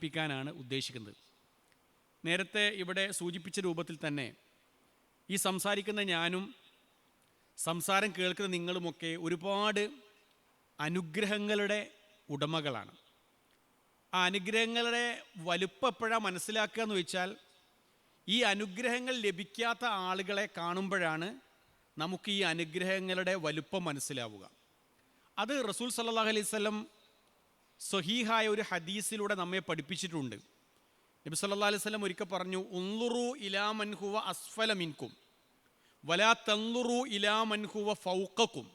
പ്പിക്കാനാണ് ഉദ്ദേശിക്കുന്നത്. നേരത്തെ ഇവിടെ സൂചിപ്പിച്ച രൂപത്തിൽ തന്നെ ഈ സംസാരിക്കുന്ന ഞാനും സംസാരം കേൾക്കുന്ന നിങ്ങളുമൊക്കെ ഒരുപാട് അനുഗ്രഹങ്ങളുടെ ഉടമകളാണ്. ആ അനുഗ്രഹങ്ങളുടെ വലുപ്പം എപ്പോഴാണ് മനസ്സിലാക്കുക എന്ന് വെച്ചാൽ, ഈ അനുഗ്രഹങ്ങൾ ലഭിക്കാത്ത ആളുകളെ കാണുമ്പോഴാണ് നമുക്ക് ഈ അനുഗ്രഹങ്ങളുടെ വലുപ്പം മനസ്സിലാവുക. അത് റസൂൽ സല്ലല്ലാഹു അലൈഹി വസല്ലം സ്വഹീഹായ ഒരു ഹദീസിലൂടെ നമ്മെ പഠിപ്പിച്ചിട്ടുണ്ട്. നബി സല്ലല്ലാഹു അലൈഹി വസല്ലം ഒരിക്കൽ പറഞ്ഞു, ഉൻളുറു ഇലാ മൻ ഹുവ അസ്ഫല മിൻകും വലാ തൻളുറു ഇലാ മൻ ഹുവ ഫൗഖകും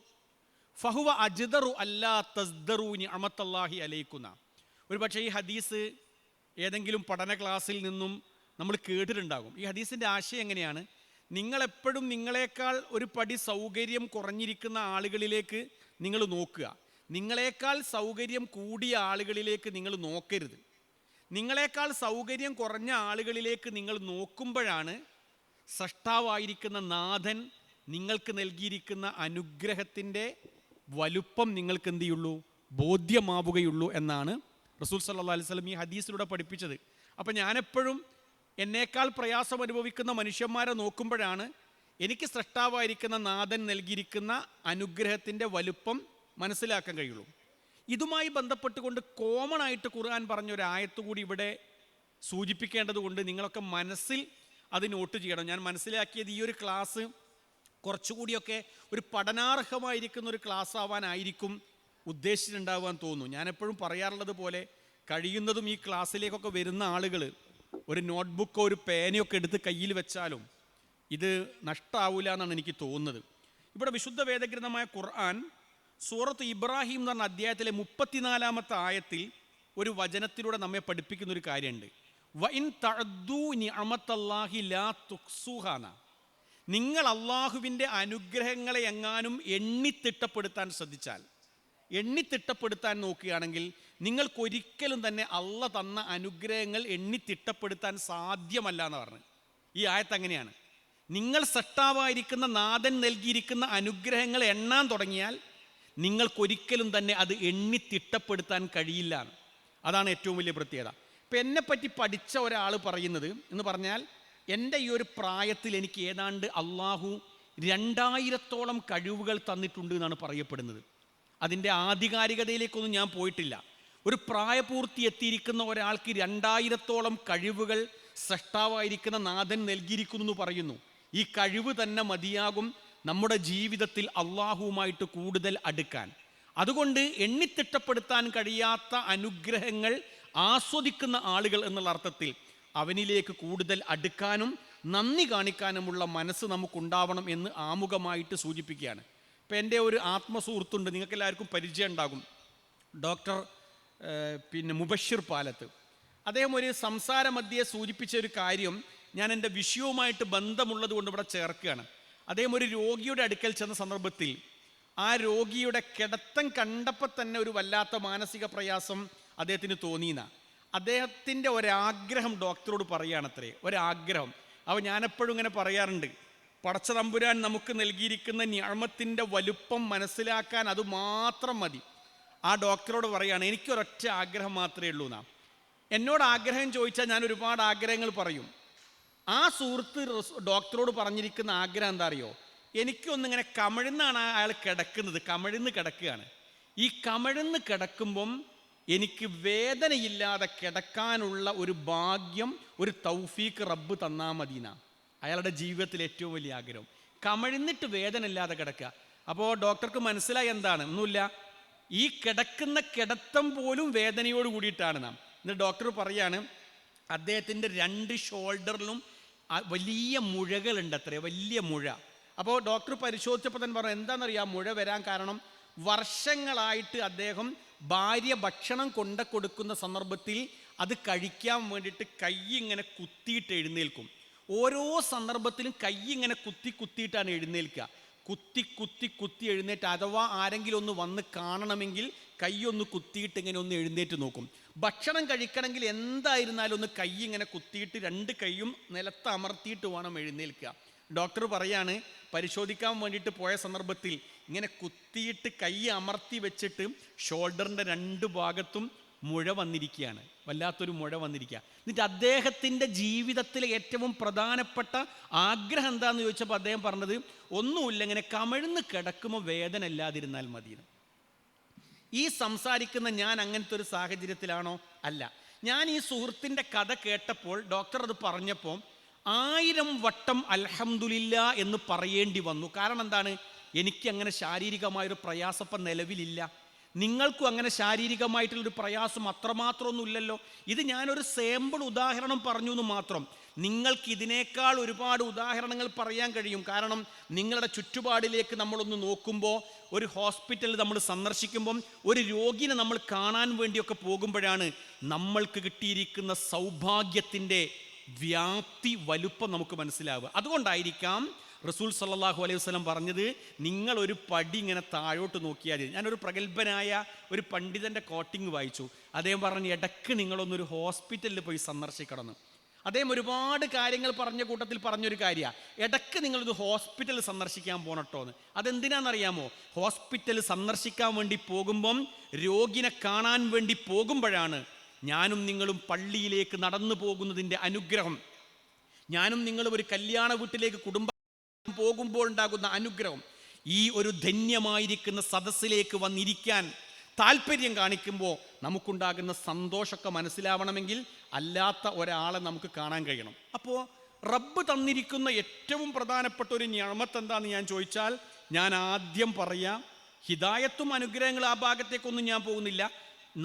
ഫഹുവ അജ്ദറു അല്ലാ തസ്ദറു നിഅമത്തല്ലാഹി അലൈകുന്ന. ഒരു പക്ഷേ ഈ ഹദീസ് ഏതെങ്കിലും പഠന ക്ലാസ്സിൽ നിന്നും നമ്മൾ കേട്ടിട്ടുണ്ടാകും. ഈ ഹദീസിൻ്റെ ആശയം എങ്ങനെയാണ്? നിങ്ങളെപ്പോഴും നിങ്ങളെക്കാൾ ഒരു പടി സൗകര്യം കുറഞ്ഞിരിക്കുന്ന ആളുകളിലേക്ക് നിങ്ങൾ നോക്കുക. നിങ്ങളെക്കാൾ സൗകര്യം കൂടിയ ആളുകളിലേക്ക് നിങ്ങൾ നോക്കരുത്. നിങ്ങളെക്കാൾ സൗകര്യം കുറഞ്ഞ ആളുകളിലേക്ക് നിങ്ങൾ നോക്കുമ്പോഴാണ് സൃഷ്ടാവായിരിക്കുന്ന നാഥൻ നിങ്ങൾക്ക് നൽകിയിരിക്കുന്ന അനുഗ്രഹത്തിൻ്റെ വലുപ്പം നിങ്ങൾക്ക് എന്ത് ചെയ്യുള്ളൂ, ബോധ്യമാവുകയുള്ളൂ എന്നാണ് റസൂൽ സല്ലല്ലാഹു അലൈഹി വസല്ലം ഈ ഹദീസിലൂടെ പഠിപ്പിച്ചത്. അപ്പം ഞാനെപ്പോഴും എന്നേക്കാൾ പ്രയാസം അനുഭവിക്കുന്ന മനുഷ്യന്മാരെ നോക്കുമ്പോഴാണ് എനിക്ക് സൃഷ്ടാവായിരിക്കുന്ന നാഥൻ നൽകിയിരിക്കുന്ന അനുഗ്രഹത്തിൻ്റെ വലുപ്പം മനസ്സിലാക്കാൻ കഴിയുള്ളൂ. ഇതുമായി ബന്ധപ്പെട്ടുകൊണ്ട് കോമൺ ആയിട്ട് ഖുർആൻ പറഞ്ഞൊരായത്ത് കൂടി ഇവിടെ സൂചിപ്പിക്കേണ്ടതുകൊണ്ട് നിങ്ങളൊക്കെ മനസ്സിൽ അത് നോട്ട് ചെയ്യണം. ഞാൻ മനസ്സിലാക്കിയത് ഈ ഒരു ക്ലാസ് കുറച്ചുകൂടിയൊക്കെ ഒരു പഠനാർഹമായിരിക്കുന്ന ഒരു ക്ലാസ് ആവാനായിരിക്കും ഉദ്ദേശിച്ചിട്ടുണ്ടാവാൻ തോന്നുന്നു. ഞാനെപ്പോഴും പറയാറുള്ളത് പോലെ കഴിയുന്നതും ഈ ക്ലാസ്സിലേക്കൊക്കെ വരുന്ന ആളുകൾ ഒരു നോട്ട്ബുക്കോ ഒരു പേനയൊക്കെ എടുത്ത് കയ്യിൽ വെച്ചാലും ഇത് നഷ്ടമാവില്ല എന്നാണ് എനിക്ക് തോന്നുന്നത്. ഇവിടെ വിശുദ്ധ വേദഗ്രന്ഥമായ ഖുർആൻ സൂറത്ത് ഇബ്രാഹിം എന്ന് പറഞ്ഞ അധ്യായത്തിലെ 34-ാമത്തെ ആയത്തിൽ ഒരു വചനത്തിലൂടെ നമ്മെ പഠിപ്പിക്കുന്ന ഒരു കാര്യമുണ്ട്. വഇൻ തഅദ്ദൂ നിഅമത്തല്ലാഹി ലാ തുഖ്സുഹാന. നിങ്ങൾ അള്ളാഹുവിൻ്റെ അനുഗ്രഹങ്ങളെ എങ്ങാനും എണ്ണിത്തിട്ടപ്പെടുത്താൻ ശ്രദ്ധിച്ചാൽ, എണ്ണിത്തിട്ടപ്പെടുത്താൻ നോക്കുകയാണെങ്കിൽ നിങ്ങൾക്കൊരിക്കലും തന്നെ അള്ള തന്ന അനുഗ്രഹങ്ങൾ എണ്ണിത്തിട്ടപ്പെടുത്താൻ സാധ്യമല്ല എന്ന് പറഞ്ഞു. ഈ ആയത്ത് അങ്ങനെയാണ്. നിങ്ങൾ സൃഷ്ടാവായിരിക്കുന്ന നാഥൻ നൽകിയിരിക്കുന്ന അനുഗ്രഹങ്ങൾ എണ്ണാൻ തുടങ്ങിയാൽ നിങ്ങൾക്കൊരിക്കലും തന്നെ അത് എണ്ണിത്തിട്ടപ്പെടുത്താൻ കഴിയില്ല. അതാണ് ഏറ്റവും വലിയ പ്രത്യേകത. ഇപ്പം എന്നെപ്പറ്റി പഠിച്ച ഒരാൾ പറയുന്നത് എന്ന് പറഞ്ഞാൽ, എൻ്റെ ഈ ഒരു പ്രായത്തിൽ എനിക്ക് ഏതാണ്ട് അള്ളാഹു 2000-ഓളം കഴിവുകൾ തന്നിട്ടുണ്ട് എന്നാണ് പറയപ്പെടുന്നത്. അതിൻ്റെ ആധികാരികതയിലേക്കൊന്നും ഞാൻ പോയിട്ടില്ല. ഒരു പ്രായപൂർത്തി എത്തിയിരിക്കുന്ന ഒരാൾക്ക് 2000-ഓളം കഴിവുകൾ സൃഷ്ടാവായിരിക്കുന്ന നാഥൻ നൽകിയിരിക്കുന്നു എന്ന് പറയുന്നു. ഈ കഴിവ് തന്നെ മതിയാകും നമ്മുടെ ജീവിതത്തിൽ അള്ളാഹുവുമായിട്ട് കൂടുതൽ അടുക്കാൻ. അതുകൊണ്ട് എണ്ണിത്തിട്ടപ്പെടുത്താൻ കഴിയാത്ത അനുഗ്രഹങ്ങൾ ആസ്വദിക്കുന്ന ആളുകൾ എന്നുള്ള അർത്ഥത്തിൽ അവനിലേക്ക് കൂടുതൽ അടുക്കാനും നന്ദി കാണിക്കാനുമുള്ള മനസ്സ് നമുക്കുണ്ടാവണം എന്ന് ആമുഖമായിട്ട് സൂചിപ്പിക്കുകയാണ്. ഇപ്പം എൻ്റെ ഒരു ആത്മസുഹൃത്തുണ്ട്, നിങ്ങൾക്കെല്ലാവർക്കും പരിചയം ഉണ്ടാകും, ഡോക്ടർ മുബഷിർ പാലത്ത്. അദ്ദേഹം ഒരു സംസാരമധ്യേ സൂചിപ്പിച്ച ഒരു കാര്യം ഞാൻ എൻ്റെ വിഷയവുമായിട്ട് ബന്ധമുള്ളത് കൊണ്ട് ഇവിടെ ചേർക്കുകയാണ്. അദ്ദേഹം ഒരു രോഗിയുടെ അടുക്കൽ ചെന്ന സന്ദർഭത്തിൽ ആ രോഗിയുടെ കിടത്തം കണ്ടപ്പോൾ തന്നെ ഒരു വല്ലാത്ത മാനസിക പ്രയാസം അദ്ദേഹത്തിന് തോന്നിയെന്ന. അദ്ദേഹത്തിൻ്റെ ഒരാഗ്രഹം ഡോക്ടറോട് പറയുകയാണത്രേ, ഒരാഗ്രഹം. അപ്പോൾ ഞാനെപ്പോഴും ഇങ്ങനെ പറയാറുണ്ട്, പടച്ച തമ്പുരാൻ നമുക്ക് നൽകിയിരിക്കുന്ന നിഅമത്തിൻ്റെ വലുപ്പം മനസ്സിലാക്കാൻ അത് മാത്രം മതി. ആ ഡോക്ടറോട് പറയുകയാണ്, എനിക്കൊരൊറ്റ ആഗ്രഹം മാത്രമേ ഉള്ളൂ എന്നാ. എന്നോട് ആഗ്രഹം ചോദിച്ചാൽ ഞാൻ ഒരുപാട് ആഗ്രഹങ്ങൾ പറയും. ആ സുഹൃത്ത് ഡോക്ടറോട് പറഞ്ഞിരിക്കുന്ന ആഗ്രഹം എന്താ അറിയോ? എനിക്കൊന്നിങ്ങനെ കമിഴ്ന്നാണ് അയാൾ കിടക്കുന്നത്, കമിഴ്ന്ന് കിടക്കുകയാണ്. ഈ കമിഴ്ന്ന് കിടക്കുമ്പം എനിക്ക് വേദനയില്ലാതെ കിടക്കാനുള്ള ഒരു ഭാഗ്യം, ഒരു തൗഫീക്ക് റബ്ബ് തന്നാ മദീന. അയാളുടെ ജീവിതത്തിൽ ഏറ്റവും വലിയ ആഗ്രഹം കമിഴ്ന്നിട്ട് വേദന ഇല്ലാതെ കിടക്കുക. അപ്പോൾ ഡോക്ടർക്ക് മനസ്സിലായി എന്താണ്, ഒന്നുമില്ല, ഈ കിടക്കുന്ന കിടത്തം പോലും വേദനയോട് കൂടിയിട്ടാണ് നാം. എന്നിട്ട് ഡോക്ടർ പറയാണ്, അദ്ദേഹത്തിൻ്റെ 2 ഷോൾഡറിലും വലിയ മുഴകളുണ്ട് അത്രേ, വലിയ മുഴ. അപ്പോൾ ഡോക്ടർ പരിശോധിച്ചപ്പോൾ തന്നെ പറഞ്ഞു, എന്താണെന്നറിയാം മുഴ വരാൻ കാരണം? വർഷങ്ങളായിട്ട് അദ്ദേഹം ഭാര്യ ഭക്ഷണം കൊടുക്കുന്ന സന്ദർഭത്തിൽ അത് കഴിക്കാൻ വേണ്ടിയിട്ട് കൈ ഇങ്ങനെ കുത്തിയിട്ട് എഴുന്നേൽക്കും. ഓരോ സന്ദർഭത്തിലും കൈ ഇങ്ങനെ കുത്തിയിട്ടാണ് എഴുന്നേൽക്കുക. കുത്തി എഴുന്നേറ്റ്, അഥവാ ആരെങ്കിലും ഒന്ന് വന്ന് കാണണമെങ്കിൽ കൈ ഒന്ന് കുത്തിയിട്ട് ഇങ്ങനെ ഒന്ന് എഴുന്നേറ്റ് നോക്കും. ഭക്ഷണം കഴിക്കണമെങ്കിൽ എന്തായിരുന്നാലും ഒന്ന് കൈ ഇങ്ങനെ കുത്തിയിട്ട് 2 കൈയും നിലത്ത് അമർത്തിയിട്ട് വേണം എഴുന്നേൽക്കുക. ഡോക്ടർ പറയാണ്, പരിശോധിക്കാൻ വേണ്ടിയിട്ട് പോയ സന്ദർഭത്തിൽ ഇങ്ങനെ കുത്തിയിട്ട് കൈ അമർത്തി വെച്ചിട്ട് ഷോൾഡറിൻ്റെ 2 ഭാഗത്തും മുഴ വന്നിരിക്കുകയാണ്, വല്ലാത്തൊരു മുഴ വന്നിരിക്കുക. എന്നിട്ട് അദ്ദേഹത്തിൻ്റെ ജീവിതത്തിലെ ഏറ്റവും പ്രധാനപ്പെട്ട ആഗ്രഹം എന്താണെന്ന് ചോദിച്ചപ്പോൾ അദ്ദേഹം പറഞ്ഞത് ഒന്നുമില്ല, ഇങ്ങനെ കമിഴ്ന്ന് കിടക്കുമ്പോൾ വേദന ഇല്ലാതിരുന്നാൽ മതിയെന്ന്. ഈ സംസാരിക്കുന്ന ഞാൻ അങ്ങനത്തെ ഒരു സാഹചര്യത്തിലാണോ? അല്ല. ഞാൻ ഈ സുഹൃത്തിൻ്റെ കഥ കേട്ടപ്പോൾ, ഡോക്ടർ അത് പറഞ്ഞപ്പോൾ 1000 വട്ടം അൽഹംദുലില്ലാ എന്ന് പറയേണ്ടി വന്നു. കാരണം എന്താണ്? എനിക്കങ്ങനെ ശാരീരികമായൊരു പ്രയാസം നിലവിലില്ല. നിങ്ങൾക്കും അങ്ങനെ ശാരീരികമായിട്ടുള്ളൊരു പ്രയാസം അത്രമാത്രമൊന്നും ഇല്ലല്ലോ. ഇത് ഞാനൊരു സാമ്പിൾ ഉദാഹരണം പറഞ്ഞു എന്ന് മാത്രം. നിങ്ങൾക്ക് ഇതിനേക്കാൾ ഒരുപാട് ഉദാഹരണങ്ങൾ പറയാൻ കഴിയും. കാരണം നിങ്ങളുടെ ചുറ്റുപാടിലേക്ക് നമ്മളൊന്ന് നോക്കുമ്പോൾ, ഒരു ഹോസ്പിറ്റലിൽ നമ്മൾ സന്ദർശിക്കുമ്പം, ഒരു രോഗിനെ നമ്മൾ കാണാൻ വേണ്ടിയൊക്കെ പോകുമ്പോഴാണ് നമ്മൾക്ക് കിട്ടിയിരിക്കുന്ന സൗഭാഗ്യത്തിൻ്റെ വ്യാപ്തി, വലുപ്പം നമുക്ക് മനസ്സിലാവുക. അതുകൊണ്ടായിരിക്കാം റസൂൽ സല്ലല്ലാഹു അലൈഹി വസല്ലം പറഞ്ഞത്, നിങ്ങളൊരു പടി ഇങ്ങനെ താഴോട്ട് നോക്കിയാൽ മതി. ഞാനൊരു പ്രഗത്ഭനായ ഒരു പണ്ഡിതൻ്റെ കോട്ടിങ് വായിച്ചു. അദ്ദേഹം പറഞ്ഞു, ഇടയ്ക്ക് നിങ്ങളൊന്നൊരു ഹോസ്പിറ്റലിൽ പോയി സന്ദർശിക്കണമെന്ന്. അദ്ദേഹം ഒരുപാട് കാര്യങ്ങൾ പറഞ്ഞ കൂട്ടത്തിൽ പറഞ്ഞൊരു കാര്യമാണ്, ഇടയ്ക്ക് നിങ്ങളൊരു ഹോസ്പിറ്റൽ സന്ദർശിക്കാൻ പോകണട്ടോ എന്ന്. അതെന്തിനാണെന്നറിയാമോ? ഹോസ്പിറ്റൽ സന്ദർശിക്കാൻ വേണ്ടി പോകുമ്പം, രോഗിനെ കാണാൻ വേണ്ടി പോകുമ്പോഴാണ് ഞാനും നിങ്ങളും പള്ളിയിലേക്ക് നടന്നു പോകുന്നതിൻ്റെ അനുഗ്രഹം, ഞാനും നിങ്ങളും ഒരു കല്യാണ വീട്ടിലേക്ക് കുടുംബം പോകുമ്പോൾ ഉണ്ടാകുന്ന അനുഗ്രഹം, ഈ ഒരു ധന്യമായിരിക്കുന്ന സദസ്സിലേക്ക് വന്നിരിക്കാൻ താല്പര്യം കാണിക്കുമ്പോൾ നമുക്കുണ്ടാകുന്ന സന്തോഷമൊക്കെ മനസ്സിലാവണമെങ്കിൽ അല്ലാത്ത ഒരാളെ നമുക്ക് കാണാൻ കഴിയണം. അപ്പോൾ റബ്ബ് തന്നിരിക്കുന്ന ഏറ്റവും പ്രധാനപ്പെട്ട ഒരു നിഅമത്ത് എന്താണെന്ന് ഞാൻ ചോദിച്ചാൽ, ഞാൻ ആദ്യം പറയാം, ഹിദായത്തും അനുഗ്രഹങ്ങളും ആ ഭാഗത്തേക്കൊന്നും ഞാൻ പോകുന്നില്ല,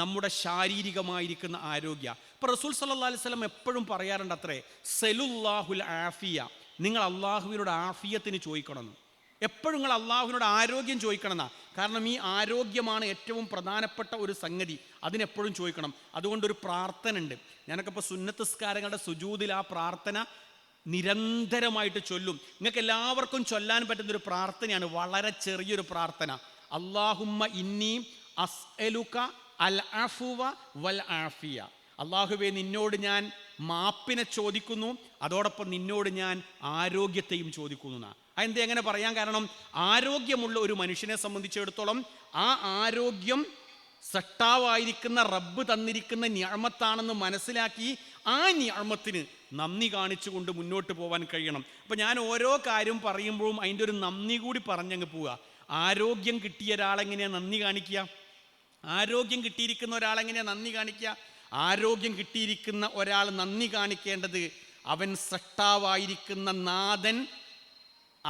നമ്മുടെ ശാരീരികമായിരിക്കുന്ന ആരോഗ്യ. ഇപ്പോൾ റസൂൽ സല്ലല്ലാഹു അലൈഹി വസല്ലം എപ്പോഴും പറയാറുണ്ട് അത്രേ, സലുല്ലാഹുൽ ആഫിയ, നിങ്ങൾ അള്ളാഹുവിനോട് ആഫിയത്തിന് ചോദിക്കണമെന്ന്. എപ്പോഴും നിങ്ങൾ അള്ളാഹുവിനോട് ആരോഗ്യം ചോദിക്കണമെന്നാ. കാരണം ഈ ആരോഗ്യമാണ് ഏറ്റവും പ്രധാനപ്പെട്ട ഒരു സംഗതി, അതിനെപ്പോഴും ചോദിക്കണം. അതുകൊണ്ടൊരു പ്രാർത്ഥന ഉണ്ട്. ഞാനൊക്കെ ഇപ്പോൾ സുന്നത്ത് നിസ്കാരങ്ങളുടെ സുജൂദിൽ ആ പ്രാർത്ഥന നിരന്തരമായിട്ട് ചൊല്ലും. നിങ്ങൾക്ക് എല്ലാവർക്കും ചൊല്ലാൻ പറ്റുന്നൊരു പ്രാർത്ഥനയാണ്, വളരെ ചെറിയൊരു പ്രാർത്ഥന. അല്ലാഹുമ്മ ഇന്നി അസ്അലുക അൽ അഫ്വ വൽ ആഫിയ. അള്ളാഹുവേ, നിന്നോട് ഞാൻ മാപ്പിനെ ചോദിക്കുന്നു, അതോടൊപ്പം നിന്നോട് ഞാൻ ആരോഗ്യത്തെയും ചോദിക്കുന്നു. അതെന്താ എങ്ങനെ പറയാൻ കാരണം? ആരോഗ്യമുള്ള ഒരു മനുഷ്യനെ സംബന്ധിച്ചിടത്തോളം ആ ആരോഗ്യം സട്ടാവായിരിക്കുന്ന റബ്ബ് തന്നിരിക്കുന്ന നിഅമത്താണെന്ന് മനസ്സിലാക്കി ആ നിഅമത്തിന് നന്ദി കാണിച്ചുകൊണ്ട് മുന്നോട്ട് പോകാൻ കഴിയണം. അപ്പം ഞാൻ ഓരോ കാര്യം പറയുമ്പോഴും അതിൻ്റെ ഒരു നന്ദി കൂടി പറഞ്ഞങ്ങ് പോവുക. ആരോഗ്യം കിട്ടിയ ഒരാളെങ്ങനെയാണ് നന്ദി കാണിക്കുക? ആരോഗ്യം കിട്ടിയിരിക്കുന്ന ഒരാളെങ്ങനെയാണ് നന്ദി കാണിക്കുക? ആരോഗ്യം കിട്ടിയിരിക്കുന്ന ഒരാൾ നന്ദി കാണിക്കേണ്ടത്, അവൻ സട്ടാവായിരിക്കുന്ന നാഥൻ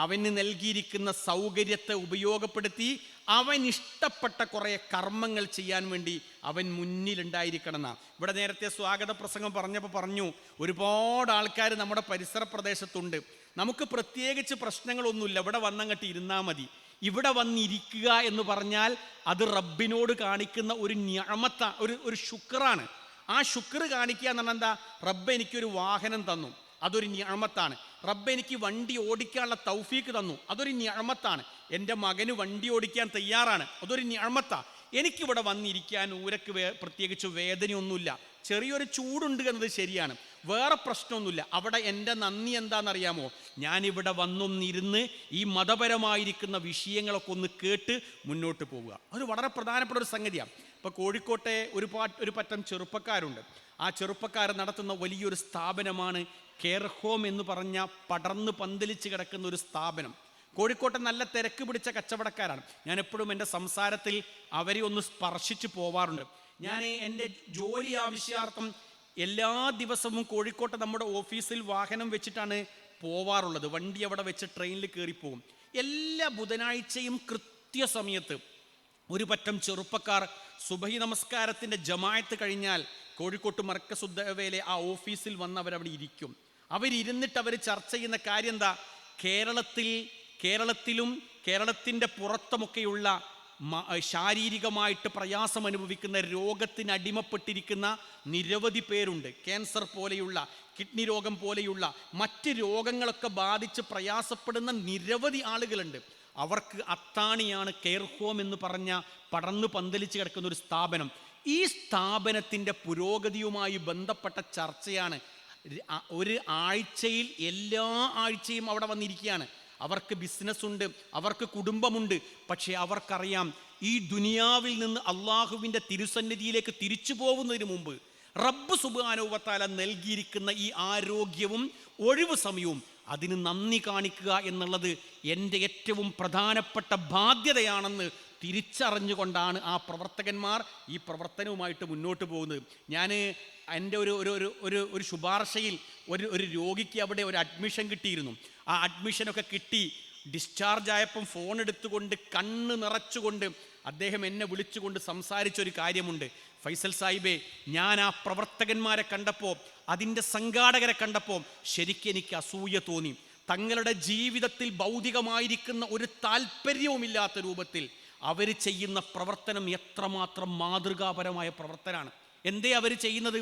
അവന് നൽകിയിരിക്കുന്ന സൗകര്യത്തെ ഉപയോഗപ്പെടുത്തി അവൻ ഇഷ്ടപ്പെട്ട കുറേ കർമ്മങ്ങൾ ചെയ്യാൻ വേണ്ടി അവൻ മുന്നിലുണ്ടായിരിക്കണം എന്നാണ്. ഇവിടെ നേരത്തെ സ്വാഗത പ്രസംഗം പറഞ്ഞപ്പോൾ പറഞ്ഞു, ഒരുപാട് ആൾക്കാർ നമ്മുടെ പരിസര പ്രദേശത്തുണ്ട്. നമുക്ക് പ്രത്യേകിച്ച് പ്രശ്നങ്ങളൊന്നുമില്ല, ഇവിടെ വന്നങ്ങോട്ട് ഇരുന്നാൽ മതി. ഇവിടെ വന്നിരിക്കുക എന്ന് പറഞ്ഞാൽ അത് റബ്ബിനോട് കാണിക്കുന്ന ഒരു നിഅമത്ത, ഒരു ശുക്റാണ്. ആ ശുക്ർ കാണിക്കുക എന്ന് പറഞ്ഞാൽ എന്താ? റബ്ബ് എനിക്കൊരു വാഹനം തന്നു, അതൊരു നിഅമത്താണ്. റബ്ബ് എനിക്ക് വണ്ടി ഓടിക്കാനുള്ള തൗഫീക്ക് തന്നു, അതൊരു നിഅമത്താണ്. എൻ്റെ മകന് വണ്ടി ഓടിക്കാൻ തയ്യാറാണ്, അതൊരു നിഅമത്താണ്. എനിക്കിവിടെ വന്നിരിക്കാൻ ഊരക്ക് പ്രത്യേകിച്ച് വേദനയൊന്നുമില്ല, ചെറിയൊരു ചൂടുണ്ട് എന്നത് ശരിയാണ്, വേറെ പ്രശ്നമൊന്നുമില്ല. അവിടെ എൻ്റെ നന്ദി എന്താണെന്നറിയാമോ? ഞാനിവിടെ വന്നൊന്നിരുന്ന് ഈ മതപരമായിരിക്കുന്ന വിഷയങ്ങളൊക്കെ ഒന്ന് കേട്ട് മുന്നോട്ട് പോവുക. അത് വളരെ പ്രധാനപ്പെട്ട ഒരു സംഗതിയാണ്. ഇപ്പോൾ കോഴിക്കോട്ടെ ഒരു പറ്റം ചെറുപ്പക്കാരുണ്ട്. ആ ചെറുപ്പക്കാർ നടത്തുന്ന വലിയൊരു സ്ഥാപനമാണ് കെയർ ഹോം എന്ന് പറഞ്ഞ പടർന്ന് പന്തലിച്ച് കിടക്കുന്ന ഒരു സ്ഥാപനം. കോഴിക്കോട്ടെ നല്ല തിരക്ക് പിടിച്ച കച്ചവടക്കാരാണ്. ഞാൻ എപ്പോഴും എൻ്റെ സംസാരത്തിൽ അവരെ ഒന്ന് സ്പർശിച്ച് പോവാറുണ്ട്. ഞാൻ എൻ്റെ ജോലി ആവശ്യാർത്ഥം എല്ലാ ദിവസവും കോഴിക്കോട്ടെ നമ്മുടെ ഓഫീസിൽ വാഹനം വെച്ചിട്ടാണ് പോവാറുള്ളത്. വണ്ടി അവിടെ വെച്ച് ട്രെയിനിൽ കയറിപ്പോകും. എല്ലാ ബുധനാഴ്ചയും കൃത്യസമയത്ത് ഒരു പറ്റം ചെറുപ്പക്കാർ സുബഹി നമസ്കാരത്തിൻ്റെ ജമാഅത്ത് കഴിഞ്ഞാൽ കോഴിക്കോട്ട് മർക്കസുദ്ദവയിലെ ആ ഓഫീസിൽ വന്ന് അവരവിടെ ഇരിക്കും. അവരിരുന്നിട്ട് അവർ ചർച്ച ചെയ്യുന്ന കാര്യം എന്താ? കേരളത്തിലും കേരളത്തിൻ്റെ പുറത്തുമൊക്കെയുള്ള ശാരീരികമായിട്ട് പ്രയാസം അനുഭവിക്കുന്ന, രോഗത്തിന് അടിമപ്പെട്ടിരിക്കുന്ന നിരവധി പേരുണ്ട്. ക്യാൻസർ പോലെയുള്ള, കിഡ്നി രോഗം പോലെയുള്ള മറ്റ് രോഗങ്ങളൊക്കെ ബാധിച്ച് പ്രയാസപ്പെടുന്ന നിരവധി ആളുകളുണ്ട്. അവർക്ക് അത്താണിയാണ് കെയർ ഹോം എന്ന് പറഞ്ഞ പടർന്നു പന്തലിച്ച് കിടക്കുന്ന ഒരു സ്ഥാപനം. ഈ സ്ഥാപനത്തിൻ്റെ പുരോഗതിയുമായി ബന്ധപ്പെട്ട ചർച്ചയാണ്. ഒരു ആഴ്ചയിൽ എല്ലാ ആഴ്ചയും അവിടെ വന്നിരിക്കുകയാണ്. അവർക്ക് ബിസിനസ്സുണ്ട്, അവർക്ക് കുടുംബമുണ്ട്. പക്ഷേ അവർക്കറിയാം ഈ ദുനിയാവിൽ നിന്ന് അള്ളാഹുവിൻ്റെ തിരുസന്നിധിയിലേക്ക് തിരിച്ചു പോകുന്നതിന് മുമ്പ് റബ്ബ് സുബ്ഹാനഹു വ തആല നൽകിയിരിക്കുന്ന ഈ ആരോഗ്യവും ഒഴിവ് സമയവും അതിന് നന്ദി കാണിക്കുക എന്നുള്ളത് എൻ്റെ ഏറ്റവും പ്രധാനപ്പെട്ട ബാധ്യതയാണെന്ന് തിരിച്ചറിഞ്ഞുകൊണ്ടാണ് ആ പ്രവർത്തകന്മാർ ഈ പ്രവർത്തനവുമായിട്ട് മുന്നോട്ട് പോകുന്നത്. ഞാൻ എൻ്റെ ഒരു ശുപാർശയിൽ ഒരു രോഗിക്ക് അവിടെ ഒരു അഡ്മിഷൻ കിട്ടിയിരുന്നു. ആ അഡ്മിഷനൊക്കെ കിട്ടി ഡിസ്ചാർജ് ആയപ്പം ഫോൺ എടുത്തുകൊണ്ട് കണ്ണ് നിറച്ചുകൊണ്ട് അദ്ദേഹം എന്നെ വിളിച്ചുകൊണ്ട് സംസാരിച്ചൊരു കാര്യമുണ്ട്. ഫൈസൽ സാഹിബേ, ഞാൻ ആ പ്രവർത്തകന്മാരെ കണ്ടപ്പോൾ, അതിൻ്റെ സംഘാടകരെ കണ്ടപ്പോൾ ശരിക്കും എനിക്ക് അസൂയ തോന്നി. തങ്ങളുടെ ജീവിതത്തിൽ ഭൗതികമായിരിക്കുന്ന ഒരു താല്പര്യവുമില്ലാത്ത രൂപത്തിൽ അവർ ചെയ്യുന്ന പ്രവർത്തനം എത്രമാത്രം മാതൃകാപരമായ പ്രവർത്തനമാണ്. എന്തേ അവർ ചെയ്യുന്നത്?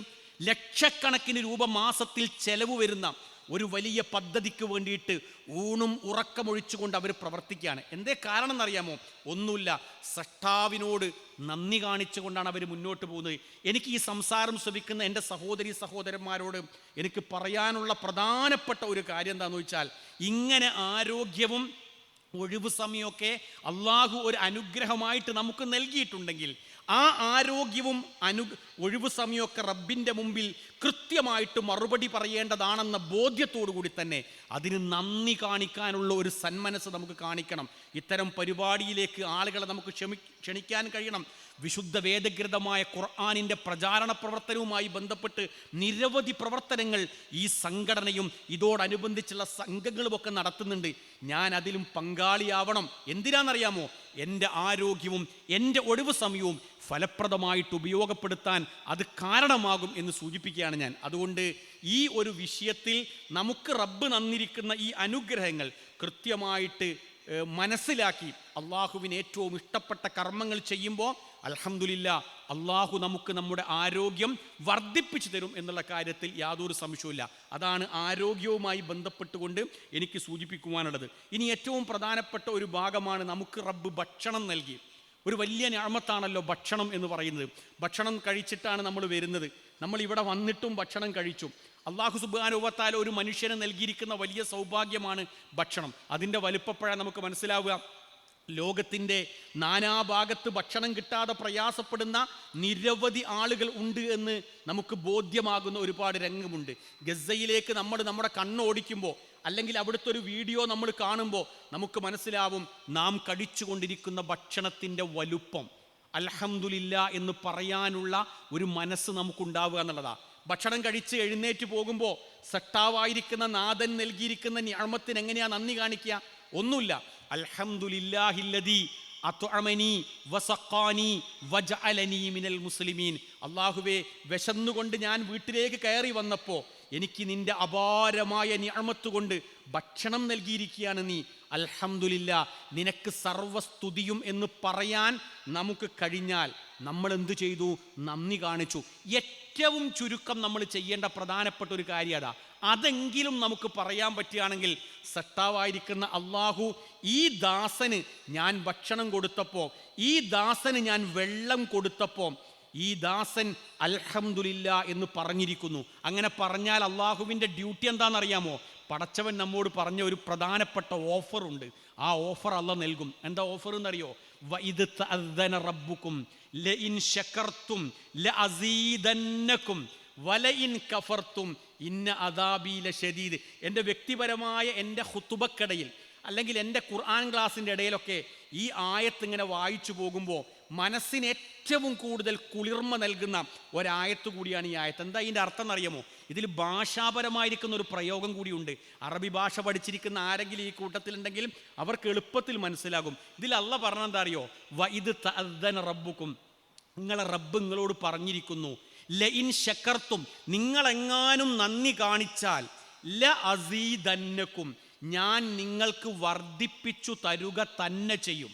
ലക്ഷക്കണക്കിന് രൂപ മാസത്തിൽ ചെലവ് വരുന്ന ഒരു വലിയ പദ്ധതിക്ക് വേണ്ടിയിട്ട് ഊണും ഉറക്കമൊഴിച്ചുകൊണ്ട് അവർ പ്രവർത്തിക്കുകയാണ്. എന്തേ കാരണം എന്നറിയാമോ? ഒന്നുമില്ല, സൃഷ്ടാവിനോട് നന്ദി കാണിച്ചുകൊണ്ടാണ് അവർ മുന്നോട്ട് പോകുന്നത്. എനിക്ക് ഈ സംസാരം ശ്രവിക്കുന്ന എൻ്റെ സഹോദരി സഹോദരന്മാരോട് എനിക്ക് പറയാനുള്ള പ്രധാനപ്പെട്ട ഒരു കാര്യം എന്താണെന്ന് വെച്ചാൽ, ഇങ്ങനെ ആരോഗ്യവും ഒഴിവ് സമയമൊക്കെ അള്ളാഹു ഒരു അനുഗ്രഹമായിട്ട് നമുക്ക് നൽകിയിട്ടുണ്ടെങ്കിൽ ആ ആരോഗ്യവും ഒഴിവ് സമയമൊക്കെ റബ്ബിൻ്റെ മുമ്പിൽ കൃത്യമായിട്ട് മറുപടി പറയേണ്ടതാണെന്ന ബോധ്യത്തോടു കൂടി തന്നെ അതിന് നന്ദി കാണിക്കാനുള്ള ഒരു സന്മനസ് നമുക്ക് കാണിക്കണം. ഇത്തരം പരിപാടിയിലേക്ക് ആളുകളെ നമുക്ക് ക്ഷണിക്കാൻ കഴിയണം. വിശുദ്ധ വേദഗ്രന്ഥമായ ഖുർആനിൻ്റെ പ്രചാരണ പ്രവർത്തനവുമായി ബന്ധപ്പെട്ട് നിരവധി പ്രവർത്തനങ്ങൾ ഈ സംഘടനയും ഇതോടനുബന്ധിച്ചുള്ള സംഘങ്ങളുമൊക്കെ നടത്തുന്നുണ്ട്. ഞാൻ അതിലും പങ്കാളിയാവണം. എന്തിനാണെന്നറിയാമോ? എൻ്റെ ആരോഗ്യവും എൻ്റെ ഒഴിവ് സമയവും ഫലപ്രദമായിട്ട് ഉപയോഗപ്പെടുത്താൻ അത് കാരണമാകും എന്ന് സൂചിപ്പിക്കുകയാണ് ഞാൻ. അതുകൊണ്ട് ഈ ഒരു വിഷയത്തിൽ നമുക്ക് റബ്ബ് തന്നിരിക്കുന്ന ഈ അനുഗ്രഹങ്ങൾ കൃത്യമായിട്ട് മനസ്സിലാക്കി അള്ളാഹുവിന് ഏറ്റവും ഇഷ്ടപ്പെട്ട കർമ്മങ്ങൾ ചെയ്യുമ്പോൾ അൽഹംദുലില്ലാ അള്ളാഹു നമുക്ക് നമ്മുടെ ആരോഗ്യം വർദ്ധിപ്പിച്ചു തരും എന്നുള്ള കാര്യത്തിൽ യാതൊരു സംശയവുമില്ല. അതാണ് ആരോഗ്യവുമായി ബന്ധപ്പെട്ടുകൊണ്ട് എനിക്ക് സൂചിപ്പിക്കുവാനുള്ളത്. ഇനി ഏറ്റവും പ്രധാനപ്പെട്ട ഒരു ഭാഗമാണ്, നമുക്ക് റബ്ബ് ഭക്ഷണം നൽകി. ഒരു വലിയ നിഅമത്താണല്ലോ ഭക്ഷണം എന്ന് പറയുന്നത്. ഭക്ഷണം കഴിച്ചിട്ടാണ് നമ്മൾ വരുന്നത്. നമ്മൾ ഇവിടെ വന്നിട്ടും ഭക്ഷണം കഴിച്ചു. അല്ലാഹു സുബ്ഹാനഹു വ തആല ഒരു മനുഷ്യന് നൽകിയിരിക്കുന്ന വലിയ സൗഭാഗ്യമാണ് ഭക്ഷണം. അതിൻ്റെ വലുപ്പപ്പോഴാണ് നമുക്ക് മനസ്സിലാവുക. ലോകത്തിൻ്റെ നാനാഭാഗത്ത് ഭക്ഷണം കിട്ടാതെ പ്രയാസപ്പെടുന്ന നിരവധി ആളുകൾ ഉണ്ട് എന്ന് നമുക്ക് ബോധ്യമാകുന്ന ഒരുപാട് രംഗമുണ്ട്. ഗസയിലേക്ക് നമ്മുടെ കണ്ണോടിക്കുമ്പോൾ അല്ലെങ്കിൽ അവിടുത്തെ ഒരു വീഡിയോ നമ്മൾ കാണുമ്പോൾ നമുക്ക് മനസ്സിലാവും നാം കഴിച്ചുകൊണ്ടിരിക്കുന്ന ഭക്ഷണത്തിൻ്റെ വലുപ്പം. അൽഹംദുലില്ലാ എന്ന് പറയാനുള്ള ഒരു മനസ്സ് നമുക്കുണ്ടാവുക എന്നുള്ളതാണ്. ഭക്ഷണം കഴിച്ച് എഴുന്നേറ്റ് പോകുമ്പോൾ സട്ടാവായിരിക്കുന്ന നാഥൻ നൽകിയിരിക്കുന്ന നിഅമത്തിന് എങ്ങനെയാ നന്ദി കാണിക്കുക? ഒന്നുമില്ല. അൽഹംദുലില്ലാഹില്ലദീ അത്അമനി വസഖാനി വജഅലനി മിനൽ മുസ്ലിമീൻ. അല്ലാഹുവേ, വിശന്നുകൊണ്ട് ഞാൻ വീട്ടിലേക്ക് കയറി വന്നപ്പോൾ എനിക്ക് നിന്റെ അപാരമായ നിഅമത്ത് കൊണ്ട് ഭക്ഷണം നൽകിയിരിക്കുകയാണ് നീ. അൽഹംദുലില്ലാ, നിനക്ക് സർവസ്തുതിയും എന്ന് പറയാൻ നമുക്ക് കഴിഞ്ഞാൽ നമ്മൾ എന്തു ചെയ്തു? നന്ദി കാണിച്ചു. ഏറ്റവും ചുരുക്കം നമ്മൾ ചെയ്യേണ്ട പ്രധാനപ്പെട്ട ഒരു കാര്യം അതാ. അതെങ്കിലും നമുക്ക് പറയാൻ പറ്റുകയാണെങ്കിൽ സട്ടാവായിരിക്കുന്ന അള്ളാഹു ഈ ദാസന് ഞാൻ ഭക്ഷണം കൊടുത്തപ്പോൾ, ഈ ദാസന് ഞാൻ വെള്ളം കൊടുത്തപ്പോൾ ഈ ദാസൻ അൽഹംദുലില്ലാ എന്ന് പറഞ്ഞിരിക്കുന്നു. അങ്ങനെ പറഞ്ഞാൽ അള്ളാഹുവിൻ്റെ ഡ്യൂട്ടി എന്താണെന്നറിയാമോ? പടച്ചവൻ നമ്മോട് പറഞ്ഞ ഒരു പ്രധാനപ്പെട്ട ഓഫറുണ്ട്. ആ ഓഫർ അള്ളാഹ് നൽകും. എന്താ ഓഫർ എന്നറിയോ? വഇദ് തഅദ്ദന റബ്ബുക്കും ലഇൻ ശകർത്തും ലഅസീദന്നകും വലഇൻ കഫർത്തും ഇന്ന അദാബി ലശദീദ്. എൻ്റെ വ്യക്തിപരമായ എൻ്റെ ഖുതുബക്കിടയിൽ അല്ലെങ്കിൽ എൻ്റെ ഖുർആൻ ക്ലാസിൻ്റെ ഇടയിലൊക്കെ ഈ ആയത്ത് ഇങ്ങനെ വായിച്ചു പോകുമ്പോൾ മനസ്സിന് ഏറ്റവും കൂടുതൽ കുളിർമ നൽകുന്ന ഒരായത്ത് കൂടിയാണ് ഈ ആയത്ത്. എന്താ ഇതിൻ്റെ അർത്ഥം എന്നറിയാമോ? ഇതിൽ ഭാഷാപരമായിരിക്കുന്ന ഒരു പ്രയോഗം കൂടിയുണ്ട്. അറബി ഭാഷ പഠിച്ചിരിക്കുന്ന ആരെങ്കിലും ഈ കൂട്ടത്തിലുണ്ടെങ്കിൽ അവർക്ക് എളുപ്പത്തിൽ മനസ്സിലാകും. ഇതിൽ അള്ളാഹ് പറഞ്ഞെന്താ അറിയോ? വഇദ് തഅദ്ദന റബ്ബുക്കും, നിങ്ങളെ റബ്ബ് നിങ്ങളോട് പറഞ്ഞിരിക്കുന്നു, ലഇൻ ശകർത്തും, നിങ്ങളെങ്ങാനും നന്ദി കാണിച്ചാൽ ലഅസീദന്നകും, ഞാൻ നിങ്ങൾക്ക് വർദ്ധിപ്പിച്ചു തരുക തന്നെ ചെയ്യും.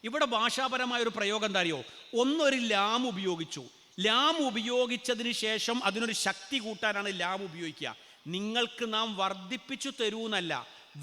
ഇവിടെ ഭാഷാപരമായ ഒരു പ്രയോഗം എന്താ അറിയോ? ഒന്നൊരു ലാം ഉപയോഗിച്ചു. ലാം ഉപയോഗിച്ചതിന് ശേഷം അതിനൊരു ശക്തി കൂട്ടാനാണ് ലാം ഉപയോഗിക്കുക. നിങ്ങൾക്ക് നാം വർദ്ധിപ്പിച്ചു തരൂന്നല്ല,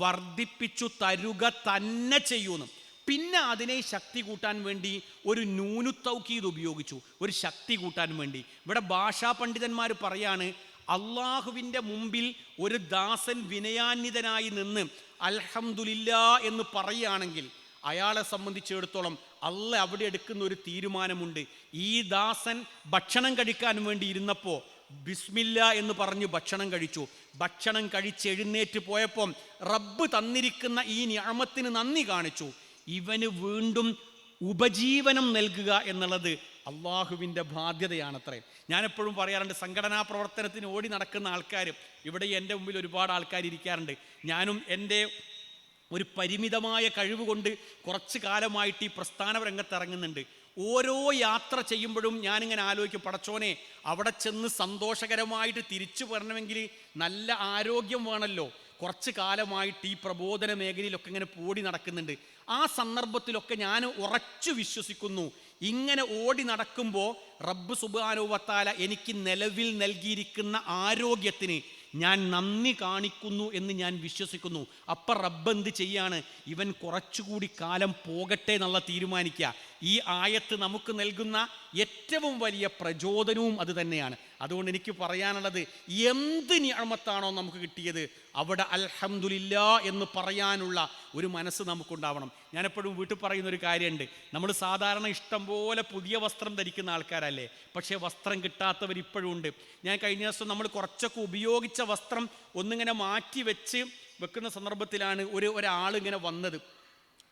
വർദ്ധിപ്പിച്ചു തരുക തന്നെ ചെയ്യൂന്ന്. പിന്നെ അതിനെ ശക്തി കൂട്ടാൻ വേണ്ടി ഒരു നൂനു തൗക്കീദ് ഉപയോഗിച്ചു, ഒരു ശക്തി കൂട്ടാൻ വേണ്ടി. ഇവിടെ ഭാഷാ പണ്ഡിതന്മാർ പറയാണ്, അള്ളാഹുവിൻ്റെ മുമ്പിൽ ഒരു ദാസൻ വിനയാന്വിതനായി നിന്ന് അൽഹംദുലില്ലാ എന്ന് പറയുകയാണെങ്കിൽ അയാളെ സംബന്ധിച്ചിടത്തോളം അള്ള അവിടെ എടുക്കുന്ന ഒരു തീരുമാനമുണ്ട്. ഈ ദാസൻ ഭക്ഷണം കഴിക്കാൻ വേണ്ടി ഇരുന്നപ്പോൾ ബിസ്മില്ല എന്ന് പറഞ്ഞ് ഭക്ഷണം കഴിച്ചു. ഭക്ഷണം കഴിച്ച് എഴുന്നേറ്റ് പോയപ്പം റബ്ബ് തന്നിരിക്കുന്ന ഈ നിഅമത്തിന് നന്ദി കാണിച്ചു. ഇവന് വീണ്ടും ഉപജീവനം നൽകുക എന്നുള്ളത് അള്ളാഹുവിൻ്റെ ബാധ്യതയാണത്രേ. ഞാനെപ്പോഴും പറയാറുണ്ട്, സംഘടനാ പ്രവർത്തനത്തിന് ഓടി നടക്കുന്ന ആൾക്കാർ ഇവിടെ എൻ്റെ മുമ്പിൽ ഒരുപാട് ആൾക്കാർ ഇരിക്കാറുണ്ട്. ഞാനും എൻ്റെ ഒരു പരിമിതമായ കഴിവ് കൊണ്ട് കുറച്ച് കാലമായിട്ട് ഈ പ്രസ്ഥാന രംഗത്ത് ഇറങ്ങുന്നുണ്ട്. ഓരോ യാത്ര ചെയ്യുമ്പോഴും ഞാനിങ്ങനെ ആലോചിക്കും, പടച്ചോനെ അവിടെ ചെന്ന് സന്തോഷകരമായിട്ട് തിരിച്ചു വരണമെങ്കിൽ നല്ല ആരോഗ്യം വേണമല്ലോ. കുറച്ച് കാലമായിട്ട് ഈ പ്രബോധന മേഖലയിലൊക്കെ ഇങ്ങനെ ഓടി നടക്കുന്നുണ്ട്. ആ സന്ദർഭത്തിലൊക്കെ ഞാൻ ഉറച്ചു വിശ്വസിക്കുന്നു, ഇങ്ങനെ ഓടി നടക്കുമ്പോൾ റബ്ബ് സുബ്ഹാനഹു വ തആല എനിക്ക് നിലവിൽ നൽകിയിരിക്കുന്ന ആരോഗ്യത്തിന് ഞാൻ നന്ദി കാണിക്കുന്നു എന്ന് ഞാൻ വിശ്വസിക്കുന്നു. അപ്പം റബ്ബ് എന്ത് ചെയ്യാണ്? ഇവൻ കുറച്ചുകൂടി കാലം പോകട്ടെ എന്നുള്ള തീരുമാനിക്കുക. ഈ ആയത്ത് നമുക്ക് നൽകുന്ന ഏറ്റവും വലിയ പ്രചോദനവും അത് തന്നെയാണ്. അതുകൊണ്ട് എനിക്ക് പറയാനുള്ളത്, എന്ത് നിഅമത്താണോ നമുക്ക് കിട്ടിയത് അവിടെ അൽഹംദുലില്ലാ എന്ന് പറയാനുള്ള ഒരു മനസ്സ് നമുക്കുണ്ടാവണം. ഞാനെപ്പോഴും വീട്ടിൽ പറയുന്ന ഒരു കാര്യമുണ്ട്, നമ്മൾ സാധാരണ ഇഷ്ടം പോലെ പുതിയ വസ്ത്രം ധരിക്കുന്ന ആൾക്കാരല്ലേ, പക്ഷേ വസ്ത്രം കിട്ടാത്തവർ ഇപ്പോഴും ഉണ്ട്. ഞാൻ കഴിഞ്ഞ ദിവസം നമ്മൾ കുറച്ചൊക്കെ ഉപയോഗിച്ച വസ്ത്രം ഒന്നിങ്ങനെ മാറ്റി വെക്കുന്ന സന്ദർഭത്തിലാണ് ഒരാളിങ്ങനെ വന്നത്.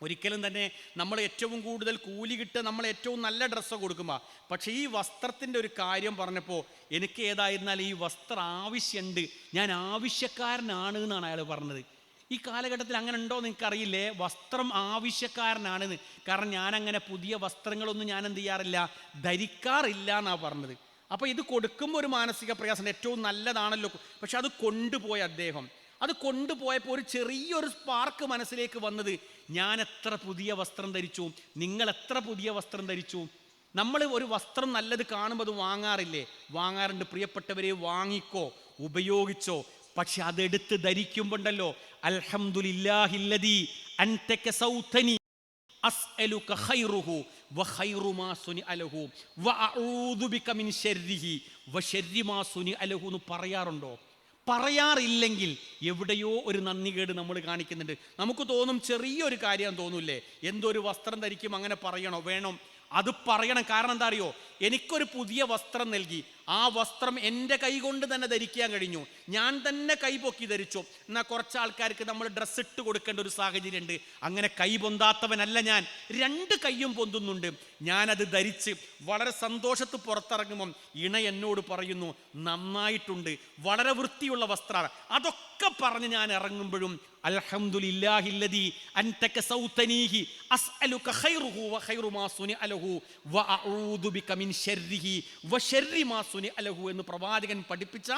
ഒരിക്കലും തന്നെ നമ്മൾ ഏറ്റവും കൂടുതൽ കൂലി കിട്ടുക നമ്മൾ ഏറ്റവും നല്ല ഡ്രസ്സ് കൊടുക്കുമ്പോൾ, പക്ഷേ ഈ വസ്ത്രത്തിൻ്റെ ഒരു കാര്യം പറഞ്ഞപ്പോൾ എനിക്ക് ഏതായിരുന്നാലും ഈ വസ്ത്രം ആവശ്യമുണ്ട്, ഞാൻ ആവശ്യക്കാരനാണ് എന്നാണ് അയാൾ പറഞ്ഞത്. ഈ കാലഘട്ടത്തിൽ അങ്ങനെ ഉണ്ടോ എന്ന് എനിക്കറിയില്ലേ, വസ്ത്രം ആവശ്യക്കാരനാണെന്ന്. കാരണം ഞാനങ്ങനെ പുതിയ വസ്ത്രങ്ങളൊന്നും ഞാൻ എന്ത് ചെയ്യാറില്ല, ധരിക്കാറില്ല എന്നാണ് പറഞ്ഞത്. അപ്പോൾ ഇത് കൊടുക്കുമ്പോൾ ഒരു മാനസിക പ്രയാസം, ഏറ്റവും നല്ലതാണല്ലോ, പക്ഷെ അത് കൊണ്ടുപോയ അദ്ദേഹം അത് കൊണ്ടുപോയപ്പോൾ ഒരു ചെറിയൊരു സ്പാർക്ക് മനസ്സിലേക്ക് വന്നത്, ഞാൻ എത്ര പുതിയ വസ്ത്രം ധരിച്ചു, നിങ്ങൾ എത്ര പുതിയ വസ്ത്രം ധരിച്ചു. നമ്മൾ ഒരു വസ്ത്രം നല്ലത് കാണുമ്പോൾ അത് വാങ്ങാറില്ലേ? വാങ്ങാറുണ്ട്. പ്രിയപ്പെട്ടവരെ, വാങ്ങിക്കോ, ഉപയോഗിച്ചോ, പക്ഷെ അതെടുത്ത് ധരിക്കുമ്പോണ്ടല്ലോ, അൽഹംദുലില്ലാഹില്ലദീ അൻത കസൗതനി അസ്അലുക ഖൈറുഹു വഖൈറു മാ സുനിഅ ലഹു വഅഊദു ബിക മിൻ ശർരിഹി വശർരി മാ സുനിഅ ലഹു എന്ന് പറയാറുണ്ടോ? പറയാറില്ലെങ്കിൽ എവിടെയോ ഒരു നന്ദികേട് നമ്മൾ കാണിക്കുന്നുണ്ട്. നമുക്ക് തോന്നും ചെറിയൊരു കാര്യം തോന്നൂല്ലേ, എന്തോ ഒരു വസ്ത്രം ധരിക്കും അങ്ങനെ പറയണോ? വേണം, അത് പറയണം. കാരണം എന്താ അറിയോ, എനിക്കൊരു പുതിയ വസ്ത്രം നൽകി, ആ വസ്ത്രം എൻ്റെ കൈ കൊണ്ട് തന്നെ ധരിക്കാൻ കഴിഞ്ഞു, ഞാൻ തന്നെ കൈ പൊക്കി ധരിച്ചു. എന്നാൽ കുറച്ച് ആൾക്കാർക്ക് നമ്മൾ ഡ്രസ്സ് ഇട്ട് കൊടുക്കേണ്ട ഒരു സാഹചര്യമുണ്ട്. അങ്ങനെ കൈ പൊന്താത്തവനല്ല ഞാൻ, രണ്ട് കൈയും പൊന്തുന്നുണ്ട്. ഞാനത് ധരിച്ച് വളരെ സന്തോഷത്ത് പുറത്തിറങ്ങുമ്പം ഇണ എന്നോട് പറയുന്നു, നന്നായിട്ടുണ്ട്, വളരെ വൃത്തിയുള്ള വസ്ത്രമാണ്. അതൊക്കെ പറഞ്ഞ് ഞാൻ ഇറങ്ങുമ്പോഴും അൽഹംദുലില്ലാഹില്ലദീ അൻത കസൗതനീഹി അസ്അലുക ഖൈറുഹു വഖൈറു മാ സുനിഅ ലഹു വഅഊദു ബിക മിൻ ശർരിഹി വശർരി മാ സുനിഅ ലഹു എന്ന് പ്രവാചകൻ പഠിപ്പിച്ച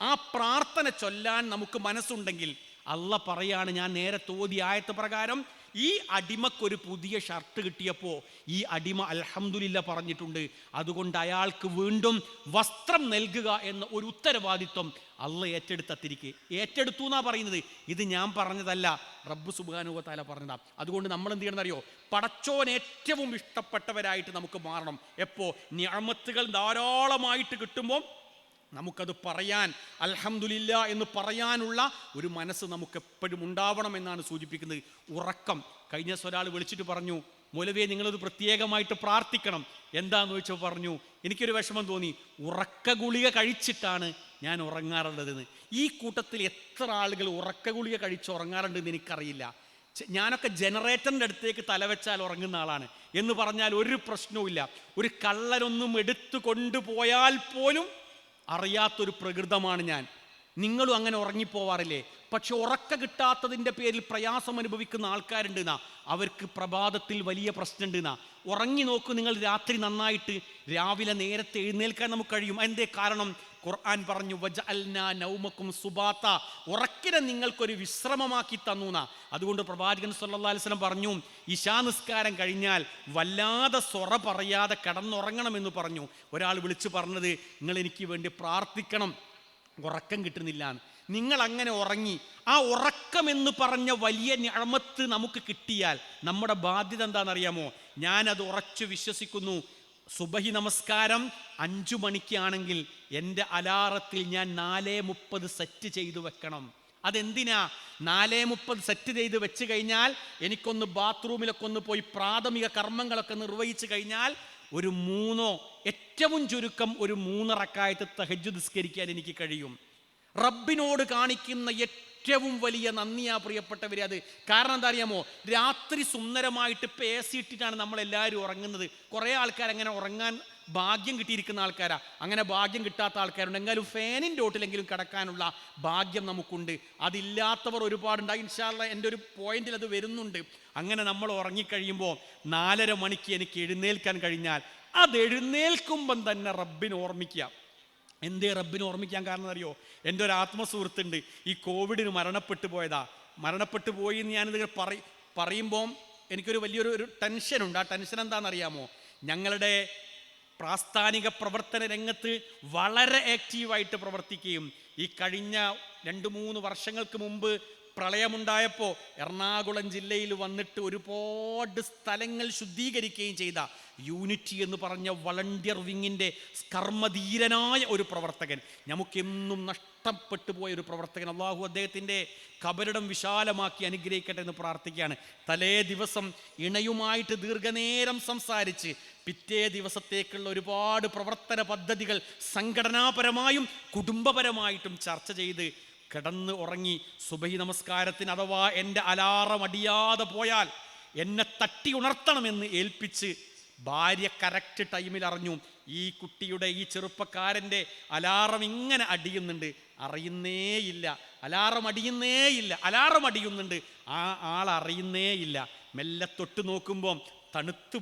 ആ പ്രാർത്ഥന ചൊല്ലാൻ നമുക്ക് മനസ്സുണ്ടെങ്കിൽ, അള്ളാഹ് പറയാണ്, ഞാൻ നേരത്തെ ഓതിയ ആയത്ത് പ്രകാരം ഈ അടിമക്കൊരു പുതിയ ഷർട്ട് കിട്ടിയപ്പോൾ ഈ അടിമ അൽഹംദുലില്ലാ പറഞ്ഞിട്ടുണ്ട്. അതുകൊണ്ട് അയാൾക്ക് വീണ്ടും വസ്ത്രം നൽകുക എന്ന ഒരു ഉത്തരവാദിത്വം അള്ളാഹ് ഏറ്റെടുത്തു എന്നാ പറയുന്നത്. ഇത് ഞാൻ പറഞ്ഞതല്ല, റബ്ബ് സുബ്ഹാനഹു വ തആല പറഞ്ഞതാ. അതുകൊണ്ട് നമ്മൾ എന്ത് ചെയ്യണം അറിയോ, പടച്ചോൻ ഏറ്റവും ഇഷ്ടപ്പെട്ടവരായിട്ട് നമുക്ക് മാറണം. എപ്പോൾ നിഅമത്തുകൾ ധാരാളമായിട്ട് കിട്ടുമ്പോൾ നമുക്കത് പറയാൻ, അൽഹംദുലില്ലാ എന്ന് പറയാനുള്ള ഒരു മനസ്സ് നമുക്ക് എപ്പോഴും ഉണ്ടാവണം എന്നാണ് സൂചിപ്പിക്കുന്നത്. ഉറക്കം, കഴിഞ്ഞ ദിവസം ഒരാൾ വിളിച്ചിട്ട് പറഞ്ഞു, മൗലവിയെ നിങ്ങളത് പ്രത്യേകമായിട്ട് പ്രാർത്ഥിക്കണം. എന്താന്ന് ചോദിച്ചപ്പോൾ പറഞ്ഞു, എനിക്കൊരു വിഷമം തോന്നി, ഉറക്ക ഗുളിക കഴിച്ചിട്ടാണ് ഞാൻ ഉറങ്ങാറുള്ളതെന്ന്. ഈ കൂട്ടത്തിൽ എത്ര ആളുകൾ ഉറക്ക ഗുളിക കഴിച്ച് ഉറങ്ങാറുണ്ടെന്ന് എനിക്കറിയില്ല. ഞാനൊക്കെ ജനറേറ്ററിൻ്റെ അടുത്തേക്ക് തലവെച്ചാൽ ഉറങ്ങുന്ന ആളാണ്. എന്ന് പറഞ്ഞാൽ ഒരു പ്രശ്നവുമില്ല, ഒരു കള്ളനൊന്നും എടുത്തു കൊണ്ടുപോയാൽ പോലും അറിയാത്തൊരു പ്രകൃതമാണ് ഞാൻ. നിങ്ങളും അങ്ങനെ ഉറങ്ങിപ്പോവാറില്ലേ? പക്ഷെ ഉറക്ക കിട്ടാത്തതിൻ്റെ പേരിൽ പ്രയാസം അനുഭവിക്കുന്ന ആൾക്കാരുണ്ട് എന്നാ, അവർക്ക് പ്രഭാതത്തിൽ വലിയ പ്രശ്നമുണ്ട് എന്നാ. ഉറങ്ങി നോക്കൂ നിങ്ങൾ രാത്രി നന്നായിട്ട്, രാവിലെ നേരത്തെ എഴുന്നേൽക്കാൻ നമുക്ക് കഴിയും. എന്തേ കാരണം? ഖുർആൻ പറഞ്ഞു, വജഅൽനാ നൗമക്കും സുബാത്ത, ഉറക്കിനെ നിങ്ങൾക്കൊരു വിശ്രമമാക്കി തന്നു എന്നാ. അതുകൊണ്ട് പ്രവാചകൻ സല്ലല്ലാഹു അലൈഹി വസല്ലം പറഞ്ഞു, ഇശാ നിസ്കാരം കഴിഞ്ഞാൽ വല്ലാതെ സൊറ പറയാതെ കിടന്നുറങ്ങണമെന്ന് പറഞ്ഞു. ഒരാൾ വിളിച്ചു പറഞ്ഞത്, നിങ്ങൾ എനിക്ക് വേണ്ടി പ്രാർത്ഥിക്കണം, ഉറക്കം കിട്ടുന്നില്ല. നിങ്ങൾ അങ്ങനെ ഉറങ്ങി, ആ ഉറക്കമെന്ന് പറഞ്ഞ വലിയ നിഅമത്ത് നമുക്ക് കിട്ടിയാൽ നമ്മുടെ ബാധ്യത എന്താണെന്നറിയാമോ? ഞാനത് ഉറച്ചു വിശ്വസിക്കുന്നു. സുബഹി നമസ്കാരം 5 മണിക്കാണെങ്കിൽ എൻ്റെ അലാറത്തിൽ ഞാൻ 4:30 സെറ്റ് ചെയ്തു വെക്കണം. അതെന്തിനാ? 4:30 സെറ്റ് ചെയ്ത് വെച്ച് കഴിഞ്ഞാൽ എനിക്കൊന്ന് ബാത്റൂമിലൊക്കെ ഒന്ന് പോയി പ്രാഥമിക കർമ്മങ്ങളൊക്കെ നിർവഹിച്ചു കഴിഞ്ഞാൽ ഒരു 3 ഏറ്റവും ചുരുക്കം ഒരു 3 റക്അത്ത് തഹജ്ജുദ് നിസ്കരിക്കാൻ എനിക്ക് കഴിയും. റബ്ബിനോട് കാണിക്കുന്ന ഏറ്റവും വലിയ നന്ദിയാ പ്രിയപ്പെട്ടവരെ അത്. കാരണം എന്താ അറിയാമോ? രാത്രി സുന്ദരമായിട്ട് ഇപ്പം AC ഇട്ടിട്ടാണ് നമ്മളെല്ലാവരും ഉറങ്ങുന്നത്. കുറേ ആൾക്കാർ അങ്ങനെ ഉറങ്ങാൻ ഭാഗ്യം കിട്ടിയിരിക്കുന്ന ആൾക്കാരാ, അങ്ങനെ ഭാഗ്യം കിട്ടാത്ത ആൾക്കാരുണ്ട്. എങ്കിലും ഫാനിൻ്റെ ഓട്ടിലെങ്കിലും കിടക്കാനുള്ള ഭാഗ്യം നമുക്കുണ്ട്. അതില്ലാത്തവർ ഒരുപാടുണ്ടായി. ഇൻഷാ അല്ലാഹ് എൻ്റെ ഒരു പോയിന്റിൽ അത് വരുന്നുണ്ട്. അങ്ങനെ നമ്മൾ ഉറങ്ങിക്കഴിയുമ്പോൾ 4:30 മണിക്ക് എനിക്ക് എഴുന്നേൽക്കാൻ കഴിഞ്ഞാൽ അത് എഴുന്നേൽക്കുമ്പം തന്നെ റബ്ബിനെ ഓർമ്മിക്കുക. എന്തേ റബ്ബിനെ ഓർമ്മിക്കാൻ കാരണം അറിയോ? എൻ്റെ ഒരു ആത്മസുഹൃത്തുണ്ട്, ഈ കോവിഡിന് മരണപ്പെട്ടു പോയി എന്ന് ഞാനിത് പറയുമ്പോൾ എനിക്കൊരു വലിയൊരു ടെൻഷനുണ്ട്. ആ ടെൻഷൻ എന്താണെന്നറിയാമോ? ഞങ്ങളുടെ പ്രാസ്ഥാനിക പ്രവർത്തന രംഗത്ത് വളരെ ആക്റ്റീവായിട്ട് പ്രവർത്തിക്കുകയും ഈ കഴിഞ്ഞ 2-3 വർഷങ്ങൾക്ക് മുമ്പ് പ്രളയമുണ്ടായപ്പോൾ എറണാകുളം ജില്ലയിൽ വന്നിട്ട് ഒരുപാട് സ്ഥലങ്ങൾ ശുദ്ധീകരിക്കുകയും ചെയ്ത യൂണിറ്റി എന്ന് പറഞ്ഞ വളണ്ടിയർ വിങ്ങിൻ്റെ കർമ്മധീരനായ ഒരു പ്രവർത്തകൻ, നമുക്കെന്നും നഷ്ടപ്പെട്ടു പോയ ഒരു പ്രവർത്തകൻ. അള്ളാഹു അദ്ദേഹത്തിൻ്റെ കബറിടം വിശാലമാക്കി അനുഗ്രഹിക്കട്ടെ എന്ന് പ്രാർത്ഥിക്കുകയാണ്. തലേ ദിവസം ഇണയുമായിട്ട് ദീർഘനേരം സംസാരിച്ച് പിറ്റേ ദിവസത്തേക്കുള്ള ഒരുപാട് പ്രവർത്തന പദ്ധതികൾ സംഘടനാപരമായും കുടുംബപരമായിട്ടും ചർച്ച ചെയ്ത് കിടന്ന് ഉറങ്ങി. സുബഹി നമസ്കാരത്തിന് അഥവാ എൻ്റെ അലാറം അടിയാതെ പോയാൽ എന്നെ തട്ടി ഉണർത്തണമെന്ന് ഏൽപ്പിച്ച് ഭാര്യ കറക്റ്റ് ടൈമിൽ അറിഞ്ഞു. ഈ കുട്ടിയുടെ, ഈ ചെറുപ്പക്കാരൻ്റെ അലാറം ഇങ്ങനെ അടിയുന്നുണ്ട്, അറിയുന്നേയില്ല. അലാറം അടിയുന്നുണ്ട്, ആ ആൾ അറിയുന്നേയില്ല. മെല്ലെ തൊട്ട് നോക്കുമ്പോൾ തണുത്തു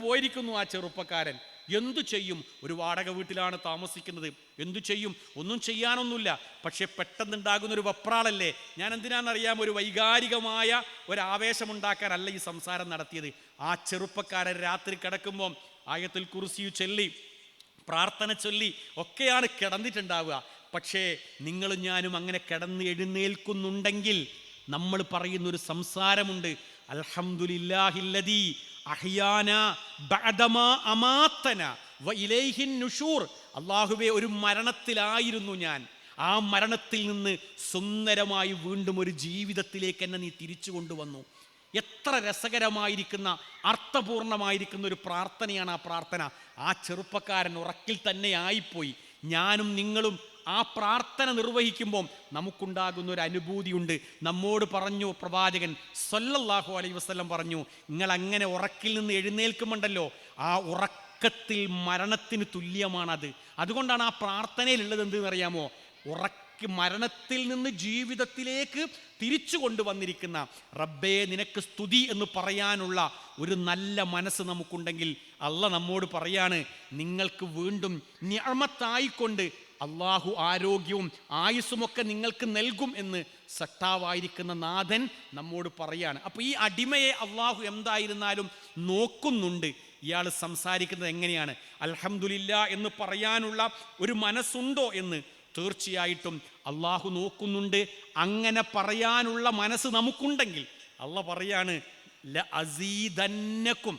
പോയിരിക്കുന്നു ആ ചെറുപ്പക്കാരൻ. എന്തു ചെയ്യും? ഒരു വാടക വീട്ടിലാണ് താമസിക്കുന്നത്. എന്തു ചെയ്യും? ഒന്നും ചെയ്യാനൊന്നുമില്ല. പക്ഷെ പെട്ടെന്നുണ്ടാകുന്നൊരു വെപ്രാളല്ലേ. ഞാൻ എന്തിനാണെന്നറിയാം? ഒരു വൈകാരികമായ ഒരാവേശമുണ്ടാക്കാനല്ല ഈ സംസാരം നടത്തിയത്. ആ ചെറുപ്പക്കാരൻ രാത്രി കിടക്കുമ്പോൾ ആയത്തുൽ കുർസി ചൊല്ലി, പ്രാർത്ഥന ചൊല്ലി ഒക്കെയാണ് കിടന്നിട്ടുണ്ടാവുക. പക്ഷേ നിങ്ങളും ഞാനും അങ്ങനെ കിടന്ന് എഴുന്നേൽക്കുന്നുണ്ടെങ്കിൽ നമ്മൾ പറയുന്നൊരു സംസാരമുണ്ട്, അൽഹംദുലില്ലാഹില്ലദീ അഹ്യാന ബഅദമാ അമാതന വഇലൈഹിൻ നുശൂർ. അല്ലാഹുവേ, ഒരു മരണത്തിലായിരുന്നു ഞാൻ, ആ മരണത്തിൽ നിന്ന് സുന്ദരമായി വീണ്ടും ഒരു ജീവിതത്തിലേക്ക് എന്നെ നീ തിരിച്ചു കൊണ്ടുവന്നു. എത്ര രസകരമായിരിക്കുന്ന അർത്ഥപൂർണമായിരിക്കുന്ന ഒരു പ്രാർത്ഥനയാണ് ആ പ്രാർത്ഥന. ആ ചെറുപ്പക്കാരൻ ഉറക്കിൽ തന്നെ ആയിപ്പോയി. ഞാനും നിങ്ങളും ആ പ്രാർത്ഥന നിർവഹിക്കുമ്പോൾ നമുക്കുണ്ടാകുന്ന ഒരു അനുഭൂതിയുണ്ട്. നമ്മോട് പറഞ്ഞു പ്രവാചകൻ സ്വല്ലല്ലാഹു അലൈഹി വസല്ലം പറഞ്ഞു, നിങ്ങൾ അങ്ങനെ ഉറക്കിൽ നിന്ന് എഴുന്നേൽക്കുമുണ്ടല്ലോ, ആ ഉറക്കത്തിൽ മരണത്തിന് തുല്യമാണത്. അതുകൊണ്ടാണ് ആ പ്രാർത്ഥനയിലുള്ളത് എന്തെന്നറിയാമോ? മരണത്തിൽ നിന്ന് ജീവിതത്തിലേക്ക് തിരിച്ചു കൊണ്ടുവന്നിരിക്കുന്ന റബ്ബേ നിനക്ക് സ്തുതി എന്ന് പറയാനുള്ള ഒരു നല്ല മനസ്സ് നമുക്കുണ്ടെങ്കിൽ അള്ളാഹ് നമ്മോട് പറയാണ്, നിങ്ങൾക്ക് വീണ്ടും നിഅമത്തായിക്കൊണ്ട് അള്ളാഹു ആരോഗ്യവും ആയുസ്സുമൊക്കെ നിങ്ങൾക്ക് നൽകും എന്ന് സത്താവായിരിക്കുന്ന നാഥൻ നമ്മോട് പറയാണ്. അപ്പോൾ ഈ അടിമയെ അള്ളാഹു എന്തായിരുന്നാലും നോക്കുന്നുണ്ട്. ഇയാൾ സംസാരിക്കുന്നത് എങ്ങനെയാണ്, അൽഹംദുലില്ലാ എന്ന് പറയാനുള്ള ഒരു മനസ്സുണ്ടോ എന്ന് തീർച്ചയായിട്ടും അള്ളാഹു നോക്കുന്നുണ്ട്. അങ്ങനെ പറയാനുള്ള മനസ്സ് നമുക്കുണ്ടെങ്കിൽ അള്ളാഹ് പറയാണ്, ലഅസീദന്നക്കും,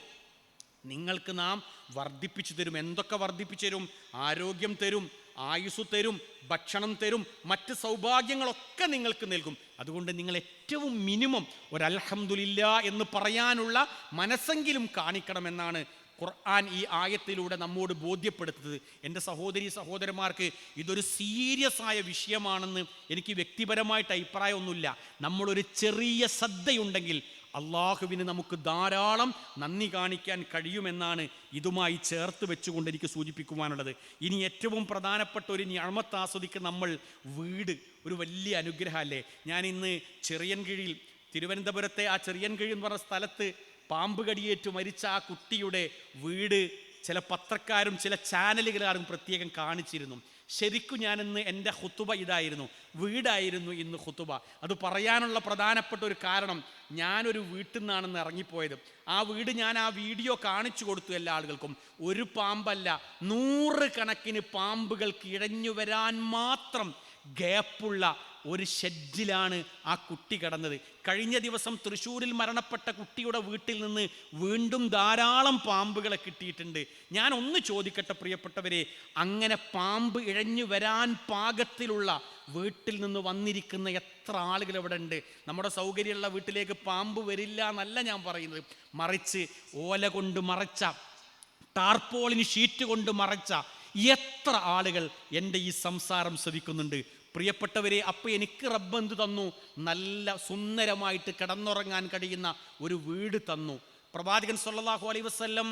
നിങ്ങൾക്ക് നാം വർദ്ധിപ്പിച്ചു തരും. എന്തൊക്കെ വർദ്ധിപ്പിച്ചു തരും? ആരോഗ്യം തരും, ആയുസ് തരും, ഭക്ഷണം തരും, മറ്റ് സൗഭാഗ്യങ്ങളൊക്കെ നിങ്ങൾക്ക് നൽകും. അതുകൊണ്ട് നിങ്ങൾ ഏറ്റവും മിനിമം ഒരു അൽഹംദുലില്ലാ എന്ന് പറയാനുള്ള മനസ്സെങ്കിലും കാണിക്കണമെന്നാണ് ഖുർആൻ ഈ ആയത്തിലൂടെ നമ്മോട് ബോധ്യപ്പെടുത്തുന്നത്. എൻ്റെ സഹോദരി സഹോദരന്മാർക്ക് ഇതൊരു സീരിയസ് ആയ വിഷയമാണെന്ന് എനിക്ക് വ്യക്തിപരമായിട്ട് അഭിപ്രായമൊന്നുമില്ല. നമ്മളൊരു ചെറിയ ശ്രദ്ധയുണ്ടെങ്കിൽ അള്ളാഹുവിന് നമുക്ക് ധാരാളം നന്ദി കാണിക്കാൻ കഴിയുമെന്നാണ് ഇതുമായി ചേർത്ത് വെച്ചുകൊണ്ട് എനിക്ക് സൂചിപ്പിക്കുവാനുള്ളത്. ഇനി ഏറ്റവും പ്രധാനപ്പെട്ട ഒരു നിഅമത്ത് ആസ്വദിക്കുന്ന നമ്മൾ വീട് ഒരു വലിയ അനുഗ്രഹമല്ലേ. ഞാൻ ഇന്ന് ചെറിയൻകീഴിൽ, തിരുവനന്തപുരത്തെ ആ ചെറിയൻകീഴ് എന്ന് പറഞ്ഞ സ്ഥലത്ത് പാമ്പ് കടിയേറ്റ് മരിച്ച ആ കുട്ടിയുടെ വീട് ചില പത്രക്കാരും ചില ചാനലുകാരും പ്രത്യേകം കാണിച്ചിരുന്നു. ശരിക്കും ഞാനിന്ന് എൻ്റെ ഖുതുബ ഇതായിരുന്നു, വീടായിരുന്നു ഇന്ന് ഖുതുബ. അത് പറയാനുള്ള പ്രധാനപ്പെട്ട ഒരു കാരണം, ഞാനൊരു വീട്ടിൽ നിന്നാണെന്ന് ഇറങ്ങിപ്പോയത്. ആ വീട് ഞാൻ ആ വീഡിയോ കാണിച്ചു കൊടുത്തു എല്ലാ ആളുകൾക്കും. ഒരു പാമ്പല്ല, 100 കണക്കിന് പാമ്പുകൾക്ക് ഇഴഞ്ഞു വരാൻ മാത്രം ഗ്യാപ്പുള്ള ഒരു ഷെഡിലാണ് ആ കുട്ടി കിടന്നത്. കഴിഞ്ഞ ദിവസം തൃശ്ശൂരിൽ മരണപ്പെട്ട കുട്ടിയുടെ വീട്ടിൽ നിന്ന് വീണ്ടും ധാരാളം പാമ്പുകളെ കിട്ടിയിട്ടുണ്ട്. ഞാൻ ഒന്ന് ചോദിക്കട്ടെ പ്രിയപ്പെട്ടവരെ, അങ്ങനെ പാമ്പ് ഇഴഞ്ഞു വരാൻ പാകത്തിലുള്ള വീട്ടിൽ നിന്ന് വന്നിരിക്കുന്ന എത്ര ആളുകൾ ഇവിടെ ഉണ്ട്. നമ്മുടെ സൗകര്യമുള്ള വീട്ടിലേക്ക് പാമ്പ് വരില്ല എന്നല്ല ഞാൻ പറയുന്നത്, മറിച്ച് ഓല കൊണ്ട് മറച്ച, ടാർപോളിന് ഷീറ്റ് കൊണ്ട് മറച്ച എത്ര ആളുകൾ എൻ്റെ ഈ സംസാരം ശ്രവിക്കുന്നുണ്ട്. പ്രിയപ്പെട്ടവരെ, അപ്പോൾ എനിക്ക് റബ്ബ് എന്ത് തന്നു? നല്ല സുന്ദരമായിട്ട് കിടന്നുറങ്ങാൻ കഴിയുന്ന ഒരു വീട് തന്നു. പ്രവാചകൻ സല്ലല്ലാഹു അലൈഹി വസല്ലം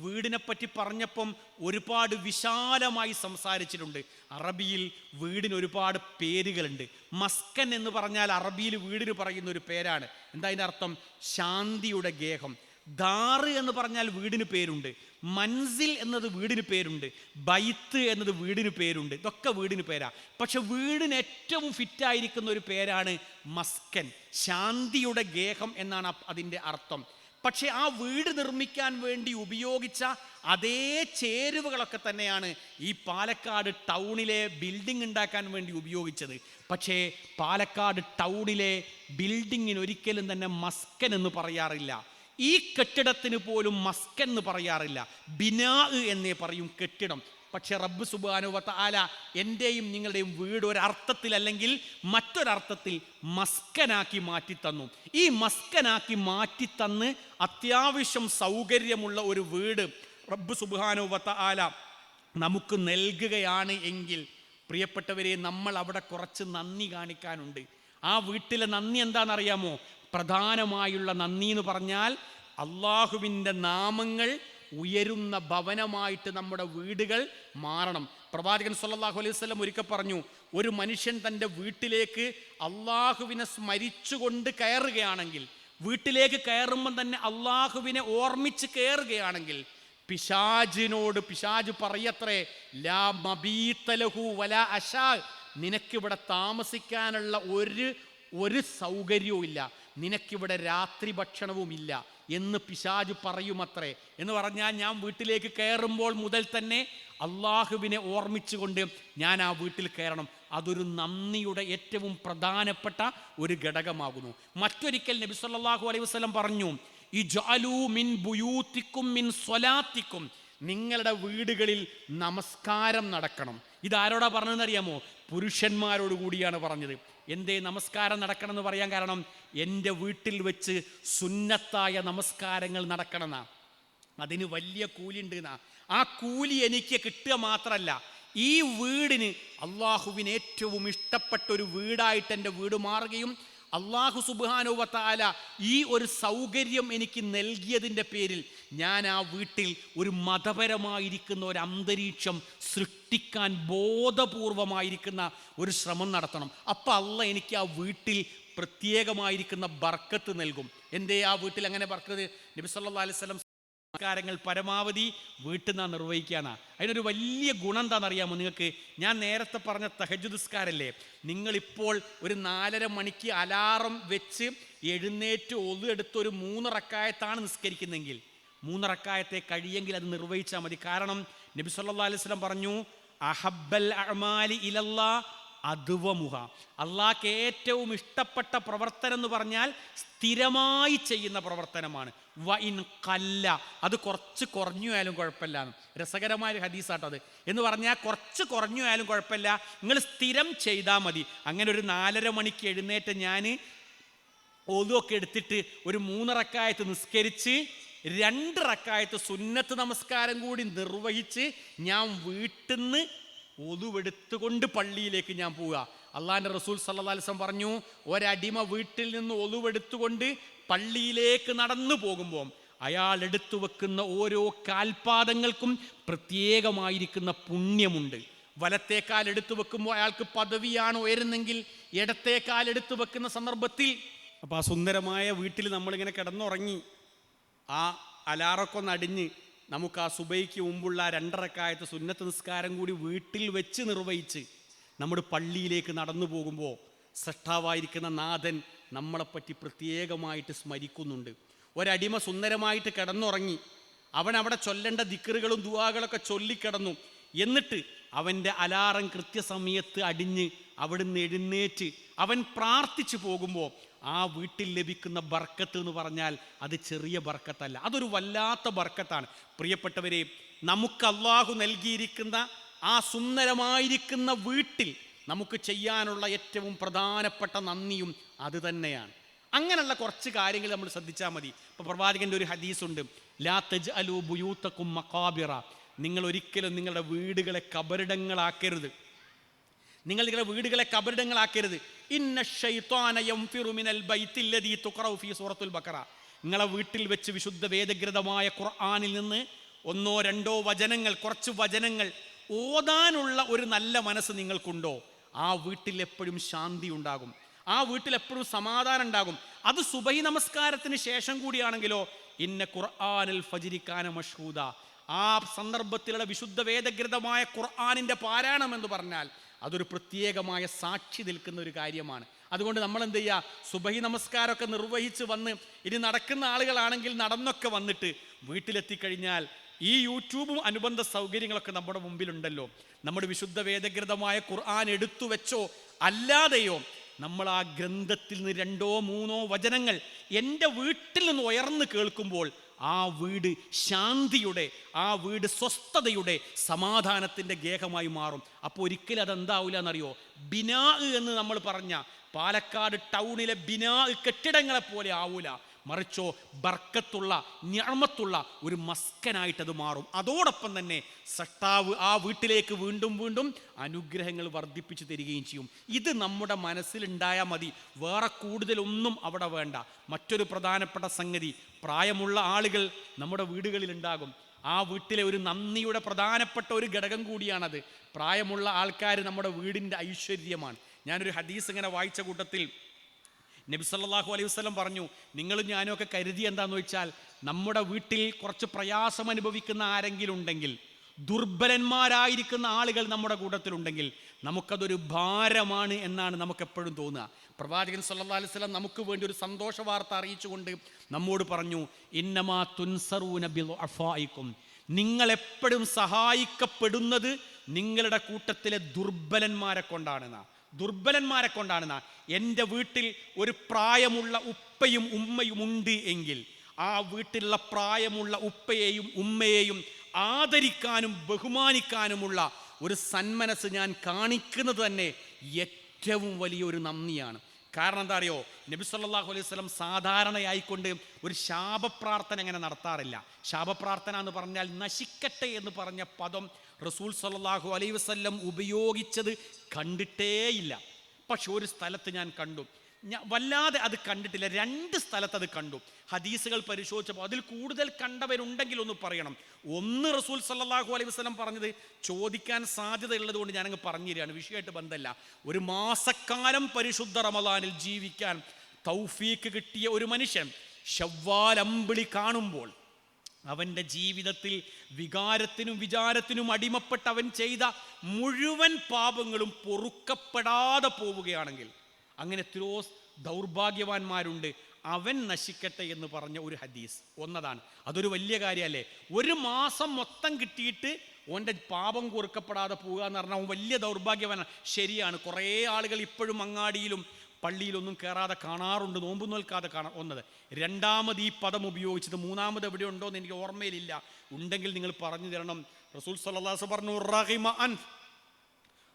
വീടിനെ പറ്റി പറഞ്ഞപ്പം ഒരുപാട് വിശാലമായി സംസാരിച്ചിട്ടുണ്ട്. അറബിയിൽ വീടിന് ഒരുപാട് പേരുകളുണ്ട്. മസ്കൻ എന്ന് പറഞ്ഞാൽ അറബിയിൽ വീടിന് പറയുന്ന ഒരു പേരാണ്. എന്താ അതിൻ്റെ അർത്ഥം? ശാന്തിയുടെ ഗേഹം. ദാറ് എന്ന് പറഞ്ഞാൽ വീടിന് പേരുണ്ട്. മൻസിൽ എന്നത് വീടിന് പേരുണ്ട്. ബൈത്ത് എന്നത് വീടിന് പേരുണ്ട്. ഇതൊക്കെ വീടിന് പേരാ. പക്ഷെ വീടിന് ഏറ്റവും ഫിറ്റായിരിക്കുന്ന ഒരു പേരാണ് മസ്കൻ, ശാന്തിയുടെ ഗേഹം എന്നാണ് അതിൻ്റെ അർത്ഥം. പക്ഷെ ആ വീട് നിർമ്മിക്കാൻ വേണ്ടി ഉപയോഗിച്ച അതേ ചേരുവകളൊക്കെ തന്നെയാണ് ഈ പാലക്കാട് ടൗണിലെ ബിൽഡിംഗ് ഉണ്ടാക്കാൻ വേണ്ടി ഉപയോഗിച്ചത്. പക്ഷേ പാലക്കാട് ടൗണിലെ ബിൽഡിങ്ങിന് ഒരിക്കലും തന്നെ മസ്കൻ എന്ന് പറയാറില്ല. ഈ കെട്ടിടത്തിന് പോലും മസ്കൻ എന്ന് പറയാറില്ല, ബിനാ എന്നേ പറയും, കെട്ടിടം. പക്ഷെ റബ്ബ് സുബ്ഹാനഹു വ തആല എൻ്റെയും നിങ്ങളുടെയും വീട് ഒരർത്ഥത്തിൽ അല്ലെങ്കിൽ മറ്റൊരർത്ഥത്തിൽ മസ്കനാക്കി മാറ്റിത്തന്നു. ഈ മസ്കനാക്കി മാറ്റിത്തന്ന് അത്യാവശ്യം സൗകര്യമുള്ള ഒരു വീട് റബ്ബ് സുബ്ഹാനഹു വ തആല നമുക്ക് നൽകുകയാണ് എങ്കിൽ, പ്രിയപ്പെട്ടവരെ, നമ്മൾ അവിടെ കുറച്ച് നന്ദി കാണിക്കാനുണ്ട്. ആ വീട്ടിലെ നന്ദി എന്താണെന്നറിയാമോ? പ്രധാനമായുള്ള നന്ദി എന്ന് പറഞ്ഞാൽ അള്ളാഹുവിൻ്റെ നാമങ്ങൾ ഉയരുന്ന ഭവനമായിട്ട് നമ്മുടെ വീടുകൾ മാറണം. പ്രവാചകൻ സല്ലല്ലാഹു അലൈഹി വസല്ലം ഒരിക്കൽ പറഞ്ഞു, ഒരു മനുഷ്യൻ തൻ്റെ വീട്ടിലേക്ക് അള്ളാഹുവിനെ സ്മരിച്ചുകൊണ്ട് കയറുകയാണെങ്കിൽ, വീട്ടിലേക്ക് കയറുമ്പം തന്നെ അള്ളാഹുവിനെ ഓർമ്മിച്ച് കയറുകയാണെങ്കിൽ, പിശാച് പറയത്രേ, ലാ മബീത ലഹു വലാ അശാ, നിനക്കിവിടെ താമസിക്കാനുള്ള ഒരു സൗകര്യവും ഇല്ല, നിനക്കിവിടെ രാത്രി ഭക്ഷണവുമില്ല എന്ന് പിശാച് പറയുമത്രേ. എന്ന് പറഞ്ഞാൽ ഞാൻ വീട്ടിലേക്ക് കയറുമ്പോൾ മുതൽ തന്നെ അള്ളാഹുവിനെ ഓർമ്മിച്ചുകൊണ്ട് ഞാൻ ആ വീട്ടിൽ കയറണം. അതൊരു നന്ദിയുടെ ഏറ്റവും പ്രധാനപ്പെട്ട ഒരു ഘടകമാകുന്നു. മറ്റൊരിക്കൽ നബി സല്ലല്ലാഹു അലൈഹി വസല്ലം പറഞ്ഞു, ഇജ്അലൂ മിൻ ബുയൂത്തിക്കും മിൻ സ്വലാത്തിക്കും, നിങ്ങളുടെ വീടുകളിൽ നമസ്കാരം നടക്കണം. ഇതാരോടാ പറഞ്ഞതെന്നറിയാമോ? പുരുഷന്മാരോട് കൂടിയാണ് പറഞ്ഞത്. എന്തേ നമസ്കാരം നടക്കണം എന്ന് പറയാൻ കാരണം? എൻ്റെ വീട്ടിൽ വെച്ച് സുന്നത്തായ നമസ്കാരങ്ങൾ നടക്കണമെന്നാ. അതിന് വലിയ കൂലി ഉണ്ട് എന്നാ. ആ കൂലി എനിക്ക് കിട്ടുക മാത്രമല്ല, ഈ വീടിന് അള്ളാഹുവിന് ഏറ്റവും ഇഷ്ടപ്പെട്ട ഒരു വീടായിട്ട് എൻ്റെ വീട് മാറുകയും അള്ളാഹു സുബ്ഹാനഹു വ തആല ഈ ഒരു സൗകര്യം എനിക്ക് നൽകിയതിൻ്റെ പേരിൽ ഞാൻ ആ വീട്ടിൽ ഒരു മതപരമായിരിക്കുന്ന ഒരു അന്തരീക്ഷം സൃഷ്ടിക്കാൻ ബോധപൂർവമായിരിക്കുന്ന ഒരു ശ്രമം നടത്തണം. അപ്പം അള്ളാഹ് എനിക്ക് ആ വീട്ടിൽ പ്രത്യേകമായിരിക്കുന്ന ബർക്കത്ത് നൽകും. എന്തേ ആ വീട്ടിൽ അങ്ങനെ ബർക്കത്ത്? നബി സല്ലല്ലാഹു അലൈഹി വസല്ലം കാര്യങ്ങൾ പരമാവധി വീട്ടിൽ നിന്ന് നിർവഹിക്കാനാണ്. അതിനൊരു വലിയ ഗുണം എന്താണെന്നറിയാമോ നിങ്ങൾക്ക്? ഞാൻ നേരത്തെ പറഞ്ഞ തഹജ്ജുദ് നിസ്കാരല്ലേ, നിങ്ങളിപ്പോൾ ഒരു 4:30 മണിക്ക് അലാറം വെച്ച് എഴുന്നേറ്റ് ഒളു എടുത്ത് ഒരു 3 റക്അത്താണ് നിസ്കരിക്കുന്നെങ്കിൽ 3 റക്അത്തെ കഴിയെങ്കിൽ അത് നിർവഹിച്ചാൽ മതി. കാരണം നബി സല്ലല്ലാഹു അലൈഹി വസല്ലം പറഞ്ഞു, അഹബ്ബൽ അഅമാലി ഇലല്ലാഹ് അദ്വമുഹ, അള്ളാഹ്ക്ക് ഏറ്റവും ഇഷ്ടപ്പെട്ട പ്രവർത്തനം എന്ന് പറഞ്ഞാൽ സ്ഥിരമായി ചെയ്യുന്ന പ്രവർത്തനമാണ്. വ ഇൻ ഖല്ല, അത് കുറച്ച് കുറഞ്ഞു ആയാലും കുഴപ്പമില്ല. രസകരമായ ഒരു ഹദീസാട്ടത്. എന്ന് പറഞ്ഞാൽ കുറച്ച് കുറഞ്ഞു ആയാലും കുഴപ്പമില്ല, നിങ്ങൾ സ്ഥിരം ചെയ്താൽ മതി. അങ്ങനെ ഒരു 4:30 മണിക്ക് എഴുന്നേറ്റ് ഞാൻ ഒളുവൊക്കെ എടുത്തിട്ട് ഒരു 3 റക്അത്ത് നിസ്കരിച്ച് 2 റക്അത്ത് സുന്നത്ത് നമസ്കാരം കൂടി നിർവഹിച്ച് ഞാൻ വീട്ടിൽ നിന്ന് ഒളുവെടുത്തുകൊണ്ട് പള്ളിയിലേക്ക് ഞാൻ പോവുക. അള്ളാഹിൻ്റെ റസൂൽ സല്ലല്ലാഹു അലൈഹി വസല്ലം പറഞ്ഞു, ഒരടിമ വീട്ടിൽ നിന്ന് ഒളുവെടുത്തുകൊണ്ട് പള്ളിയിലേക്ക് നടന്നു പോകുമ്പോൾ അയാൾ എടുത്തു വെക്കുന്ന ഓരോ കാൽപാദങ്ങൾക്കും പ്രത്യേകമായിരിക്കുന്ന പുണ്യമുണ്ട്. വലത്തേക്കാൽ എടുത്തു വെക്കുമ്പോൾ അയാൾക്ക് പദവിയാണ് ഉയരുന്നെങ്കിൽ ഇടത്തേക്കാൽ എടുത്തു വെക്കുന്ന സന്ദർഭത്തിൽ, അപ്പോൾ ആ സുന്ദരമായ വീട്ടിൽ നമ്മളിങ്ങനെ കിടന്നുറങ്ങി ആ അലാറൊക്കെ ഒന്ന് അടിഞ്ഞ് നമുക്ക് ആ സുബൈക്ക് മുമ്പുള്ള 2 റക്അത്ത് സുന്നത്ത് നിസ്കാരം കൂടി വീട്ടിൽ വെച്ച് നിർവഹിച്ച് നമ്മൾ പള്ളിയിലേക്ക് നടന്നു പോകുമ്പോൾ സൃഷ്ടാവായിരിക്കുന്ന നാഥൻ നമ്മളെപ്പറ്റി പ്രത്യേകമായിട്ട് സ്മരിക്കുന്നുണ്ട്. ഒരടിമ സുന്ദരമായിട്ട് കിടന്നുറങ്ങി, അവൻ അവിടെ ചൊല്ലേണ്ട ദിക്റുകളും ദുആകളൊക്കെ ചൊല്ലിക്കിടന്നു. എന്നിട്ട് അവൻ്റെ അലാറം കൃത്യസമയത്ത് അടിഞ്ഞ് അവിടുന്ന് എഴുന്നേറ്റ് അവൻ പ്രാർത്ഥിച്ചു പോകുമ്പോൾ ആ വീട്ടിൽ ലഭിക്കുന്ന ബർക്കത്ത് എന്ന് പറഞ്ഞാൽ അത് ചെറിയ ബർക്കത്തല്ല, അതൊരു വല്ലാത്ത ബർക്കത്താണ്. പ്രിയപ്പെട്ടവരെ, നമുക്ക് അള്ളാഹു നൽകിയിരിക്കുന്ന ആ സുന്ദരമായിരിക്കുന്ന വീട്ടിൽ നമുക്ക് ചെയ്യാനുള്ള ഏറ്റവും പ്രധാനപ്പെട്ട നന്ദിയും അത് തന്നെയാണ്. അങ്ങനെയുള്ള കുറച്ച് കാര്യങ്ങൾ നമ്മൾ ശ്രദ്ധിച്ചാൽ മതി. ഇപ്പോൾ പ്രവാചകൻ്റെ ഒരു ഹദീസുണ്ട്, ലാ തജ്അലൂ ബുയൂത്തകും മഖാബിറ, നിങ്ങൾ ഒരിക്കലും നിങ്ങളുടെ വീടുകളെ കബറിടങ്ങളാക്കരുത്. നിങ്ങളുടെ വീടുകളെ കബറിടങ്ങളാക്കരുത്. ഇന്ന ശൈത്വാന യൻഫിറു മിനൽ ബൈത്തില്ലദീ തുഖറഉ ഫീ സൂറത്തുൽ ബഖറ, നിങ്ങളെ വീട്ടിൽ വെച്ച് വിശുദ്ധ വേദഗ്രന്ഥമായ ഖുർആനിൽ നിന്ന് ഒന്നോ രണ്ടോ വചനങ്ങൾ, കുറച്ച് വചനങ്ങൾ ഓതാനുള്ള ഒരു നല്ല മനസ്സ് നിങ്ങൾക്കുണ്ടോ, ആ വീട്ടിൽ എപ്പോഴും ശാന്തി ഉണ്ടാകും, ആ വീട്ടിൽ എപ്പോഴും സമാധാനം ഉണ്ടാകും. അത് സുബഹി നമസ്കാരത്തിന് ശേഷം കൂടിയാണെങ്കിലോ, ഇന്ന ഖുർആനിൽ ഫജ്രിക്കാന മഷ്ഹൂദ, ആ സന്ദർഭത്തിലുള്ള വിശുദ്ധ വേദഗ്രന്ഥമായ ഖുർആനിൻ്റെ പാരായണം എന്ന് പറഞ്ഞാൽ അതൊരു പ്രത്യേകമായ സാക്ഷി നിൽക്കുന്ന ഒരു കാര്യമാണ്. അതുകൊണ്ട് നമ്മൾ എന്ത് ചെയ്യുക, സുബഹി നമസ്കാരമൊക്കെ നിർവഹിച്ച് വന്ന്, ഇനി നടക്കുന്ന ആളുകളാണെങ്കിൽ നടന്നൊക്കെ വന്നിട്ട് വീട്ടിലെത്തിക്കഴിഞ്ഞാൽ ഈ യൂട്യൂബും അനുബന്ധ സൗകര്യങ്ങളൊക്കെ നമ്മുടെ മുമ്പിലുണ്ടല്ലോ. നമ്മുടെ വിശുദ്ധ വേദഗ്രന്ഥമായ ഖുർആൻ എടുത്തു വെച്ചോ അല്ലാതെയോ നമ്മൾ ആ ഗ്രന്ഥത്തിൽ നിന്ന് രണ്ടോ മൂന്നോ വചനങ്ങൾ എൻ്റെ വീട്ടിൽ നിന്ന് ഉയർന്നു കേൾക്കുമ്പോൾ ആ വീട് ശാന്തിയുടെ, ആ വീട് സ്വസ്ഥതയുടെ, സമാധാനത്തിൻ്റെ ഗേഹമായി മാറും. അപ്പോൾ ഒരിക്കലും അതെന്താവില്ല എന്നറിയോ, ബിനാ എന്ന് നമ്മൾ പറഞ്ഞ പാലക്കാട് ടൗണിലെ ബിനാ കെട്ടിടങ്ങളെ പോലെ ആവൂല, മറിച്ചോ ബർക്കത്തുള്ള, നിഅമത്തുള്ള ഒരു മസ്കനായിട്ടത് മാറും. അതോടൊപ്പം തന്നെ സട്ടാവ് ആ വീട്ടിലേക്ക് വീണ്ടും വീണ്ടും അനുഗ്രഹങ്ങൾ വർദ്ധിപ്പിച്ചു തരികയും ചെയ്യും. ഇത് നമ്മുടെ മനസ്സിലുണ്ടായാൽ മതി, വേറെ കൂടുതലൊന്നും അവിടെ വേണ്ട. മറ്റൊരു പ്രധാനപ്പെട്ട സംഗതി, പ്രായമുള്ള ആളുകൾ നമ്മുടെ വീടുകളിലുണ്ടാകും. ആ വീട്ടിലെ ഒരു നന്ദിയുടെ പ്രധാനപ്പെട്ട ഒരു ഘടകം കൂടിയാണത്. പ്രായമുള്ള ആൾക്കാർ നമ്മുടെ വീടിൻ്റെ ഐശ്വര്യമാണ്. ഞാനൊരു ഹദീസ് ഇങ്ങനെ വായിച്ച കൂട്ടത്തിൽ നബി സല്ലല്ലാഹു അലൈഹി വസല്ലം പറഞ്ഞു, നിങ്ങളും ഞാനും ഒക്കെ കരുതി എന്താണെന്ന് വെച്ചാൽ, നമ്മുടെ വീട്ടിൽ കുറച്ച് പ്രയാസം അനുഭവിക്കുന്ന ആരെങ്കിലും ഉണ്ടെങ്കിൽ, ദുർബലന്മാരായിരിക്കുന്ന ആളുകൾ നമ്മുടെ കൂട്ടത്തിലുണ്ടെങ്കിൽ നമുക്കതൊരു ഭാരമാണ് എന്നാണ് നമുക്കെപ്പോഴും തോന്നുക. പ്രവാചകൻ സല്ലല്ലാഹു അലൈഹി വസല്ലം നമുക്ക് വേണ്ടി ഒരു സന്തോഷ വാർത്ത അറിയിച്ചുകൊണ്ട് നമ്മോട് പറഞ്ഞു, ഇന്നമാ തുൻസറൂന ബിളുഅഫായിക്കും, നിങ്ങളെപ്പോഴും സഹായിക്കപ്പെടുന്നത് നിങ്ങളുടെ കൂട്ടത്തിലെ ദുർബലന്മാരെ കൊണ്ടാണെന്നാ, ദുർബലന്മാരെ കൊണ്ടാണെന്നാ. എൻ്റെ വീട്ടിൽ ഒരു പ്രായമുള്ള ഉപ്പയും ഉമ്മയും ഉണ്ട് എങ്കിൽ ആ വീട്ടിലുള്ള പ്രായമുള്ള ഉപ്പയെയും ഉമ്മയെയും ആദരിക്കാനും ബഹുമാനിക്കാനുമുള്ള ഒരു സന്മനസ് ഞാൻ കാണിക്കുന്നത് തന്നെ ഏറ്റവും വലിയൊരു നന്ദിയാണ്. കാരണം എന്താ അറിയോ, നബി സല്ലല്ലാഹു അലൈഹി വസല്ലം സാധാരണയായിക്കൊണ്ട് ഒരു ശാപപ്രാർത്ഥന അങ്ങനെ നടത്താറില്ല. ശാപപ്രാർത്ഥന എന്ന് പറഞ്ഞാൽ നശിക്കട്ടെ എന്ന് പറഞ്ഞ പദം റസൂൽ സല്ലല്ലാഹു അലൈഹി വസല്ലം ഉപയോഗിച്ചത് കണ്ടിട്ടേയില്ല. പക്ഷെ ഒരു സ്ഥലത്ത് ഞാൻ കണ്ടു, ഞാൻ വല്ലാതെ അത് കണ്ടിട്ടില്ല, 2 സ്ഥലത്ത് അത് കണ്ടു. ഹദീസുകൾ പരിശോധിച്ചപ്പോൾ അതിൽ കൂടുതൽ കണ്ടവരുണ്ടെങ്കിൽ ഒന്ന് പറയണം. ഒന്ന് റസൂൽ സല്ലല്ലാഹു അലൈഹി വസല്ലം പറഞ്ഞത് ചോദിക്കാൻ സാധ്യതയുള്ളത് കൊണ്ട് ഞാനങ്ങ് പറഞ്ഞു തരികയാണ്, വിഷയമായിട്ട് ബന്ധമല്ല. ഒരു മാസക്കാലം പരിശുദ്ധ റമദാനിൽ ജീവിക്കാൻ തൗഫീക്ക് കിട്ടിയ ഒരു മനുഷ്യൻ ശവ്വാൽ അമ്പിളി കാണുമ്പോൾ അവൻ്റെ ജീവിതത്തിൽ വികാരത്തിനും വിചാരത്തിനും അടിമപ്പെട്ട് അവൻ ചെയ്ത മുഴുവൻ പാപങ്ങളും പൊറുക്കപ്പെടാതെ പോവുകയാണെങ്കിൽ, അങ്ങനെ എത്രയോ ദൗർഭാഗ്യവാന്മാരുണ്ട്. അവൻ നശിക്കട്ടെ എന്ന് പറഞ്ഞ ഒരു ഹദീസ് ഒന്നതാണ്. അതൊരു വലിയ കാര്യമല്ലേ? ഒരു മാസം മൊത്തം കിട്ടിയിട്ട് ഓൻ്റെ പാപം പൊറുക്കപ്പെടാതെ പോവുക എന്ന് പറഞ്ഞാൽ അവൻ വലിയ ദൗർഭാഗ്യവാനാണ്. ശരിയാണ്, കുറേ ആളുകൾ ഇപ്പോഴും അങ്ങാടിയിലും പള്ളിയിലൊന്നും കയറാതെ കാണാറുണ്ട്, നോമ്പ് നോൽക്കാതെ ഒന്നത്. രണ്ടാമത് ഈ പദം ഉപയോഗിച്ചത്, മൂന്നാമത് എവിടെ ഉണ്ടോ എന്ന് എനിക്ക് ഓർമ്മയിലില്ല, ഉണ്ടെങ്കിൽ നിങ്ങൾ പറഞ്ഞു തരണം. റസൂൽ സല്ലല്ലാഹു അലൈഹി വസല്ലം പറഞ്ഞു, റഹിമ അൻഫ്,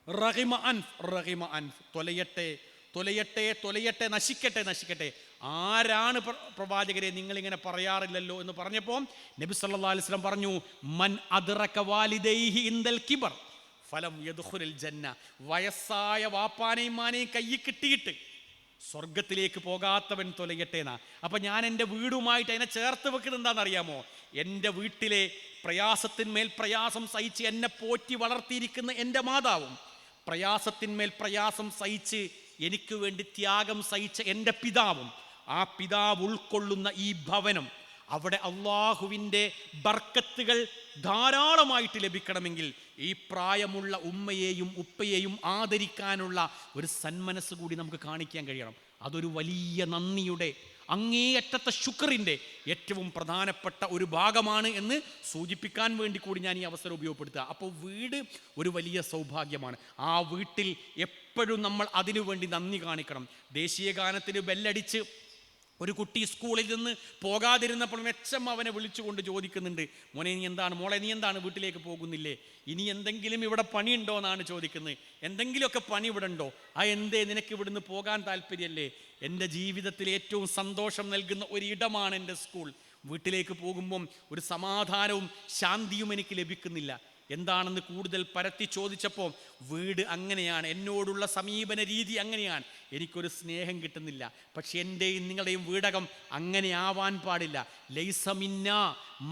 റഹിമ അൻഫ്, റഹിമ അൻഫ്, തൊലയട്ടെ തൊലയട്ടെ തൊലയട്ടെ, നശിക്കട്ടെ നശിക്കട്ടെ. ആരാണ് പ്രവാചകരെ നിങ്ങളിങ്ങനെ പറയാറില്ലല്ലോ എന്ന് പറഞ്ഞപ്പോൾ നബി സല്ലല്ലാഹു അലൈഹി വസല്ലം പറഞ്ഞു, മൻ അദ്റക വാലിദൈഹി ഇൻദൽ കിബർ ഫലം യദ്ഖുലുൽ ജന്ന, വയസ്സായ വാപ്പാനെയും മാനെയും കയ്യിൽ കിട്ടിയിട്ട് സ്വർഗത്തിലേക്ക് പോകാത്തവൻ തൊലയട്ടേന്നാ. അപ്പം ഞാൻ എൻ്റെ വീടുമായിട്ട് അതിനെ ചേർത്ത് വെക്കുന്നത് എന്താണെന്നറിയാമോ? എൻ്റെ വീട്ടിലെ പ്രയാസത്തിന്മേൽ പ്രയാസം സഹിച്ച് എന്നെ പോറ്റി വളർത്തിയിരിക്കുന്ന എൻ്റെ മാതാവും, പ്രയാസത്തിന്മേൽ പ്രയാസം സഹിച്ച് എനിക്ക് വേണ്ടി ത്യാഗം സഹിച്ച എൻ്റെ പിതാവും, ആ പിതാവ് ഉൾക്കൊള്ളുന്ന ഈ ഭവനം, അവിടെ അള്ളാഹുവിൻ്റെ ബർക്കത്തുകൾ ധാരാളമായിട്ട് ലഭിക്കണമെങ്കിൽ ഈ പ്രായമുള്ള ഉമ്മയെയും ഉപ്പയെയും ആദരിക്കാനുള്ള ഒരു സന്മനസ് കൂടി നമുക്ക് കാണിക്കാൻ കഴിയണം. അതൊരു വലിയ നന്ദിയുടെ, അങ്ങേയറ്റത്തെ ശുക്രിൻ്റെ ഏറ്റവും പ്രധാനപ്പെട്ട ഒരു ഭാഗമാണ് എന്ന് സൂചിപ്പിക്കാൻ വേണ്ടി കൂടി ഞാൻ ഈ അവസരം ഉപയോഗപ്പെടുത്തുക. അപ്പോൾ വീട് ഒരു വലിയ സൗഭാഗ്യമാണ്. ആ വീട്ടിൽ എപ്പോഴും നമ്മൾ അതിനു വേണ്ടി നന്ദി കാണിക്കണം. ദേശീയ ഗാനത്തിന് ബെല്ലടിച്ച് ഒരു കുട്ടി സ്കൂളിൽ നിന്ന് പോകാതിരുന്നപ്പോൾ മെച്ചം അവനെ വിളിച്ചുകൊണ്ട് ചോദിക്കുന്നുണ്ട്, മോനെ നീ എന്താണ്, മോളെ നീ എന്താണ് വീട്ടിലേക്ക് പോകുന്നില്ലേ, ഇനി എന്തെങ്കിലും ഇവിടെ പണിയുണ്ടോ എന്നാണ് ചോദിക്കുന്നത്. എന്തെങ്കിലുമൊക്കെ പണി ഇവിടെ ഉണ്ടോ? എന്തേ നിനക്ക് ഇവിടുന്ന് പോകാൻ താല്പര്യമല്ലേ? എൻ്റെ ജീവിതത്തിൽ ഏറ്റവും സന്തോഷം നൽകുന്ന ഒരിടമാണ് എൻ്റെ സ്കൂൾ. വീട്ടിലേക്ക് പോകുമ്പം ഒരു സമാധാനവും ശാന്തിയും എനിക്ക് ലഭിക്കുന്നില്ല. എന്താണെന്ന് കൂടുതൽ പരത്തി ചോദിച്ചപ്പോൾ വീട് അങ്ങനെയാണ്, എന്നോടുള്ള സമീപന രീതി അങ്ങനെയാണ്, എനിക്കൊരു സ്നേഹം കിട്ടുന്നില്ല. പക്ഷെ എൻ്റെയും നിങ്ങളുടെയും വീടകം അങ്ങനെ ആവാൻ പാടില്ല. ലൈസ മിന്നാ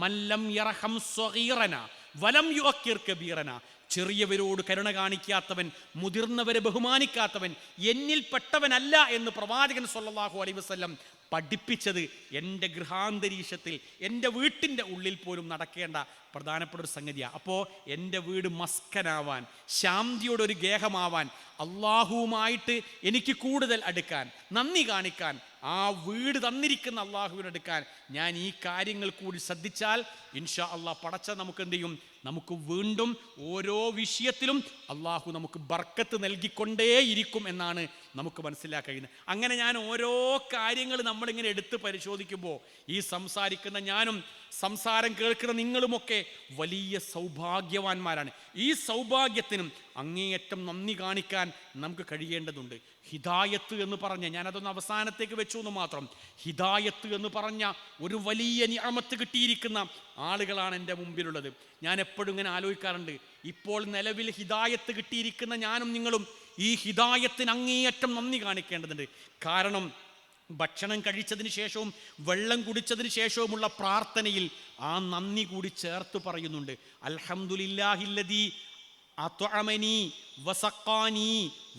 മല്ലം യർഹം സ്വഗീറന വലം യുഅക്കിർ കബീറന. ചെറിയവരോട് കരുണ കാണിക്കാത്തവൻ, മുതിർന്നവരെ ബഹുമാനിക്കാത്തവൻ എന്നിൽ പെട്ടവനല്ല എന്ന് പ്രവാചകൻ സ്വല്ലല്ലാഹു അലൈഹി വസല്ലം പഠിപ്പിച്ചത് എൻ്റെ ഗൃഹാന്തരീക്ഷത്തിൽ, എൻ്റെ വീട്ടിൻ്റെ ഉള്ളിൽ പോലും നടക്കേണ്ട പ്രധാനപ്പെട്ട ഒരു സംഗതിയാണ്. അപ്പോൾ എൻ്റെ വീട് മസ്കനാവാൻ, ശാന്തിയോടൊരു ഗേഹമാവാൻ, അള്ളാഹുവുമായിട്ട് എനിക്ക് കൂടുതൽ അടുക്കാൻ, നന്ദി കാണിക്കാൻ, ആ വീട് തന്നിരിക്കുന്ന അള്ളാഹുവിനെടുക്കാൻ ഞാൻ ഈ കാര്യങ്ങൾ കൂടി ശ്രദ്ധിച്ചാൽ ഇൻഷാ അള്ളാഹ് പടച്ച നമുക്ക് എന്ത് ചെയ്യും? നമുക്ക് വീണ്ടും ഓരോ വിഷയത്തിലും അള്ളാഹു നമുക്ക് ബർക്കത്ത് നൽകിക്കൊണ്ടേയിരിക്കും എന്നാണ് നമുക്ക് മനസ്സിലാക്കാൻ കഴിയുന്നത്. അങ്ങനെ ഞാൻ ഓരോ കാര്യങ്ങൾ നമ്മളിങ്ങനെ എടുത്ത് പരിശോധിക്കുമ്പോൾ ഈ സംസാരിക്കുന്ന ഞാനും സംസാരം കേൾക്കുന്ന നിങ്ങളുമൊക്കെ വലിയ സൗഭാഗ്യവാന്മാരാണ്. ഈ സൗഭാഗ്യത്തിനും അങ്ങേയറ്റം നന്ദി കാണിക്കാൻ നമുക്ക് കഴിയേണ്ടതുണ്ട്. ഹിദായത്ത് എന്ന് പറഞ്ഞ, ഞാനതൊന്ന് അവസാനത്തേക്ക് വെച്ചു എന്ന് മാത്രം, ഹിദായത്ത് എന്ന് പറഞ്ഞ ഒരു വലിയ നിഅമത്ത് കിട്ടിയിരിക്കുന്ന ആളുകളാണ് എൻ്റെ മുമ്പിലുള്ളത്. ഞാൻ എപ്പോഴും ഇങ്ങനെ ആലോചിക്കാറുണ്ട്, ഇപ്പോൾ നിലവിൽ ഹിദായത്ത് കിട്ടിയിരിക്കുന്ന ഞാനും നിങ്ങളും ഈ ഹിദായത്തിന് അങ്ങേയറ്റം നന്ദി കാണിക്കേണ്ടതുണ്ട്. കാരണം ഭക്ഷണം കഴിച്ചതിന് ശേഷവും വെള്ളം കുടിച്ചതിന് ശേഷവുമുള്ള പ്രാർത്ഥനയിൽ ആ നന്ദി കൂടി ചേർത്ത് പറയുന്നുണ്ട്. അൽഹംദുലില്ലാഹില്ലദീ അത്അമനി വസഖാനി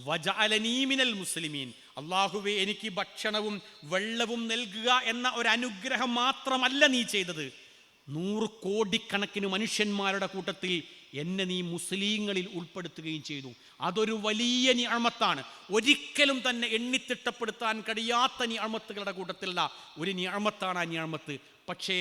വജഅലനി മിനൽ മുസ്ലിമീൻ. അല്ലാഹുവേ, എനിക്ക് ഭക്ഷണവും വെള്ളവും നൽകുക എന്ന ഒരു അനുഗ്രഹം മാത്രമല്ല നീ ചെയ്തത്, 100 കോടിക്കണക്കിന് മനുഷ്യന്മാരുടെ കൂട്ടത്തിൽ എന്നെ നീ മുസ്ലിങ്ങളിൽ ഉൾപ്പെടുത്തുകയും ചെയ്തു. അതൊരു വലിയ നിഅമത്താണ്. ഒരിക്കലും തന്നെ എണ്ണിത്തിട്ടപ്പെടുത്താൻ കഴിയാത്ത നിഅമത്തുകളുടെ കൂട്ടത്തിലുള്ള ഒരു നിഅമത്താണ് ആ നിഅമത്ത്. പക്ഷേ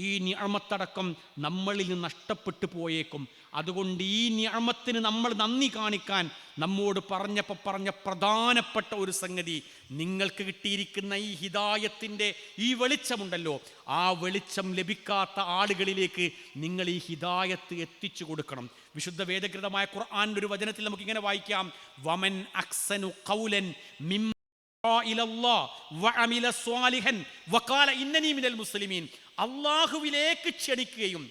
ഈ നിഅമത്തടക്കം നമ്മളിൽ നിന്ന് നഷ്ടപ്പെട്ടു പോയേക്കും. അതുകൊണ്ട് ഈ നിഅമത്തിന് നമ്മൾ നന്ദി കാണിക്കാൻ നമ്മോട് പറഞ്ഞ പ്രധാനപ്പെട്ട ഒരു സംഗതി, നിങ്ങൾക്ക് കിട്ടിയിരിക്കുന്ന ഈ ഹിദായത്തിൻ്റെ ഈ വെളിച്ചമുണ്ടല്ലോ, ആ വെളിച്ചം ലഭിക്കാത്ത ആളുകളിലേക്ക് നിങ്ങൾ ഈ ഹിദായത്ത് എത്തിച്ചു കൊടുക്കണം. വിശുദ്ധ വേദകൃതമായ ഖുർആനിൻ്റെ ഒരു വചനത്തിൽ നമുക്ക് ഇങ്ങനെ വായിക്കാം, വമൻ അഹ്സനു ഖൗലൻ മിമ്മ അള്ളാഹുവിലേക്ക് ക്ഷണിക്കുകയും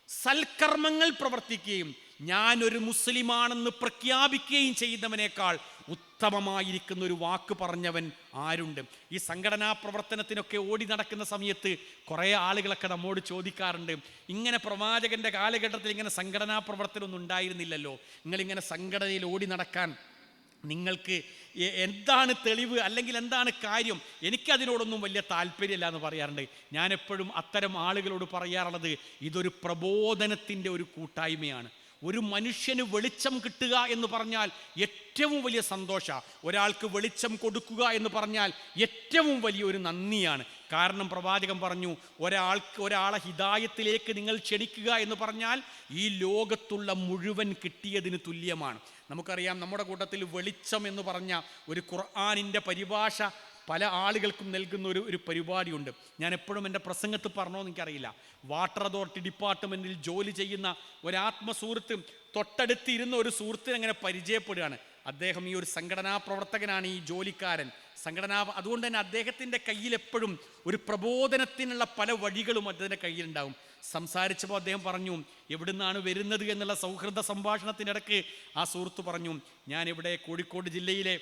സൽക്കർമ്മങ്ങൾ പ്രവർത്തിക്കുകയും ഞാനൊരു മുസ്ലിമാണെന്ന് പ്രഖ്യാപിക്കുകയും ചെയ്യുന്നവനേക്കാൾ ഉത്തമമായിരിക്കുന്ന ഒരു വാക്ക് പറഞ്ഞവൻ ആരുണ്ട്? ഈ സംഘടനാ പ്രവർത്തനത്തിനൊക്കെ ഓടി നടക്കുന്ന സമയത്ത് കുറേ ആളുകളൊക്കെ നമ്മോട് ചോദിക്കാറുണ്ട്, ഇങ്ങനെ പ്രവാചകന്റെ കാലഘട്ടത്തിൽ ഇങ്ങനെ സംഘടനാ പ്രവർത്തനമൊന്നും ഉണ്ടായിരുന്നില്ലല്ലോ, നിങ്ങളിങ്ങനെ സംഘടനയിൽ ഓടി നടക്കാൻ നിങ്ങൾക്ക് എന്താണ് തെളിവ്, അല്ലെങ്കിൽ എന്താണ് കാര്യം? എനിക്കതിനോടൊന്നും വലിയ താല്പര്യമില്ല എന്ന് പറയാറുണ്ട്. ഞാൻ എപ്പോഴും അത്തരം ആളുകളോട് പറയാറുള്ളത്, ഇതൊരു പ്രബോധനത്തിൻ്റെ ഒരു കൂട്ടായ്മയാണ്. ഒരു മനുഷ്യന് വെളിച്ചം കിട്ടുക എന്ന് പറഞ്ഞാൽ ഏറ്റവും വലിയ സന്തോഷമാണ്. ഒരാൾക്ക് വെളിച്ചം കൊടുക്കുക എന്ന് പറഞ്ഞാൽ ഏറ്റവും വലിയൊരു നന്ദിയാണ്. കാരണം പ്രവാചകൻ പറഞ്ഞു, ഒരാളെ ഹിദായത്തിലേക്ക് നിങ്ങൾ ക്ഷണിക്കുക എന്ന് പറഞ്ഞാൽ ഈ ലോകത്തുള്ള മുഴുവൻ കിട്ടിയതിന് തുല്യമാണ്. നമുക്കറിയാം, നമ്മുടെ കൂട്ടത്തിൽ വെളിച്ചം എന്ന് പറഞ്ഞ ഒരു ഖുർആനിൻ്റെ പരിഭാഷ പല ആളുകൾക്കും നൽകുന്ന ഒരു പരിപാടിയുണ്ട്. ഞാൻ എപ്പോഴും എൻ്റെ പ്രസംഗത്ത് പറഞ്ഞോന്ന് എനിക്കറിയില്ല. വാട്ടർ അതോറിറ്റി ഡിപ്പാർട്ട്മെൻറ്റിൽ ജോലി ചെയ്യുന്ന ഒരാത്മസുഹൃത്ത് തൊട്ടടുത്തിരുന്ന ഒരു സുഹൃത്തിനെ അങ്ങനെ പരിചയപ്പെടുകയാണ്. അദ്ദേഹം ഈ ഒരു സംഘടനാ പ്രവർത്തകനാണ്, ഈ ജോലിക്കാരൻ അതുകൊണ്ട് തന്നെ അദ്ദേഹത്തിൻ്റെ കയ്യിൽ എപ്പോഴും ഒരു പ്രബോധനത്തിനുള്ള പല വഴികളും അദ്ദേഹത്തിൻ്റെ കയ്യിലുണ്ടാകും. സംസാരിച്ചപ്പോൾ അദ്ദേഹം പറഞ്ഞു, എവിടുന്നാണ് വരുന്നത് എന്നുള്ള സൗഹൃദ സംഭാഷണത്തിനിടയ്ക്ക് ആ സുഹൃത്ത് പറഞ്ഞു, ഞാനിവിടെ കോഴിക്കോട് ജില്ലയിലെ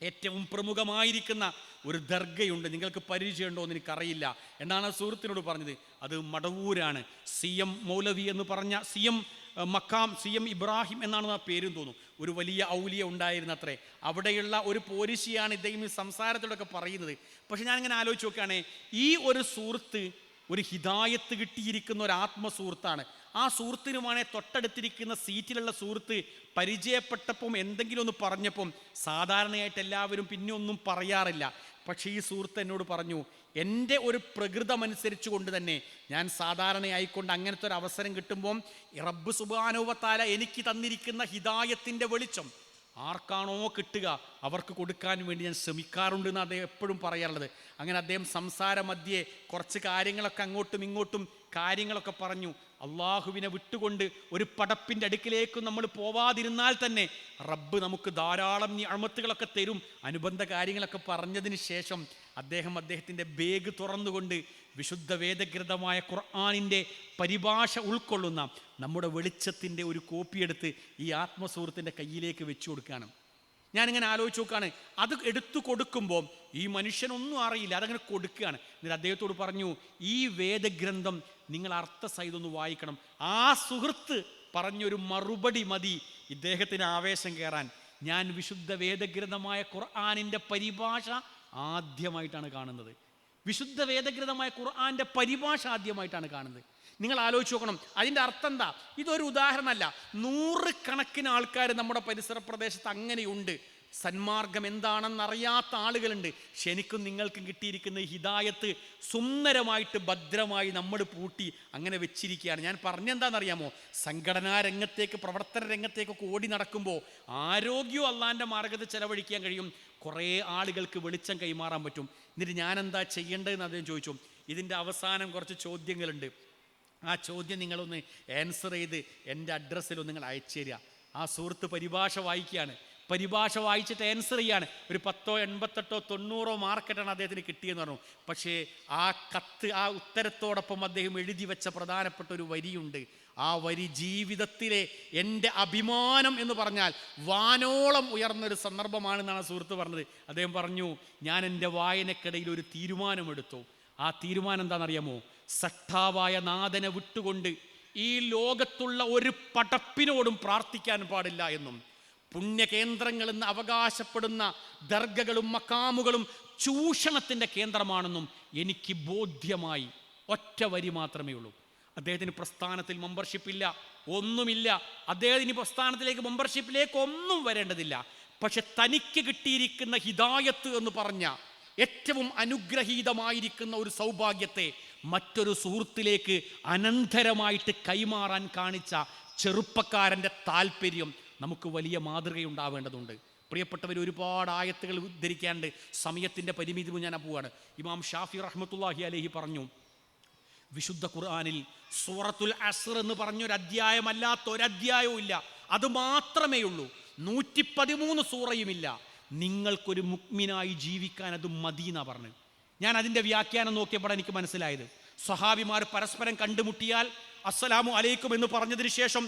ഏറ്റവും പ്രമുഖമായിരിക്കുന്ന ഒരു ദർഗയുണ്ട്, നിങ്ങൾക്ക് പരിചയമുണ്ടോ എന്ന് എനിക്കറിയില്ല എന്നാണ് സുഹൃത്തിനോട് പറഞ്ഞത്. അത് മടവൂരാണ്. CM മൗലവി എന്ന് പറഞ്ഞ CM ഇബ്രാഹിം എന്നാണ് ആ പേരും തോന്നുന്നു, ഒരു വലിയ ഔലിയ ഉണ്ടായിരുന്ന അത്രേ. അവിടെയുള്ള ഒരു പോരിശിയാണ് ഇദ്ദേഹം ഈ സംസാരത്തോടൊക്കെ പറയുന്നത്. പക്ഷെ ഞാനിങ്ങനെ ആലോചിച്ച് നോക്കുകയാണെ, ഈ ഒരു സുഹൃത്ത് ഒരു ഹിദായത്ത് കിട്ടിയിരിക്കുന്ന ഒരു ആത്മസുഹൃത്താണ്. ആ സുഹൃത്തിനുമാണെ തൊട്ടടുത്തിരിക്കുന്ന സീറ്റിലുള്ള സുഹൃത്ത് പരിചയപ്പെട്ടപ്പം എന്തെങ്കിലും ഒന്ന് പറഞ്ഞപ്പം സാധാരണയായിട്ട് എല്ലാവരും പിന്നെ ഒന്നും പറയാറില്ല. പക്ഷേ ഈ സുഹൃത്ത് എന്നോട് പറഞ്ഞു, എൻ്റെ ഒരു പ്രകൃതമനുസരിച്ച് കൊണ്ട് തന്നെ ഞാൻ സാധാരണയായിക്കൊണ്ട് അങ്ങനത്തെ ഒരു അവസരം കിട്ടുമ്പം റബ്ബ് സുബ്ഹാനഹു വ തആല എനിക്ക് തന്നിരിക്കുന്ന ഹിദായത്തിൻ്റെ വെളിച്ചം, ആർക്കാണോ കിട്ടുക അവർക്ക് കൊടുക്കാൻ വേണ്ടി ഞാൻ ശ്രമിക്കാറുണ്ട് എന്ന് അദ്ദേഹം എപ്പോഴും പറയാറുള്ളത്. അങ്ങനെ അദ്ദേഹം സംസാര മധ്യേ കുറച്ച് കാര്യങ്ങളൊക്കെ അങ്ങോട്ടും ഇങ്ങോട്ടും കാര്യങ്ങളൊക്കെ പറഞ്ഞു. അള്ളാഹുവിനെ വിട്ടുകൊണ്ട് ഒരു പടപ്പിൻ്റെ അടുക്കിലേക്ക് നമ്മൾ പോവാതിരുന്നാൽ തന്നെ റബ്ബ് നമുക്ക് ധാരാളം നിഅമത്തുകളൊക്കെ തരും. അനുബന്ധ കാര്യങ്ങളൊക്കെ പറഞ്ഞതിന് ശേഷം അദ്ദേഹത്തിൻ്റെ ബാഗ് തുറന്നുകൊണ്ട് വിശുദ്ധ വേദഗ്രന്ഥമായ ഖുർആനിൻ്റെ പരിഭാഷ ഉൾക്കൊള്ളുന്ന നമ്മുടെ വെളിച്ചത്തിൻ്റെ ഒരു കോപ്പിയെടുത്ത് ഈ ആത്മസുഹൃത്തിൻ്റെ കയ്യിലേക്ക് വെച്ചു കൊടുക്കുകയാണ്. ഞാനിങ്ങനെ ആലോചിച്ച് നോക്കുകയാണ്, അത് എടുത്തു കൊടുക്കുമ്പോൾ ഈ മനുഷ്യനൊന്നും അറിയില്ല, അതങ്ങനെ കൊടുക്കുകയാണ്. എന്നിട്ട് അദ്ദേഹത്തോട് പറഞ്ഞു, ഈ വേദഗ്രന്ഥം നിങ്ങൾ അർത്ഥസഹിതം വായിക്കണം. ആ സുഹൃത്ത് പറഞ്ഞൊരു മറുപടി മതി ഇദ്ദേഹത്തിന് ആവേശം കയറാൻ. ഞാൻ വിശുദ്ധ വേദഗ്രന്ഥമായ ഖുർആനിൻ്റെ പരിഭാഷ ആദ്യമായിട്ടാണ് കാണുന്നത്. വിശുദ്ധ വേദഗ്രന്ഥമായ ഖുർആന്റെ പരിഭാഷ ആദ്യമായിട്ടാണ് കാണുന്നത്. നിങ്ങൾ ആലോചിച്ച് നോക്കണം, അതിൻ്റെ അർത്ഥം എന്താ? ഇതൊരു ഉദാഹരണമല്ല, നൂറുകണക്കിന് ആൾക്കാർ നമ്മുടെ പരിസര പ്രദേശത്ത് അങ്ങനെയുണ്ട്. സന്മാർഗം എന്താണെന്നറിയാത്ത ആളുകളുണ്ട്. ശരിക്കും നിങ്ങൾക്കും കിട്ടിയിരിക്കുന്ന ഹിദായത്ത് സുന്ദരമായിട്ട് ഭദ്രമായി നമ്മൾ പൂട്ടി അങ്ങനെ വെച്ചിരിക്കുകയാണ്. ഞാൻ പറഞ്ഞെന്താണെന്നറിയാമോ? സംഘടനാ രംഗത്തേക്ക്, പ്രവർത്തന രംഗത്തേക്കൊക്കെ ഓടി നടക്കുമ്പോൾ ആരോഗ്യവും അള്ളാൻ്റെ മാർഗത്തിൽ ചെലവഴിക്കാൻ കഴിയും, കുറേ ആളുകൾക്ക് വെളിച്ചം കൈമാറാൻ പറ്റും. എന്നിട്ട് ഞാൻ എന്താ ചെയ്യേണ്ടതെന്ന് അദ്ദേഹം ചോദിച്ചു. ഇതിൻ്റെ അവസാനം കുറച്ച് ചോദ്യങ്ങളുണ്ട്. ആ ചോദ്യം നിങ്ങളൊന്ന് ആൻസർ ചെയ്ത് എൻ്റെ അഡ്രസ്സിലൊന്ന് നിങ്ങൾ അയച്ചു തരിക. ആ സുഹൃത്ത് പരിഭാഷ വായിക്കുകയാണ്. പരിഭാഷ വായിച്ചിട്ട് ആൻസർ ചെയ്യാണ്. ഒരു 10, 88, 90 മാർക്കറ്റാണ് അദ്ദേഹത്തിന് കിട്ടിയെന്ന് പറഞ്ഞു. പക്ഷേ ആ കത്ത്, ആ ഉത്തരത്തോടൊപ്പം അദ്ദേഹം എഴുതി വെച്ച പ്രധാനപ്പെട്ട ഒരു വരിയുണ്ട്. ആ വരി ജീവിതത്തിലെ എൻ്റെ അഭിമാനം എന്ന് പറഞ്ഞാൽ വാനോളം ഉയർന്നൊരു സന്ദർഭമാണെന്നാണ് സുഹൃത്ത് പറഞ്ഞത്. അദ്ദേഹം പറഞ്ഞു, ഞാൻ എൻ്റെ വായനക്കിടയിൽ ഒരു തീരുമാനമെടുത്തു. ആ തീരുമാനം എന്താണെന്നറിയാമോ? സട്ടാവായ നാഥനെ വിട്ടുകൊണ്ട് ഈ ലോകത്തുള്ള ഒരു പടപ്പിനോടും പ്രാർത്ഥിക്കാൻ പാടില്ല എന്നും, പുണ്യകേന്ദ്രങ്ങളെന്ന് അവകാശപ്പെടുന്ന ദർഗകളും മക്കാമുകളും ചൂഷണത്തിൻ്റെ കേന്ദ്രമാണെന്നും എനിക്ക് ബോധ്യമായി. ഒറ്റ വരി മാത്രമേ ഉള്ളൂ. അദ്ദേഹത്തിന് പ്രസ്ഥാനത്തിൽ മെമ്പർഷിപ്പില്ല, ഒന്നുമില്ല. അദ്ദേഹത്തിന് പ്രസ്ഥാനത്തിലേക്ക്, മെമ്പർഷിപ്പിലേക്ക് ഒന്നും വരേണ്ടതില്ല. പക്ഷെ തനിക്ക് കിട്ടിയിരിക്കുന്ന ഹിദായത്ത് എന്ന് പറഞ്ഞ ഏറ്റവും അനുഗ്രഹീതമായിരിക്കുന്ന ഒരു സൗഭാഗ്യത്തെ മറ്റൊരു സുഹൃത്തിലേക്ക് അനന്തരമായിട്ട് കൈമാറാൻ കാണിച്ച ചെറുപ്പക്കാരൻ്റെ താല്പര്യം നമുക്ക് വലിയ മാതൃകയുണ്ടാവേണ്ടതുണ്ട്. പ്രിയപ്പെട്ടവർ, ഒരുപാട് ആയത്തുകൾ ഉദ്ധരിക്കാണ്ട് സമയത്തിൻ്റെ പരിമിതി ഞാൻ പോവാണ്. ഇമാം ഷാഫി റഹ്മത്തുള്ളാഹി അലൈഹി പറഞ്ഞു, വിശുദ്ധ ഖുർആനിൽ സൂറത്തുൽ അസ്ർ എന്ന് പറഞ്ഞൊരു അധ്യായമല്ലാത്ത ഒരധ്യായവും ഇല്ല. അത് മാത്രമേ ഉള്ളൂ. 113 സൂറയുമില്ല. നിങ്ങൾക്കൊരു മുഅ്മിനായി ജീവിക്കാൻ അത് മതി എന്നാ പറഞ്ഞു. ഞാൻ അതിൻ്റെ വ്യാഖ്യാനം നോക്കിയപ്പോൾ എനിക്ക് മനസ്സിലായത്, സ്വഹാബിമാർ പരസ്പരം കണ്ടുമുട്ടിയാൽ അസ്സലാമു അലൈക്കും എന്ന് പറഞ്ഞതിന് ശേഷം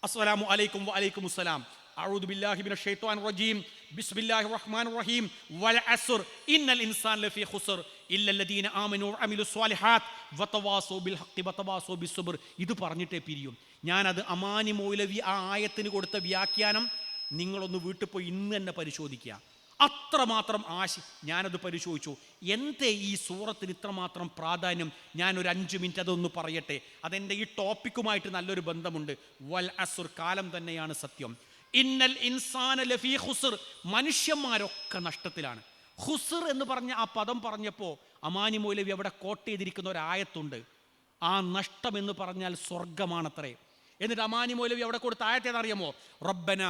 അസ്സലാമു അലൈക്കും വഅലൈക്കും അസ്സലാം, അഊദു ബില്ലാഹി മിനശ് ശൈത്വാനിർ റജീം, ബിസ്മില്ലാഹിർ റഹ്മാനിർ റഹീം, വൽ അസ്ർ ഇന്നൽ ഇൻസാന ലഫീ ഖുസ്ർ ഇല്ലല്ലദീന ആമനൂ വഅമിലുസ് സ്വാലിഹാത്ത് വതവാസൗ ബിൽ ഹഖ് വതവാസൗ ബിസ്സബ്ർ. ഇത് പറഞ്ഞിട്ടേ പിരിയും. ഞാനത് അമാനി മൗലവി ആ ആയത്തിന് കൊടുത്ത വ്യാഖ്യാനം നിങ്ങളൊന്ന് വീട്ടിൽ പോയി ഇന്ന് തന്നെ പരിശോധിക്കുക. അത്രമാത്രം ഞാനത് പരിശോധിച്ചു. എന്തേ ഈ സൂറത്തിന് ഇത്രമാത്രം പ്രാധാന്യം? ഞാനൊരു 5 മിനിറ്റ് അതൊന്ന് പറയട്ടെ. അതെൻ്റെ ഈ ടോപ്പിക്കുമായിട്ട് നല്ലൊരു ബന്ധമുണ്ട്. വൽ അസ്ർ, കാലം തന്നെയാണ് സത്യം. ഇന്നൽ ഇൻസാന ലഫീ ഖുസ്ർ, മനുഷ്യന്മാരൊക്കെ നഷ്ടത്തിലാണ്. ഖുസ്ർ എന്ന് പറഞ്ഞ ആ പദം പറഞ്ഞപ്പോൾ അമാനി മൗലവി അവിടെ കോട്ട് ചെയ്തിരിക്കുന്ന ഒരായത്തുണ്ട്. ആ നഷ്ടം എന്ന് പറഞ്ഞാൽ സ്വർഗമാണത്രേ. എന്നിട്ട് അമാനി മൗലവി അവിടെ കൊടുത്ത ആയത്തേതറിയാമോ? റബ്ബന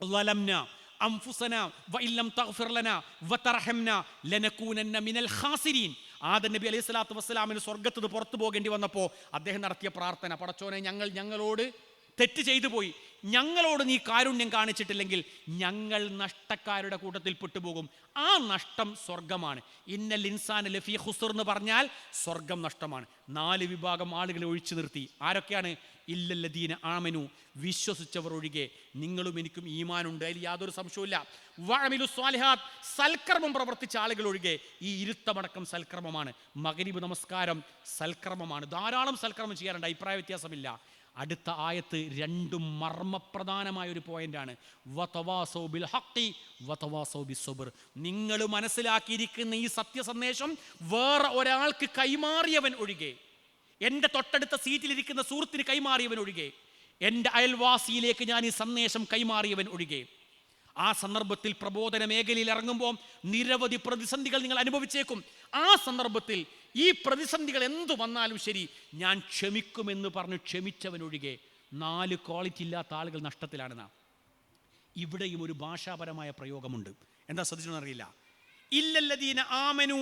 ളലംനാ അൻഫുസനാ വഇല്ലം തഗ്ഫിർ ലനാ വതർഹംനാ ലനകൂനന്ന മിനൽ ഖാസിരീൻ. ആദം നബി അലൈഹി സ്വലാത്തു വസ്സലാമിന് സ്വർഗത്തിൽ നിന്ന് പുറത്തു പോകേണ്ടി വന്നപ്പോൾ അദ്ദേഹം നടത്തിയ പ്രാർത്ഥന, പടച്ചോനെ, ഞങ്ങളോട് തെറ്റ് ചെയ്തു പോയി, ഞങ്ങളോട് നീ കാരുണ്യം കാണിച്ചിട്ടില്ലെങ്കിൽ ഞങ്ങൾ നഷ്ടക്കാരുടെ കൂട്ടത്തിൽ പെട്ടുപോകും. ആ നഷ്ടം സ്വർഗമാണ്. ഇന്നൽ ഇൻസാന ലഫീ ഖുസ്ർ എന്ന് പറഞ്ഞാൽ സ്വർഗം നഷ്ടമാണ്. 4 വിഭാഗം ആളുകളെ ഒഴിച്ചു നിർത്തി. ആരൊക്കെയാണ്? ഇല്ലല്ലദീന ആമനു, വിശ്വസിച്ചവർ ഒഴികെ. നിങ്ങളും എനിക്കും ഈമാനുണ്ട്, അതിൽ യാതൊരു സംശയവുമില്ല. വഅമിലുസ് സ്വാലിഹാത്ത്, സൽക്കർമ്മം പ്രവർത്തിച്ച ആളുകൾ ഒഴികെ. ഈ ഇരുത്തമടക്കം സൽക്കർമ്മമാണ്. മഗ്രിബ് നമസ്കാരം സൽക്കർമ്മമാണ്. ധാരാളം സൽക്കർമ്മം ചെയ്യാറുണ്ട്, അഭിപ്രായ വ്യത്യാസമില്ല. അടുത്ത ആയത്ത് രണ്ടും മർമ്മപ്രധാനമായ ഒരു പോയിന്റാണ്. വതവാസൗ ബിൽ ഹഖി വതവാസൗ ബിസ്സബ്ർ. നിങ്ങൾ മനസ്സിലാക്കിയിരിക്കുന്ന ഈ സത്യസന്ദേശം വേറെ ഒരാൾക്ക് കൈമാറിയവൻ ഒഴികെ, എൻ്റെ തൊട്ടടുത്ത സീറ്റിലിരിക്കുന്ന സുഹൃത്തിന് കൈമാറിയവൻ ഒഴികെ, എൻ്റെ അയൽവാസിയിലേക്ക് ഞാൻ ഈ സന്ദേശം കൈമാറിയവൻ ഒഴികെ. ആ സന്ദർഭത്തിൽ പ്രബോധന മേഖലയിൽ ഇറങ്ങുമ്പോൾ നിരവധി പ്രതിസന്ധികൾ നിങ്ങൾ അനുഭവിച്ചേക്കും. ആ സന്ദർഭത്തിൽ ഈ പ്രതിസന്ധികൾ എന്തു വന്നാലും ശരി, ഞാൻ ക്ഷമിക്കുമെന്ന് പറഞ്ഞ് ക്ഷമിച്ചവനൊഴികെ 4 ക്വാളിറ്റി ഇല്ലാത്ത ആളുകൾ നഷ്ടത്തിലാണ് നാം. ഇവിടെയും ഒരു ഭാഷാപരമായ പ്രയോഗമുണ്ട്. എന്താ ശ്രദ്ധിച്ചെന്നറിയില്ല. ഇല്ലല്ലദീന ആമനു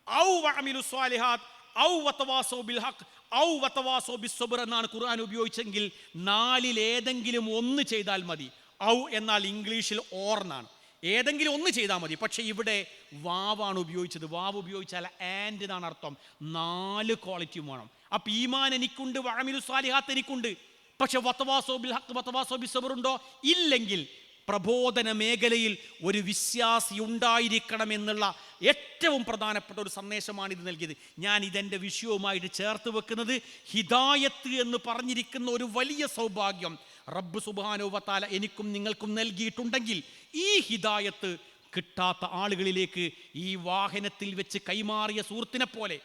ഔ വഅമിലു സ്വാലിഹാത്ത് ഔ വതവാസൗ ബിൽ ഹഖ് ഔ വതവാസൗ ബിസ്സബ്ർ എന്നാണ് ഖുർആൻ ഉപയോഗിച്ചെങ്കിൽ നാലിലേതെങ്കിലും ഒന്ന് ചെയ്താൽ മതി. ഔ എന്നാൽ ഇംഗ്ലീഷിൽ ഓർ എന്നാണ്, ഏതെങ്കിലും ഒന്ന് ചെയ്താൽ മതി. പക്ഷേ ഇവിടെ വാവാണ് ഉപയോഗിച്ചത്. വാവ് ഉപയോഗിച്ചാൽ ആൻഡ് എന്നാണ് അർത്ഥം. 4 ക്വാളിറ്റിയും വേണം. അപ്പം ഈമാൻ എനിക്കുണ്ട്, വഅമിലു സ്വാലിഹാത്ത് എനിക്കുണ്ട്, പക്ഷെ വതവാസൗ ബിൽ ഹഖ് വതവാസൗ ബിസ്സബ്ർ ഉണ്ടോ? ഇല്ലെങ്കിൽ പ്രബോധന മേഖലയിൽ ഒരു വിശ്വാസി ഉണ്ടായിരിക്കണമെന്നുള്ള ഏറ്റവും പ്രധാനപ്പെട്ട ഒരു സന്ദേശമാണ് ഇത് നൽകിയത്. ഞാൻ ഇതെൻ്റെ വിഷയവുമായിട്ട് ചേർത്ത് വെക്കുന്നത്, ഹിദായത്ത് എന്ന് പറഞ്ഞിരിക്കുന്ന ഒരു വലിയ സൗഭാഗ്യം റബ്ബ് സുബ്ഹാനഹു വ തആല എനിക്കും നിങ്ങൾക്കും നൽകിയിട്ടുണ്ടെങ്കിൽ ഈ ഹിദായത്ത് കിട്ടാത്ത ആളുകളിലേക്ക് ഈ വാഹനത്തിൽ വെച്ച് കൈമാറിയ സുഹൃത്തിനെ പോലെ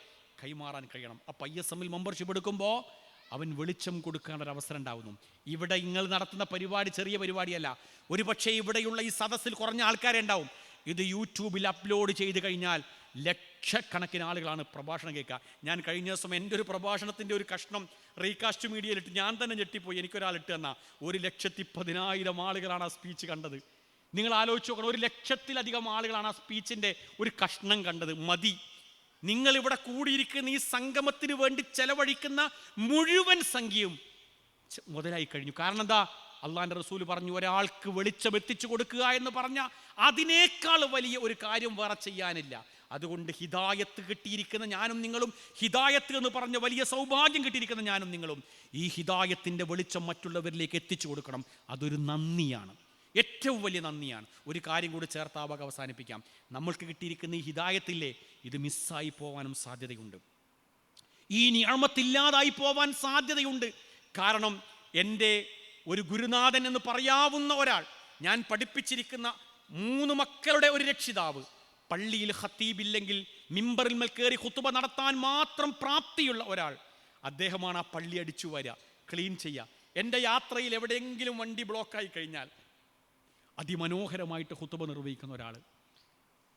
കൈമാറാൻ കഴിയണം. അപ്പം ISM-ൽ മെമ്പർഷിപ്പ് എടുക്കുമ്പോൾ അവൻ വെളിച്ചം കൊടുക്കാനൊരവസരം ഉണ്ടാവുന്നു. ഇവിടെ നിങ്ങൾ നടത്തുന്ന പരിപാടി ചെറിയ പരിപാടിയല്ല. ഒരു പക്ഷേ ഇവിടെയുള്ള ഈ സദസ്സിൽ കുറഞ്ഞ ആൾക്കാരെ ഉണ്ടാവും. ഇത് യൂട്യൂബിൽ അപ്ലോഡ് ചെയ്ത് കഴിഞ്ഞാൽ ലക്ഷക്കണക്കിന് ആളുകളാണ് പ്രഭാഷണം കേൾക്കുക. ഞാൻ കഴിഞ്ഞ ദിവസം എൻ്റെ ഒരു പ്രഭാഷണത്തിൻ്റെ ഒരു കഷ്ണം റീകാസ്റ്റ് മീഡിയയിലിട്ട് ഞാൻ തന്നെ ഞെട്ടിപ്പോയി. എനിക്കൊരാൾ ഇട്ട് തന്ന 1,10,000 ആളുകളാണ് ആ സ്പീച്ച് കണ്ടത്. നിങ്ങൾ ആലോചിച്ച് നോക്കണം, 1,00,000-ലധികം ആളുകളാണ് ആ സ്പീച്ചിൻ്റെ ഒരു കഷ്ണം കണ്ടത്. മതി. നിങ്ങളിവിടെ കൂടിയിരിക്കുന്ന ഈ സംഗമത്തിന് വേണ്ടി ചെലവഴിക്കുന്ന മുഴുവൻ സംഖ്യയും മുതലായി കഴിഞ്ഞു. കാരണം എന്താ? അള്ളാന്റെ റസൂൽ പറഞ്ഞു, ഒരാൾക്ക് വെളിച്ചം എത്തിച്ചു കൊടുക്കുക എന്ന് പറഞ്ഞ അതിനേക്കാൾ വലിയ ഒരു കാര്യം വേറെ ചെയ്യാനില്ല. അതുകൊണ്ട് ഹിദായത്ത് കിട്ടിയിരിക്കുന്ന ഞാനും നിങ്ങളും, ഹിദായത്ത് എന്ന് പറഞ്ഞ വലിയ സൗഭാഗ്യം കിട്ടിയിരിക്കുന്ന ഞാനും നിങ്ങളും ഈ ഹിദായത്തിൻ്റെ വെളിച്ചം മറ്റുള്ളവരിലേക്ക് എത്തിച്ചു കൊടുക്കണം. അതൊരു നന്ദിയാണ്, ഏറ്റവും വലിയ നന്ദിയാണ്. ഒരു കാര്യം കൂടി ചേർത്ത് ആവാക അവസാനിപ്പിക്കാം. നമ്മൾക്ക് കിട്ടിയിരിക്കുന്ന ഈ ഹിദായത്തില്ലേ, ഇത് മിസ്സായി പോവാനും സാധ്യതയുണ്ട്. ഈ നിഅമത്തില്ലാതായി പോവാൻ സാധ്യതയുണ്ട്. കാരണം എൻ്റെ ഒരു ഗുരുനാഥൻ എന്ന് പറയാവുന്ന ഒരാൾ, ഞാൻ പഠിപ്പിച്ചിരിക്കുന്ന 3 മക്കളുടെ ഒരു രക്ഷിതാവ്, പള്ളിയിൽ ഖത്തീബില്ലെങ്കിൽ മിമ്പറിൽ മേൽ കയറി ഖുതുബ നടത്താൻ മാത്രം പ്രാപ്തിയുള്ള ഒരാൾ, അദ്ദേഹമാണ് ആ പള്ളി അടിച്ചു വരിക, ക്ലീൻ ചെയ്യുക. എൻ്റെ യാത്രയിൽ എവിടെയെങ്കിലും വണ്ടി ബ്ലോക്കായി കഴിഞ്ഞാൽ അതിമനോഹരമായിട്ട് ഖുതുബ നിർവഹിക്കുന്ന ഒരാൾ.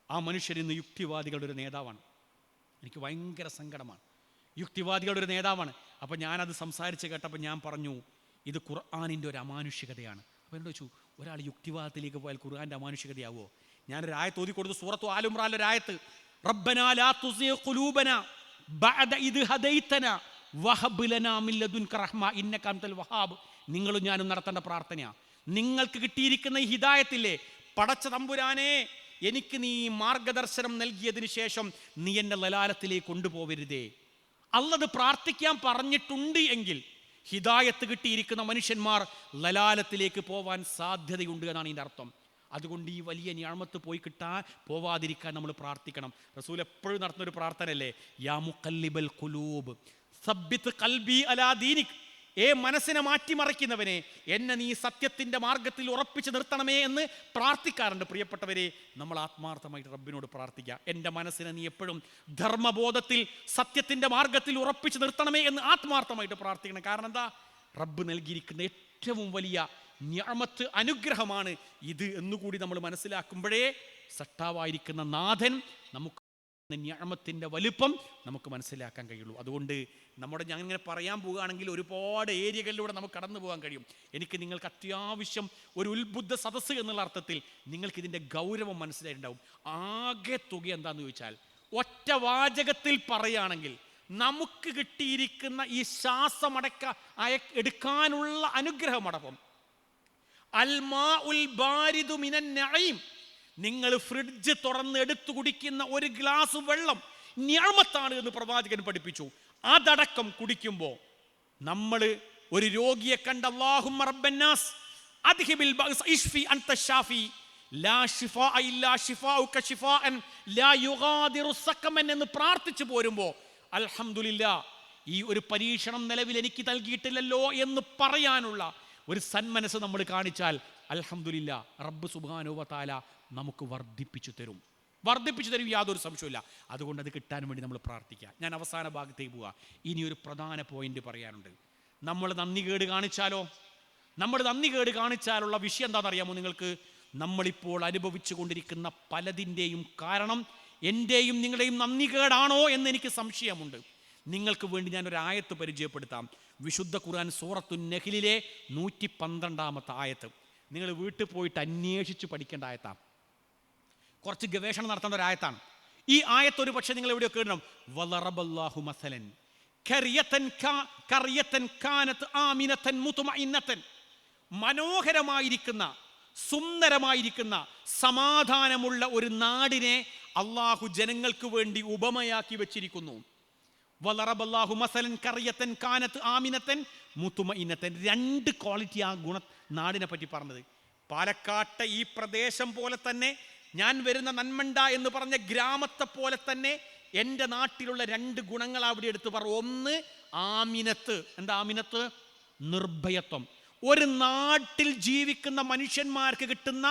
ആ മനുഷ്യൻ ഇന്ന് യുക്തിവാദികളുടെ ഒരു നേതാവാണ്. എനിക്ക് ഭയങ്കര സങ്കടമാണ്. യുക്തിവാദികളുടെ ഒരു നേതാവാണ്. അപ്പം ഞാനത് സംസാരിച്ച് കേട്ടപ്പോൾ ഞാൻ പറഞ്ഞു, ഇത് ഖുർആനിൻ്റെ ഒരു അമാനുഷികതയാണ്. അപ്പോൾ എന്നോട് ചോദിച്ചു, ഒരാൾ യുക്തിവാദത്തിലേക്ക് പോയാൽ ഖുർആൻ്റെ അമാനുഷികതയാവോ? ഞാനൊരു ആയത്ത് ഓതി കൊടുത്തു, സൂറത്തു ആൽ ഇംറാനിലെ ഒരു ആയത്ത്, റബ്ബനാ ലാ തുസിഗ് ഖുലൂബനാ ബഅദ ഇദ് ഹദൈതനാ വഹബ് ലനാ മിൻ ലദുൻക റഹ്മ ഇന്നക അൻതൽ വഹാബ്. നിങ്ങളും ഞാനും നടത്തേണ്ട പ്രാർത്ഥനയാണ്. നിങ്ങൾക്ക് കിട്ടിയിരിക്കുന്ന ഈ ഹിദായത്തില്ലേ, പടച്ച തമ്പുരാനെ, എനിക്ക് നീ മാർഗദർശനം നൽകിയതിന് ശേഷം നീ എന്നെ ലലാലത്തിലേക്ക് കൊണ്ടുപോകരുതേ. അല്ലത് പ്രാർത്ഥിക്കാൻ പറഞ്ഞിട്ടുണ്ട് എങ്കിൽ ഹിദായത്ത് കിട്ടിയിരിക്കുന്ന മനുഷ്യന്മാർ ലലാലത്തിലേക്ക് പോവാൻ സാധ്യതയുണ്ട് എന്നാണ് ഇതിൻ്റെ അർത്ഥം. അതുകൊണ്ട് ഈ വലിയ നിഅമത്ത് പോവാതിരിക്കാൻ നമ്മൾ പ്രാർത്ഥിക്കണം. റസൂൽ എപ്പോഴും നടത്തുന്ന ഒരു പ്രാർത്ഥനയല്ലേ, യാ മുഖല്ലിബൽ ഖുലൂബ് സബ്ബിത് ഖൽബി അലാ ദീനിക്. മനസ്സിനെ മാറ്റിമറിക്കുന്നവനെ, എന്നെ നീ സത്യത്തിൻ്റെ മാർഗത്തിൽ ഉറപ്പിച്ച് നിർത്തണമേ എന്ന് പ്രാർത്ഥിക്കാറുണ്ട്. പ്രിയപ്പെട്ടവരെ, നമ്മൾ ആത്മാർത്ഥമായിട്ട് റബ്ബിനോട് പ്രാർത്ഥിക്കുക, എൻ്റെ മനസ്സിനെ നീ എപ്പോഴും ധർമ്മബോധത്തിൽ സത്യത്തിൻ്റെ മാർഗത്തിൽ ഉറപ്പിച്ച് നിർത്തണമേ എന്ന് ആത്മാർത്ഥമായിട്ട് പ്രാർത്ഥിക്കണം. കാരണം എന്താ? റബ്ബ് നൽകിയിരിക്കുന്ന ഏറ്റവും വലിയ നിഅമത്ത്, അനുഗ്രഹമാണ് ഇത് എന്നുകൂടി നമ്മൾ മനസ്സിലാക്കുമ്പോഴേ സട്ടാവായിരിക്കുന്ന നാഥൻ നമുക്ക് നിഅമത്തിൻ്റെ വലുപ്പം നമുക്ക് മനസ്സിലാക്കാൻ കഴിയുള്ളൂ. അതുകൊണ്ട് ഞാൻ ഇങ്ങനെ പറയാൻ പോവുകയാണെങ്കിൽ ഒരുപാട് ഏരിയകളിലൂടെ നമുക്ക് കടന്നു പോകാൻ കഴിയും. എനിക്ക് നിങ്ങൾക്ക് അത്യാവശ്യം ഒരു ഉത്ബുദ്ധ സദസ്സ് എന്നുള്ള അർത്ഥത്തിൽ നിങ്ങൾക്കിതിൻ്റെ ഗൗരവം മനസ്സിലായിട്ടുണ്ടാവും. ആകെ തുക എന്താണെന്ന് ചോദിച്ചാൽ, ഒറ്റ വാചകത്തിൽ പറയുകയാണെങ്കിൽ നമുക്ക് കിട്ടിയിരിക്കുന്ന ഈ എടുക്കാനുള്ള അനുഗ്രഹമടക്കം അൽമാഉൽ ബാരിദു മിനൻ നഈം, നിങ്ങൾ ഫ്രിഡ്ജ് തുറന്ന് എടുത്തു കുടിക്കുന്ന ഒരു ഗ്ലാസ് വെള്ളം നിഅമത്താണ് എന്ന് പ്രവാചകൻ പഠിപ്പിച്ചു. അതടക്കം കുടിക്കുമ്പോൾ നമ്മൾ ഒരു രോഗിയെ കണ്ട് അല്ലാഹുമ്മ റബ്ബന്നാസ് അദ്ഹിബിൽ ബഅസ് ഇശ്ഫി അൻത ശാഫി ലാ ശിഫാഅ ഇല്ലാ ശിഫാഉക ശിഫാഅൻ ലാ യുഗാദിറു സഖമൻ എന്ന് പ്രാർത്ഥിച്ചു പോരുമ്പോൾ അൽഹംദുലില്ലാഹ്, ഈ ഒരു പരീക്ഷണം നിലവിൽ എനിക്ക് നൽകിയിട്ടില്ലല്ലോ എന്ന് പറയാനുള്ള ഒരു സന്മനസ് നമ്മൾ കാണിച്ചാൽ അൽഹംദുലില്ലാഹ്, റബ്ബ് സുബ്ഹാനഹു വ തആല നമുക്ക് വർദ്ധിപ്പിച്ചു തരും, യാതൊരു സംശയമില്ല. അതുകൊണ്ട് അത് കിട്ടാൻ വേണ്ടി നമ്മൾ പ്രാർത്ഥിക്കുക. ഞാൻ അവസാന ഭാഗത്തേക്ക് പോവുക. ഇനിയൊരു പ്രധാന പോയിന്റ് പറയാനുണ്ട്. നമ്മൾ നന്ദികേട് കാണിച്ചാലുള്ള വിഷയം എന്താണെന്നറിയാമോ നിങ്ങൾക്ക്? നമ്മളിപ്പോൾ അനുഭവിച്ചു കൊണ്ടിരിക്കുന്ന പലതിൻ്റെയും കാരണം എൻ്റെയും നിങ്ങളുടെയും നന്ദികേടാണോ എന്ന് എനിക്ക് സംശയമുണ്ട്. നിങ്ങൾക്ക് വേണ്ടി ഞാനൊരു ആയത്ത് പരിചയപ്പെടുത്താം. വിശുദ്ധ ഖുർആൻ സൂറത്തുൻ നഹ്ലിലെ 112-ാമത്തെ ആയത്ത്. നിങ്ങൾ വീട്ടിൽ പോയിട്ട് അന്വേഷിച്ച് പഠിക്കേണ്ട ആയത്താണ്, കുറച്ച് ഗവേഷണം നടത്തേണ്ട ഒരു ആയത്താണ് ഈ ആയത്ത്. ഒരു പക്ഷേ നിങ്ങൾ എവിടെയോ കേൾക്കണം, വളറബല്ലാഹു മസലൻ ഖറിയതൻ കാനത് ആമിനതൻ മുത്മഇന്നതൻ, മനോഹരമായിരിക്കുന്ന സുന്ദരമായിരിക്കുന്ന സമാധാനമുള്ള ഒരു നാടിനെ അള്ളാഹു ജനങ്ങൾക്ക് വേണ്ടി ഉപമയാക്കി വെച്ചിരിക്കുന്നു. വളറബല്ലാഹു മസലൻ ഖറിയതൻ കാനത് ആമിനതൻ മുത്മഇന്നതൻ, രണ്ട് ക്വാളിറ്റി ആ നാടിനെ പറ്റി പറഞ്ഞത്. പാലക്കാട്ടെ ഈ പ്രദേശം പോലെ തന്നെ, ഞാൻ വരുന്ന നന്മണ്ട എന്ന് പറഞ്ഞ ഗ്രാമത്തെ പോലെ തന്നെ എൻ്റെ നാട്ടിലുള്ള രണ്ട് ഗുണങ്ങൾ അവിടെ എടുത്ത് പറഞ്ഞു. ഒന്ന് ആമിനത്ത്. എന്താ ആമിനത്ത്? നിർഭയത്വം. ഒരു നാട്ടിൽ ജീവിക്കുന്ന മനുഷ്യന്മാർക്ക് കിട്ടുന്ന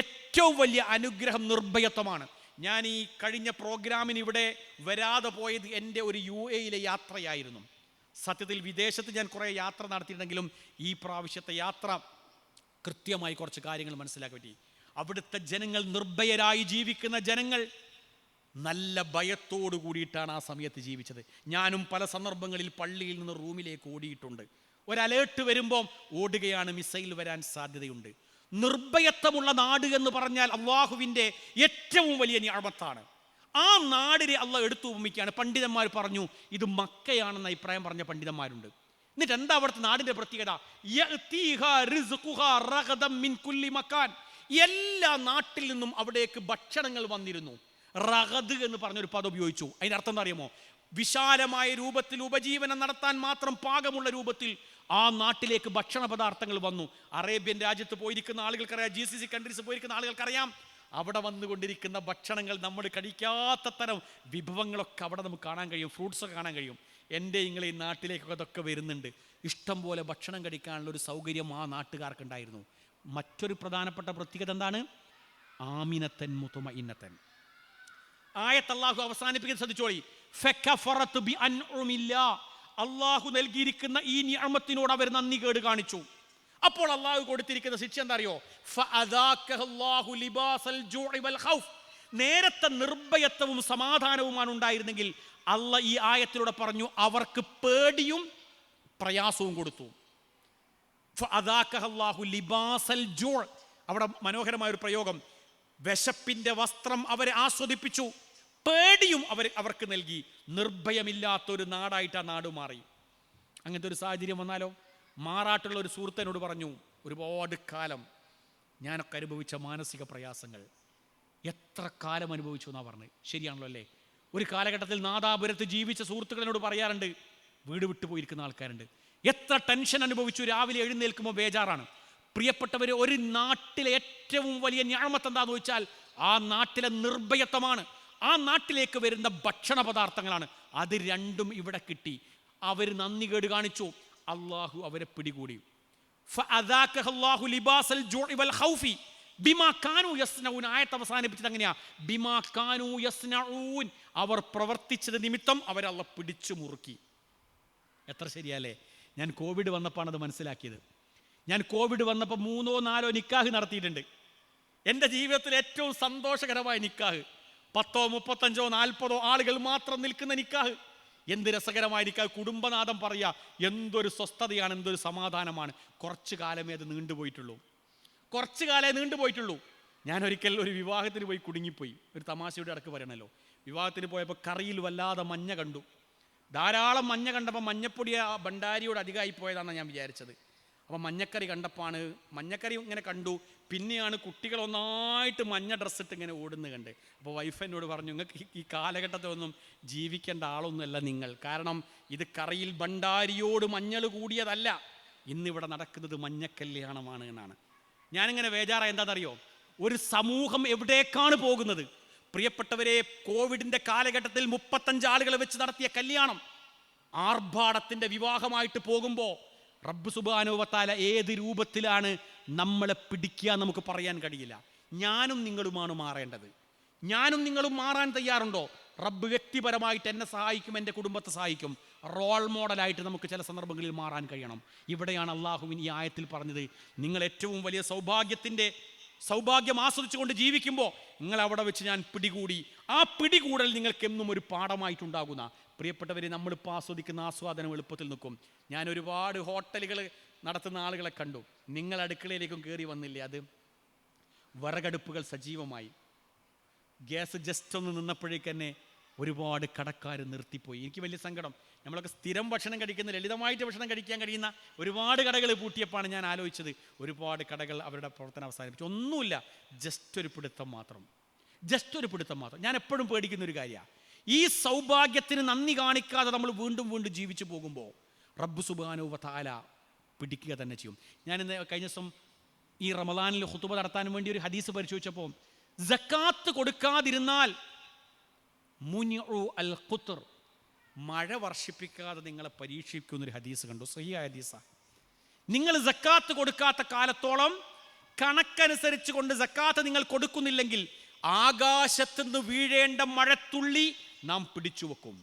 ഏറ്റവും വലിയ അനുഗ്രഹം നിർഭയത്വമാണ്. ഞാൻ ഈ കഴിഞ്ഞ പ്രോഗ്രാമിന് ഇവിടെ വരാതെ പോയത് എൻ്റെ ഒരു UAE യാത്രയായിരുന്നു. സത്യത്തിൽ വിദേശത്ത് ഞാൻ കുറേ യാത്ര നടത്തിയിട്ടുണ്ടെങ്കിലും ഈ പ്രാവശ്യത്തെ യാത്ര കൃത്യമായി കുറച്ച് കാര്യങ്ങൾ മനസ്സിലാക്കാൻ പറ്റി. അവിടുത്തെ ജനങ്ങൾ നിർഭയരായി ജീവിക്കുന്ന ജനങ്ങൾ, നല്ല ഭയത്തോടു കൂടിയിട്ടാണ് ആ സമയത്ത് ജീവിച്ചത്. ഞാനും പല സന്ദർഭങ്ങളിൽ പള്ളിയിൽ നിന്ന് റൂമിലേക്ക് ഓടിയിട്ടുണ്ട്. ഒരു അലേർട്ട് വരുമ്പോൾ ഓടുകയാണ്, മിസൈൽ വരാൻ സാധ്യതയുണ്ട്. നിർഭയത്വമുള്ള നാട് എന്ന് പറഞ്ഞാൽ അള്ളാഹുവിൻ്റെ ഏറ്റവും വലിയ നിഅമത്താണ്. ആ നാടിനെ അള്ളാഹ് എടുത്തു ഉപമിക്കുകയാണ്. പണ്ഡിതന്മാർ പറഞ്ഞു ഇത് മക്കയാണെന്ന് അഭിപ്രായം പറഞ്ഞ പണ്ഡിതന്മാരുണ്ട്. എന്നിട്ട് എന്താ അവിടുത്തെ നാടിൻ്റെ പ്രത്യേകത? എല്ലാ നാട്ടിൽ നിന്നും അവിടേക്ക് ഭക്ഷണങ്ങൾ വന്നിരുന്നു. റഗദ് എന്ന് പറഞ്ഞൊരു പദം ഉപയോഗിച്ചു. അതിൻ്റെ അർത്ഥം എന്താ അറിയാമോ? വിശാലമായ രൂപത്തിൽ ഉപജീവനം നടത്താൻ മാത്രം പാകമുള്ള രൂപത്തിൽ ആ നാട്ടിലേക്ക് ഭക്ഷണ പദാർത്ഥങ്ങൾ വന്നു. അറേബ്യൻ രാജ്യത്ത് പോയിരിക്കുന്ന ആളുകൾക്കറിയാം, GCC കൺട്രീസ് പോയിരിക്കുന്ന ആളുകൾക്കറിയാം, അവിടെ വന്നുകൊണ്ടിരിക്കുന്ന ഭക്ഷണങ്ങൾ നമ്മൾ കഴിക്കാത്ത തരം വിഭവങ്ങളൊക്കെ അവിടെ നമുക്ക് കാണാൻ കഴിയും, ഫ്രൂട്ട്സൊക്കെ കാണാൻ കഴിയും. എൻ്റെ നിങ്ങളെ ഈ നാട്ടിലേക്കൊക്കെ അതൊക്കെ വരുന്നുണ്ട്. ഇഷ്ടം പോലെ ഭക്ഷണം കഴിക്കാനുള്ള ഒരു സൗകര്യം ആ നാട്ടുകാർക്കുണ്ടായിരുന്നു. മറ്റൊരു പ്രധാനപ്പെട്ട പ്രത്യേകത എന്താണ്? ആമിനത്തൻ മുത്മഇന്നത്തൻ. ആയത്ത് അല്ലാഹു അവസാനിപ്പിക്കുന്നത് ശ്രദ്ധിച്ചോളി. ഫകഫറതു ബിഅൻഉമില്ലാ, അല്ലാഹു നൽകിയിരിക്കുന്ന ഈ നിഅമത്തിനോട് അവർ നന്ദി കേട് കാണിച്ചു. അപ്പോൾ അല്ലാഹു കൊടുത്തിരിക്കുന്ന ശിക്ഷ എന്താ അറിയോ? ഫഅദാകഹല്ലാഹു ലിബാസൽ ജൂഇ വൽ ഖൗഫ്. നേരത്തെ നിർഭയത്വവും സമാധാനവുമാണ് ഉണ്ടായിരുന്നെങ്കിൽ അല്ലാഹ് ഈ ആയത്തിലൂടെ പറഞ്ഞു അവർക്ക് പേടിയും പ്രയാസവും കൊടുത്തു. ഫഅദാകഹല്ലാഹു ലിബാസൽ ജൂഇ, അവിടെ മനോഹരമായ ഒരു പ്രയോഗം, വിശപ്പിന്റെ വസ്ത്രം അവരെ ആസ്വദിപ്പിച്ചു, പേടിയും അവർക്ക് നൽകി. നിർഭയമില്ലാത്തൊരു നാടായിട്ട് ആ നാട് മാറി. അങ്ങനത്തെ ഒരു സാഹചര്യം വന്നാലോ? മാറാട്ടുള്ള ഒരു സുഹൃത്തിനോട് പറഞ്ഞു, ഒരുപാട് കാലം ഞാനൊക്കെ അനുഭവിച്ച മാനസിക പ്രയാസങ്ങൾ എത്ര കാലം അനുഭവിച്ചു എന്നാണ് പറഞ്ഞത്. ശരിയാണല്ലോ അല്ലേ? ഒരു കാലഘട്ടത്തിൽ നാദാപുരത്ത് ജീവിച്ച സുഹൃത്തുക്കളോട് പറയാറുണ്ട്, വീട് വിട്ടു പോയിരിക്കുന്ന ആൾക്കാരുണ്ട്, എത്ര ടെൻഷൻ അനുഭവിച്ചു, രാവിലെ എഴുന്നേൽക്കുമ്പോൾ ബേജാറാണ്. പ്രിയപ്പെട്ടവർ, ഒരു നാട്ടിലെ ഏറ്റവും വലിയ നിഅമത്ത് എന്താണെന്ന് വെച്ചാൽ ആ നാട്ടിലെ നിർഭയത്വമാണ്. ആ നാട്ടിലേക്ക് വരുന്ന ഭക്ഷണ പദാർത്ഥങ്ങളാണ്. അത് രണ്ടും ഇവിടെ കിട്ടി. അവർ നന്ദി കേട് കാണിച്ചു, അള്ളാഹു അവരെ പിടികൂടി. ഫഅദാകഹല്ലാഹു ലിബാസൽ ജൂഇ വൽ ഖൗഫി ബിമാ കാനൂ യസ്നഊൻ. ആയത്ത് അവസാനിപ്പിച്ചത് അങ്ങനെയാ, ബിമാ കാനൂ യസ്നഊൻ, അവർ പ്രവർത്തിച്ചത് നിമിത്തം അവരെ അള്ളാഹ് പിടിച്ചു മുറുക്കി. എത്ര ശരിയല്ലേ? ഞാൻ കോവിഡ് വന്നപ്പോൾ അത് മനസ്സിലാക്കിയത്. ഞാൻ കോവിഡ് വന്നപ്പോൾ 3-4 നിക്കാഹ് നടത്തിയിട്ടുണ്ട്. എൻ്റെ ജീവിതത്തിൽ ഏറ്റവും സന്തോഷകരമായ നിക്കാഹ്. 10, 35, 40 ആളുകൾ മാത്രം നിൽക്കുന്ന നിക്കാഹ്. എന്ത് രസകരമായ നിക്കാഹ്. കുടുംബനാഥം പറയുക, എന്തൊരു സ്വസ്ഥതയാണ്, എന്തൊരു സമാധാനമാണ്. കുറച്ചു കാലമേ അത് നീണ്ടുപോയിട്ടുള്ളൂ, കുറച്ചു കാലമേ നീണ്ടുപോയിട്ടുള്ളൂ. ഞാൻ ഒരിക്കൽ ഒരു വിവാഹത്തിന് പോയി കുടുങ്ങിപ്പോയി. ഒരു തമാശയുടെ ഇടക്ക് പറയണല്ലോ. വിവാഹത്തിന് പോയപ്പോൾ കറിയിൽ വല്ലാതെ മഞ്ഞ കണ്ടു. ധാരാളം മഞ്ഞ കണ്ടപ്പോൾ മഞ്ഞപ്പൊടി ആ ഭണ്ഡാരിയോട് അധികമായി പോയതാണെന്ന് ഞാൻ വിചാരിച്ചത്. അപ്പോൾ മഞ്ഞക്കറി കണ്ടപ്പാണ്, മഞ്ഞക്കറി ഇങ്ങനെ കണ്ടു. പിന്നെയാണ് കുട്ടികളൊന്നായിട്ട് മഞ്ഞ ഡ്രസ്സിട്ട് ഇങ്ങനെ ഓടുന്നത് കണ്ട്. അപ്പോൾ വൈഫ് എന്നോട് പറഞ്ഞു, നിങ്ങൾക്ക് ഈ കാലഘട്ടത്തിലൊന്നും ജീവിക്കേണ്ട ആളൊന്നുമല്ല നിങ്ങൾ. കാരണം ഇത് കറിയിൽ ഭണ്ഡാരിയോട് മഞ്ഞൾ കൂടിയതല്ല, ഇന്നിവിടെ നടക്കുന്നത് മഞ്ഞക്കല്യാണമാണ് എന്നാണ്. ഞാനിങ്ങനെ വേജാറായ എന്താണെന്നറിയോ? ഒരു സമൂഹം എവിടേക്കാണ് പോകുന്നത്? പ്രിയപ്പെട്ടവരെ, കോവിഡിൻ്റെ കാലഘട്ടത്തിൽ 35 ആളുകളെ വെച്ച് നടത്തിയ കല്യാണം ആർഭാടത്തിൻ്റെ വിവാഹമായിട്ട് പോകുമ്പോൾ റബ്ബ് സുബ്ഹാനഹു വ തആല ഏത് രൂപത്തിലാണ് നമ്മളെ പിടിക്കുക നമുക്ക് പറയാൻ കഴിയില്ല. ഞാനും നിങ്ങളുമാണ് മാറേണ്ടത്. ഞാനും നിങ്ങളും മാറാൻ തയ്യാറുണ്ടോ? റബ്ബ് വ്യക്തിപരമായിട്ട് എന്നെ സഹായിക്കും, എൻ്റെ കുടുംബത്തെ സഹായിക്കും. റോൾ മോഡലായിട്ട് നമുക്ക് ചില സന്ദർഭങ്ങളിൽ മാറാൻ കഴിയണം. ഇവിടെയാണ് അള്ളാഹുവിൻ ഈ ആയത്തിൽ പറഞ്ഞത്, നിങ്ങൾ ഏറ്റവും വലിയ സൗഭാഗ്യം ആസ്വദിച്ചുകൊണ്ട് ജീവിക്കുമ്പോൾ നിങ്ങൾ അവിടെ വെച്ച് ഞാൻ പിടികൂടി. ആ പിടികൂടൽ നിങ്ങൾക്ക് എന്നും ഒരു പാഠമായിട്ടുണ്ടാകുന്ന. പ്രിയപ്പെട്ടവരെ, നമ്മളിപ്പോൾ ആസ്വദിക്കുന്ന ആസ്വാദനം എളുപ്പത്തിൽ നിൽക്കും. ഞാൻ ഒരുപാട് ഹോട്ടലുകൾ നടത്തുന്ന ആളുകളെ കണ്ടു. നിങ്ങൾ അടുക്കളയിലേക്കും കയറി വന്നില്ലേ? അത് വിറകടുപ്പുകൾ സജീവമായി. ഗ്യാസ് ജസ്റ്റ് ഒന്ന് നിന്നപ്പോഴേക്ക് തന്നെ ഒരുപാട് കടക്കാർ നിർത്തിപ്പോയി. എനിക്ക് വലിയ സങ്കടം. നമ്മളൊക്കെ സ്ഥിരം ഭക്ഷണം കഴിക്കുന്ന, ലളിതമായിട്ട് ഭക്ഷണം കഴിക്കാൻ കഴിയുന്ന ഒരുപാട് കടകൾ പൂട്ടിയപ്പോഴാണ് ഞാൻ ആലോചിച്ചത്, ഒരുപാട് കടകൾ അവരുടെ പ്രവർത്തനം അവസാനിപ്പിച്ചു. ഒന്നുമില്ല, ജസ്റ്റ് ഒരു പിടുത്തം മാത്രം. ഞാൻ എപ്പോഴും പേടിക്കുന്ന ഒരു കാര്യമാണ്, ഈ സൗഭാഗ്യത്തിന് നന്ദി കാണിക്കാതെ നമ്മൾ വീണ്ടും വീണ്ടും ജീവിച്ചു പോകുമ്പോൾ റബ്ബ് സുബ്ഹാനഹു വ തആല പിടിക്കുക തന്നെ ചെയ്യും. ഞാനിന്ന് കഴിഞ്ഞ ദിവസം ഈ റമദാനിൽ ഖുതുബ നടത്താൻ വേണ്ടി ഒരു ഹദീസ് പരിശോധിച്ചപ്പോൾ, സക്കാത്ത് കൊടുക്കാതിരുന്നാൽ മുനിഉ അൽ ഖുത്ർ, മഴ വർഷിപ്പിക്കാതെ നിങ്ങളെ പരീക്ഷിക്കുന്നൊരു ഹദീസ് കണ്ടു. സഹിയായ ഹദീസാണ്. നിങ്ങൾ സക്കാത്ത് കൊടുക്കാത്ത കാലത്തോളം, കണക്കനുസരിച്ച് കൊണ്ട് സക്കാത്ത് നിങ്ങൾ കൊടുക്കുന്നില്ലെങ്കിൽ ആകാശത്തുനിന്ന് വീഴേണ്ട മഴത്തുള്ളി നാം പിടിച്ചു വെക്കും.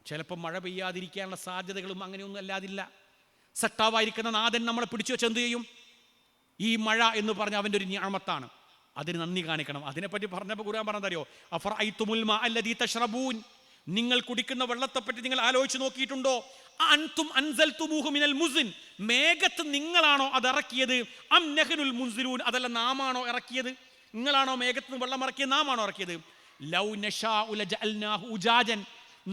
ചിലപ്പോൾ മഴ പെയ്യാതിരിക്കാനുള്ള സാധ്യതകളും അങ്ങനെയൊന്നും അല്ലാതില്ല. സട്ടാവായിരിക്കുന്ന നാഥൻ നമ്മളെ പിടിച്ചു വെച്ച് എന്ത് ചെയ്യും? ഈ മഴ എന്ന് പറഞ്ഞ അവൻ്റെ ഒരു നിഅമത്താണ്, അതിന് നന്ദി കാണിക്കണം. അതിനെപ്പറ്റി പറഞ്ഞപ്പോൾ ഖുർആൻ പറഞ്ഞതറിയോ? അഫറഅയ്തുമുൽ മാ അല്ലദീ തശ്റബൂൻ, നിങ്ങൾ കുടിക്കുന്ന വെള്ളത്തെപ്പറ്റി നിങ്ങൾ ആലോചിച്ച് നോക്കിയിട്ടുണ്ടോ? അൻതും അൻസൽതുമൂഹു മിനൽ മുസ്ൻ, മേഘത്ത് നിങ്ങളാണോ അത് ഇറക്കിയത്? അം നഹ്നുൽ മുൻസിലൂൻ, അതല്ല നാമാണോ ഇറക്കിയത്? നിങ്ങളാണോ മേഘത്ത് നിന്ന് വെള്ളം ഇറക്കിയത്? നാമാണോ ഇറക്കിയത്? ലൗ നശാഉ ലജഅൽനാഹു ഉജാജൻ,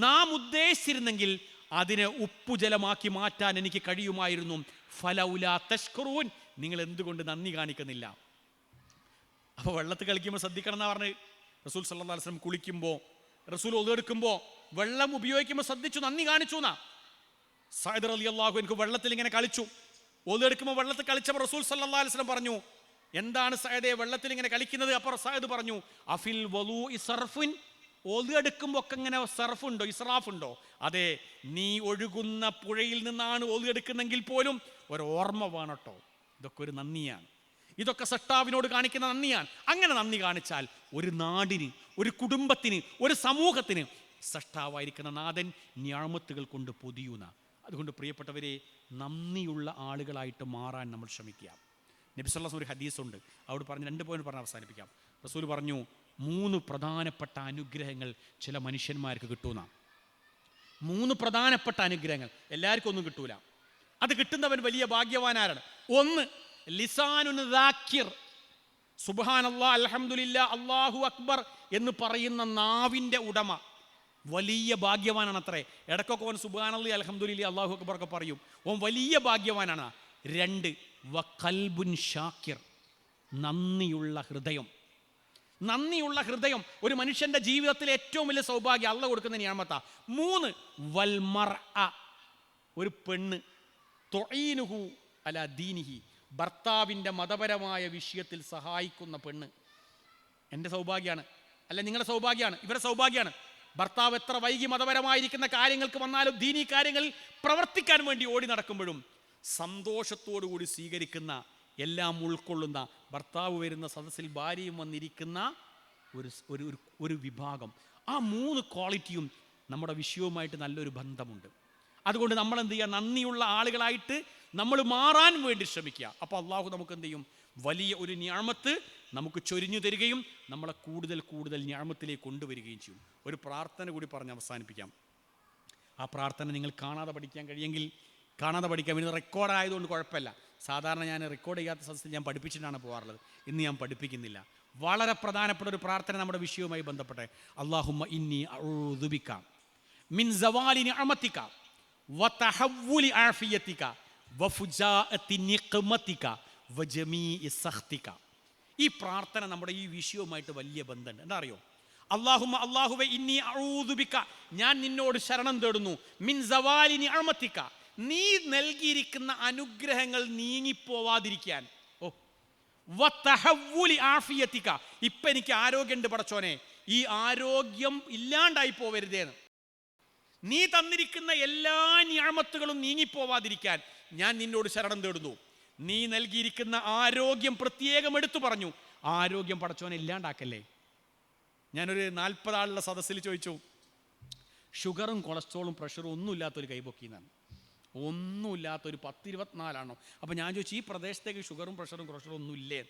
നാം ഉദ്ദേശിച്ചിരുന്നെങ്കിൽ അതിനെ ഉപ്പുജലമാക്കി മാറ്റാൻ എനിക്ക് കഴിയുമായിരുന്നു. ഫലൗലാ തഷ്കുറൂൻ, നിങ്ങൾ എന്തുകൊണ്ട് നന്ദി കാണിക്കുന്നില്ല? അപ്പോൾ വെള്ളത്തിൽ കളിക്കുമ്പോൾ ശ്രദ്ധിക്കണം എന്നാ പറഞ്ഞ് റസൂൽ സല്ലല്ലാഹു അലൈഹി വസല്ലം. കുളിക്കുമ്പോൾ, റസൂൽ ഒതുവെടുക്കുമ്പോൾ വെള്ളം ഉപയോഗിക്കുമ്പോൾ ശ്രദ്ധിച്ചു, നന്ദി കാണിച്ചു എന്നാ. സഅദ് റളിയല്ലാഹു അൻഹു വെള്ളത്തിൽ ഇങ്ങനെ കളിച്ചു. ഒതുവെടുക്കുമ്പോൾ വെള്ളത്തിൽ കളിച്ചപ്പോൾ റസൂൽ സല്ലല്ലാഹു അലൈഹി വസല്ലം പറഞ്ഞു, എന്താണ് സഅദേ വെള്ളത്തിൽ ഇങ്ങനെ കളിക്കുന്നത്? അപ്പോൾ സഅദ് പറഞ്ഞു, അഫിൽ വളൂഇ സർഫുൻ, ഒതുവെടുക്കുമ്പോൾ ഒക്കെ ഇങ്ങനെ സർഫുണ്ടോ, ഇസ്രാഫുണ്ടോ? അതെ, നീ ഒഴുകുന്ന പുഴയിൽ നിന്നാണ് ഒതുവെടുക്കുന്നെങ്കിൽ പോലും ഒരു ഓർമ്മ വേണട്ടോ. ഇതൊക്കെ ഒരു നന്ദിയാണ്, ഇതൊക്കെ സട്ടാവിനോട് കാണിക്കുന്ന നന്ദിയാണ്. അങ്ങനെ നന്ദി കാണിച്ചാൽ ഒരു നാടിന്, ഒരു കുടുംബത്തിന്, ഒരു സമൂഹത്തിന് സട്ടാവായിരിക്കുന്ന നാഥൻ നിഅമത്തുകൾ കൊണ്ട് പൊതിയുന്ന. അതുകൊണ്ട് പ്രിയപ്പെട്ടവരെ, നന്ദിയുള്ള ആളുകളായിട്ട് മാറാൻ നമ്മൾ ശ്രമിക്കുക. നബി സല്ലല്ലാഹു അലൈഹി വസല്ലം ഒരു ഹദീസുണ്ട്, അവിടെ പറഞ്ഞ് 2 പോയിന്റ് പറഞ്ഞ് അവസാനിപ്പിക്കാം. റസൂൽ പറഞ്ഞു, 3 പ്രധാനപ്പെട്ട അനുഗ്രഹങ്ങൾ ചില മനുഷ്യന്മാർക്ക് കിട്ടുന്ന. 3 പ്രധാനപ്പെട്ട അനുഗ്രഹങ്ങൾ എല്ലാവർക്കും ഒന്നും കിട്ടൂല. അത് കിട്ടുന്നവൻ വലിയ ഭാഗ്യവാനാരാണ്? 1, ലിസാനുൻ ദാക്കിർ, സുബ്ഹാനല്ലാഹ്, അൽഹംദുലില്ലാഹ്, അല്ലാഹു അക്ബർ എന്ന് പറയുന്ന നാവിൻ്റെ ഉടമ വലിയ ഭാഗ്യവാനാണ് അത്രേ. ഇടയ്ക്കൊക്കെ ഓൻ സുബ്ഹാനല്ലാഹ്, അൽഹംദുലില്ലാഹ്, അല്ലാഹു അക്ബർ ഒക്കെ പറയും. ഓൻ വലിയ ഭാഗ്യവാനാണ്. 2, വഖൽബുൻ ഷാക്കിർ, നന്ദിയുള്ള ഹൃദയം. നന്ദിയുള്ള ഹൃദയം ഒരു മനുഷ്യന്റെ ജീവിതത്തിലെ ഏറ്റവും വലിയ സൗഭാഗ്യം, അള്ളാഹു കൊടുക്കുന്ന നിഅമത്താ. 3, വൽ മർഅ, ഒരു പെണ്ണ്, തുഈനുഹു അലാ ദീനിഹി, ഭർത്താവിൻ്റെ മതപരമായ വിഷയത്തിൽ സഹായിക്കുന്ന പെണ്ണ്. എൻ്റെ സൗഭാഗ്യമാണ്, അല്ല നിങ്ങളുടെ സൗഭാഗ്യമാണ്, ഇവരുടെ സൗഭാഗ്യമാണ്. ഭർത്താവ് എത്ര വൈകി മതപരമായിരിക്കുന്ന കാര്യങ്ങൾക്ക് വന്നാലും ദീനീ കാര്യങ്ങളിൽ പ്രവർത്തിക്കാൻ വേണ്ടി ഓടി നടക്കുമ്പോഴും സന്തോഷത്തോടു കൂടി സ്വീകരിക്കുന്ന, എല്ലാം ഉൾക്കൊള്ളുന്ന, ഭർത്താവ് വരുന്ന സദസ്സിൽ ഭാര്യയും വന്നിരിക്കുന്ന ഒരു വിഭാഗം. ആ 3 ക്വാളിറ്റിയും നമ്മുടെ വിഷയവുമായിട്ട് നല്ലൊരു ബന്ധമുണ്ട്. അതുകൊണ്ട് നമ്മൾ എന്ത് ചെയ്യുക? നന്ദിയുള്ള ആളുകളായിട്ട് നമ്മൾ മാറാൻ വേണ്ടി ശ്രമിക്കുക. അപ്പോൾ അള്ളാഹു നമുക്ക് എന്ത് ചെയ്യും? വലിയ ഒരു നിഅമത്ത് നമുക്ക് ചൊരിഞ്ഞു തരികയും നമ്മളെ കൂടുതൽ കൂടുതൽ നിഅമത്തിലേക്ക് കൊണ്ടുവരികയും ചെയ്യും. ഒരു പ്രാർത്ഥന കൂടി പറഞ്ഞ് അവസാനിപ്പിക്കാം. ആ പ്രാർത്ഥന നിങ്ങൾ കാണാതെ പഠിക്കാൻ കഴിയെങ്കിൽ കാണാതെ പഠിക്കാം. ഇന്ന് റെക്കോർഡായതുകൊണ്ട് കുഴപ്പമില്ല. സാധാരണ ഞാൻ റെക്കോർഡ് ചെയ്യാത്ത സദസ്സിൽ ഞാൻ പഠിപ്പിച്ചിട്ടാണ് പോകാറുള്ളത്. ഇന്ന് ഞാൻ പഠിപ്പിക്കുന്നില്ല. വളരെ പ്രധാനപ്പെട്ട ഒരു പ്രാർത്ഥന നമ്മുടെ വിഷയവുമായി ബന്ധപ്പെട്ടെ. അല്ലാഹുമ്മ ഇന്നി അഊദു ബിക മിൻ സവാലി നിഅമതിക വതഹവ്വുലി ആഫിയതിക വഫുജാഅതി നിഖ്മതിക വജമീഇ സഖ്തിക. ഈ പ്രാർത്ഥന നമ്മുടെ ഈ വിഷയവുമായിട്ട് വലിയ ബന്ധമുണ്ട്. എന്താ അറിയോ? അല്ലാഹുമ്മ, അല്ലാഹുവേ, ഇന്നി അഊദു ബിക, ഞാൻ നിന്നോട് ശരണം തേടുന്നു, മിൻ സവാലി നിഅമതിക, നീ നൽകിയിരിക്കുന്ന അനുഗ്രഹങ്ങൾ നീങ്ങിപ്പോവാതിരിക്കാൻ. വതഹവ്വുലി ആഫിയതിക, ഇപ്പം എനിക്ക് ആരോഗ്യമുണ്ട് പടച്ചോനെ, ഈ ആരോഗ്യം ഇല്ലാണ്ടായി പോവരുതേന്ന്. നീ തന്നിരിക്കുന്ന എല്ലാ നിഅമത്തുകളും നീങ്ങിപ്പോവാതിരിക്കാൻ ഞാൻ നിന്നോട് ശരണം തേടുന്നു. നീ നൽകിയിരിക്കുന്ന ആരോഗ്യം പ്രത്യേകം എടുത്തു പറഞ്ഞു. ആരോഗ്യം പടച്ചോനെ ഇല്ലാണ്ടാക്കല്ലേ. ഞാനൊരു 40 ആളുള്ള സദസ്സിൽ ചോദിച്ചു, ഷുഗറും കൊളസ്ട്രോളും പ്രഷറും ഒന്നുമില്ലാത്തൊരു കൈപൊക്കിന്നാണ്. ഒന്നുമില്ലാത്തൊരു 10-24 ആണോ? അപ്പോൾ ഞാൻ ചോദിച്ചു, ഈ പ്രദേശത്തേക്ക് ഷുഗറും പ്രഷറും കൊളസ്ട്രോളും ഒന്നുമില്ലേ?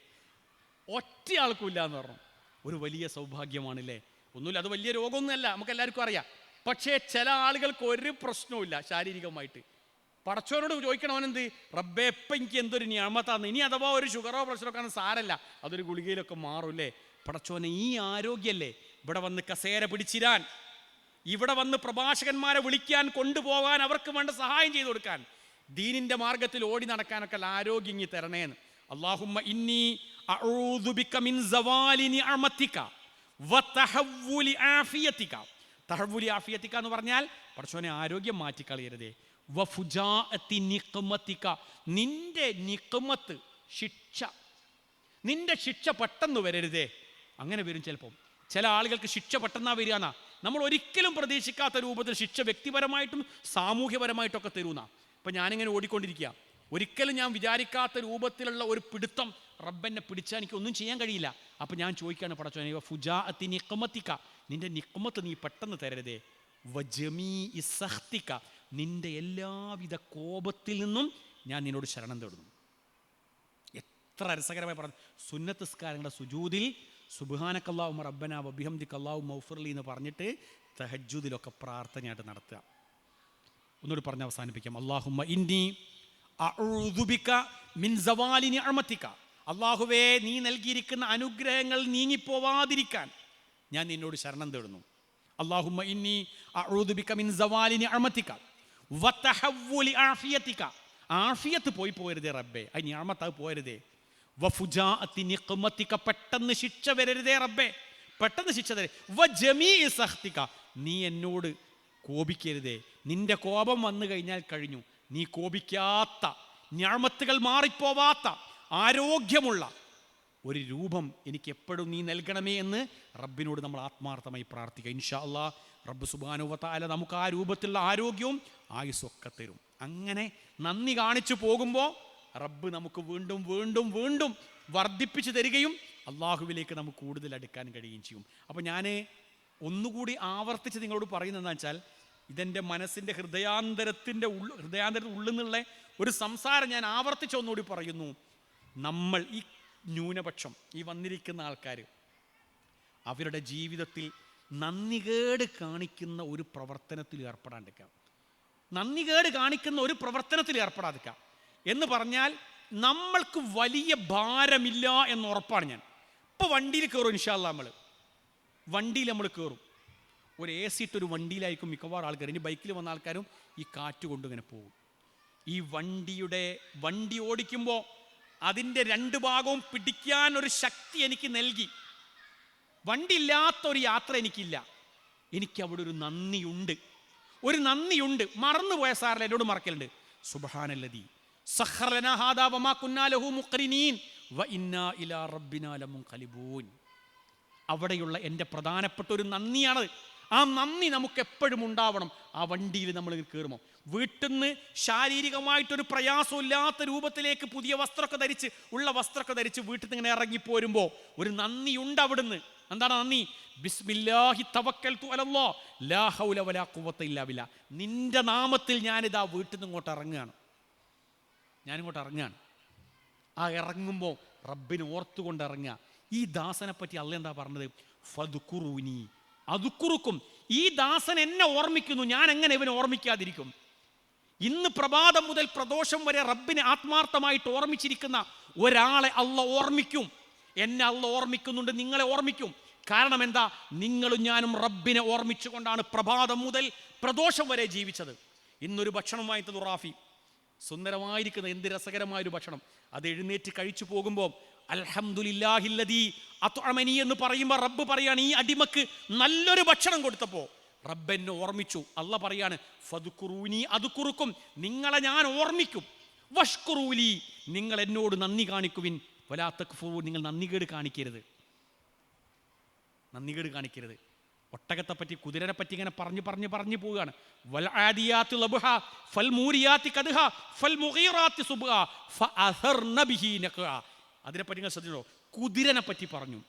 ഒറ്റ ആൾക്കും ഇല്ല എന്ന് പറഞ്ഞു. ഒരു വലിയ സൗഭാഗ്യമാണല്ലേ. ഒന്നുമില്ല, അത് വലിയ രോഗമൊന്നുമല്ല, നമുക്ക് എല്ലാവർക്കും അറിയാം. പക്ഷേ ചില ആളുകൾക്ക് ഒരു പ്രശ്നവുമില്ല ശാരീരികമായിട്ട്. പടച്ചോനോട് ചോദിക്കണവനെന്ത്, റബ്ബേ ഇപ്പം എനിക്ക് എന്തൊരു ഞാമത്താന്ന്, ഇനി അഥവാ ഒരു ഷുഗറോ പ്രഷറോ ഒക്കെ സാരല്ല, അതൊരു ഗുളികയിലൊക്കെ മാറൂല്ലേ. പടച്ചോനെ ഈ ആരോഗ്യമല്ലേ ഇവിടെ വന്ന് കസേര പിടിച്ചിരാൻ, ഇവിടെ വന്ന് പ്രഭാഷകന്മാരെ വിളിക്കാൻ, കൊണ്ടുപോകാൻ, അവർക്ക് വേണ്ട സഹായം ചെയ്തു കൊടുക്കാൻ, ദീനിന്റെ മാർഗത്തിൽ ഓടി നടക്കാനൊക്കെ ആരോഗ്യം ഇങ്ങി തരണേന്ന്. അല്ലാഹുമ്മ ഇന്നി അഊദു ബിക മിൻ സവാലി നിഅമതിക വതഹവ്വുലി ആഫിയതിക. തഹവ്വുലി ആഫിയതിക എന്ന് പറഞ്ഞാൽ പടച്ചോനെ ആരോഗ്യം മാറ്റിക്കളയരുതേ. വഫുജാഅതി നിഖ്മതിക, നിന്റെ നിഖ്മത്ത് ശിക്ഷ, നിന്റെ ശിക്ഷ പെട്ടെന്ന് വരരുതേ. അങ്ങനെ വരും ചിലപ്പോൾ. ചില ആളുകൾക്ക് ശിക്ഷ പെട്ടെന്നാ വരികയെന്നാ. നമ്മൾ ഒരിക്കലും പ്രതീക്ഷിക്കാത്ത രൂപത്തിൽ ശിക്ഷ വ്യക്തിപരമായിട്ടും സാമൂഹ്യപരമായിട്ടൊക്കെ തരുന്ന. ഇപ്പം ഞാനിങ്ങനെ ഓടിക്കൊണ്ടിരിക്കുക, ഒരിക്കലും ഞാൻ വിചാരിക്കാത്ത രൂപത്തിലുള്ള ഒരു പിടുത്തം റബ്ബെന്നെ പിടിച്ചാൽ എനിക്ക് ഒന്നും ചെയ്യാൻ കഴിയില്ല. അപ്പം ഞാൻ ചോദിക്കുകയാണ് പടച്ചോനെ ഫുജാഅതി നിഖ്മതിക, നിന്റെ നിഖ്മത്ത് നീ പെട്ടെന്ന് തരരുതേ. വജമീഇ സഖ്തിക, നിന്റെ എല്ലാവിധ കോപത്തിൽ നിന്നും ഞാൻ നിന്നോട് ശരണം തേടുന്നു. എത്ര രസകരമായി പറഞ്ഞു. സുന്നത്ത് നിസ്കാരങ്ങളുടെ സുജൂദിൽ സുബ്ഹാനക്കല്ലാഹുമ്മ റബ്ബനാ വബിഹംദിക അല്ലാഹുമ്മ ഗ്ഫിർലി എന്ന് പറഞ്ഞിട്ട് തഹജ്ജുദിലൊക്കെ പ്രാർത്ഥനയായിട്ട് നടത്തുക. ഒന്നുകൂടി പറഞ്ഞ് അവസാനിപ്പിക്കാം. അല്ലാഹുമ്മ ഇന്നി അഊദു ബിക മിൻ സവാലി നിഅമതിക, അല്ലാഹുവേ നീ നൽകിയിരിക്കുന്ന അനുഗ്രഹങ്ങൾ നീങ്ങിപ്പോവാതിരിക്കാൻ ഞാൻ നിന്നോട് ശരണം തേടുന്നു. അല്ലാഹുമ്മ ഇന്നി അഊദു ബിക മിൻ സവാലി നിഅമതിക വതഹവ്വുലി ആഫിയതിക, ആഫിയത്ത് പോയി പോകരുതേ റബ്ബേ, ആ നിഅമത്ത് അത് പോകരുതേ. വഫുജാഅതി നിഖ്മതിക, പെട്ടെന്ന് ശിക്ഷ വരരുതേ റബ്ബേ, പെട്ടെന്ന് ശിക്ഷ തരേ. വജമീഇ സഖ്തിക, നീ എന്നോട് കോപിക്കരുതേ. നിന്റെ കോപം വന്നു കഴിഞ്ഞാൽ കഴിഞ്ഞു. നീ കോപിക്കാത്ത, നിഅമത്തുകൾ മാറിപ്പോവാത്ത, ആരോഗ്യമുള്ള ഒരു രൂപം എനിക്ക് എപ്പോഴും നീ നൽകണമേ എന്ന് റബ്ബിനോട് നമ്മൾ ആത്മാർത്ഥമായി പ്രാർത്ഥിക്കുക. ഇൻഷാ അല്ലാഹ് റബ്ബ് സുബ്ഹാനഹു വ തആല നമുക്ക് ആ രൂപത്തിലുള്ള ആരോഗ്യവും ആയുസ്സൊക്കെ തരും. അങ്ങനെ നന്ദി കാണിച്ചു പോകുമ്പോൾ റബ്ബ് നമുക്ക് വീണ്ടും വീണ്ടും വീണ്ടും വർദ്ധിപ്പിച്ചു തരികയും അള്ളാഹുവിലേക്ക് നമുക്ക് കൂടുതൽ അടുക്കാൻ കഴിയുകയും ചെയ്യും. അപ്പോൾ ഞാൻ ഒന്നുകൂടി ആവർത്തിച്ച് നിങ്ങളോട് പറയുന്നതെന്ന് വെച്ചാൽ, ഇതെൻ്റെ മനസ്സിൻ്റെ ഹൃദയാന്തരത്തിൻ്റെ ഉള്ളിൽ നിന്നുള്ള ഒരു സംസാരം ഞാൻ ആവർത്തിച്ച് ഒന്നുകൂടി പറയുന്നു. നമ്മൾ ഈ ന്യൂനപക്ഷം, ഈ വന്നിരിക്കുന്ന ആൾക്കാർ, അവരുടെ ജീവിതത്തിൽ നന്ദികേട് കാണിക്കുന്ന ഒരു പ്രവർത്തനത്തിൽ ഏർപ്പെടാണ്ടിരിക്കുക. നന്ദികേട് കാണിക്കുന്ന ഒരു പ്രവർത്തനത്തിൽ ഏർപ്പെടാതിരിക്കുക എന്ന് പറഞ്ഞാൽ നമ്മൾക്ക് വലിയ ഭാരമില്ല എന്ന് ഉറപ്പാണ്. ഞാൻ ഇപ്പോൾ വണ്ടിയിൽ കയറും, ഇൻഷാ അല്ലാഹ് വണ്ടിയിൽ നമ്മൾ കയറും. ഒരു AC ഇട്ടൊരു വണ്ടിയിലായിരിക്കും മിക്കവാറും ആൾക്കാർ. ഇനി ബൈക്കിൽ വന്ന ആൾക്കാരും ഈ കാറ്റ് കൊണ്ടിങ്ങനെ പോകും. ഈ വണ്ടി ഓടിക്കുമ്പോൾ അതിൻ്റെ രണ്ട് ഭാഗവും പിടിക്കാൻ ഒരു ശക്തി എനിക്ക് നൽകി. വണ്ടി ഇല്ലാത്തൊരു യാത്ര എനിക്കില്ല. എനിക്ക് അവിടെ ഒരു നന്ദിയുണ്ട്. മറന്നുപോയ സാറിൽ എന്നോട് മറക്കലുണ്ട്. സുബ്ഹാനല്ലദീ സഖറ ലനാ ഹാദാ വമാ കുന്നാ ലഹു മുഖ്രിനീൻ വ ഇന്നാ ഇലാ റബ്ബിനാ ലമുൻഖലിബൂൻ. അവിടെയുള്ള എൻ്റെ പ്രധാനപ്പെട്ട ഒരു നന്ദിയാണ്. ആ നന്ദി നമുക്ക് എപ്പോഴും ഉണ്ടാവണം. ആ വണ്ടിയിൽ നമ്മൾ കയറുമ്പോൾ വീട്ടിൽ നിന്ന് ശാരീരികമായിട്ടൊരു പ്രയാസമില്ലാത്ത രൂപത്തിലേക്ക് പുതിയ വസ്ത്രമൊക്കെ ധരിച്ച് വീട്ടിൽ നിന്ന് ഇങ്ങനെ ഇറങ്ങിപ്പോരുമ്പോൾ ഒരു നന്ദിയുണ്ട് അവിടുന്ന്. എന്താണ് നന്ദി? ബിസ്മില്ലാഹി തവക്കൽതു അലല്ലാഹ് ലാ ഹൗല വലാ ഖുവത ഇല്ലാ ബില്ലാ. നിന്റെ നാമത്തിൽ ഞാനിതാ വീട്ടിൽ നിന്ന് ഇങ്ങോട്ട് ഇറങ്ങുകയാണ്. ആ ഇറങ്ങുമ്പോൾ റബ്ബിനെ ഓർത്തുകൊണ്ട് ഇറങ്ങുക. ഈ ദാസനെ പറ്റി അള്ളാഹ് എന്താ പറഞ്ഞത്? ഫദ്കുറൂനി അദ്കുറുക്കും. ഈ ദാസൻ എന്നെ ഓർമ്മിക്കുന്നു, ഞാൻ എങ്ങനെ ഇവനെ ഓർമ്മിക്കാതിരിക്കും? ഇന്ന് പ്രഭാതം മുതൽ പ്രദോഷം വരെ റബ്ബിനെ ആത്മാർത്ഥമായിട്ട് ഓർമ്മിച്ചിരിക്കുന്ന ഒരാളെ അള്ളാഹ് ഓർമ്മിക്കും. എന്നെ അള്ളാഹ് ഓർമ്മിക്കുന്നുണ്ട്, നിങ്ങളെ ഓർമ്മിക്കും. കാരണം എന്താ? നിങ്ങളും ഞാനും റബ്ബിനെ ഓർമ്മിച്ചുകൊണ്ടാണ് പ്രഭാതം മുതൽ പ്രദോഷം വരെ ജീവിച്ചത്. ഇന്നൊരു ഭക്ഷണമായി റാഫി, സുന്ദരമായിരിക്കുന്ന എന്ത് രസകരമായൊരു ഭക്ഷണം, അത് എഴുന്നേറ്റ് കഴിച്ചു പോകുമ്പോൾ അൽഹംദുലില്ലാഹില്ലദീ അത്അമനി എന്ന് പറയുമ്പോൾ റബ്ബ് പറയാണ്, ഈ അടിമക്ക് നല്ലൊരു ഭക്ഷണം കൊടുത്തപ്പോൾ റബ്ബ് എന്നെ ഓർമ്മിച്ചു. അള്ളാഹ് പറയാണ് ഫദ്കുറൂനി അദ്കുറുക്കും, നിങ്ങളെ ഞാൻ ഓർമ്മിക്കും. വഷ്കുറൂലി, നിങ്ങൾ എന്നോട് നന്ദി കാണിക്കുവിൻ. വലാ തക്ഫുറൂൻ, നിങ്ങൾ നന്ദികേട് കാണിക്കരുത്. ഒട്ടകത്തെ പറ്റി, കുതിരനെ പറ്റി ഇങ്ങനെ പറഞ്ഞു പോവുകയാണ്. വൽ ആദിയാത്തി ലബ്ഹ ഫൽ മൂരിയാത്തി ഖദ്ഹ ഫൽ മുഗീറാത്തി സുബ്ഹ ഫഅഥർന ബിഹി നഖഅ. അതിനെപ്പറ്റി നിങ്ങൾ ശ്രദ്ധിച്ചോ? കുതിരനെ പറ്റി പറഞ്ഞു.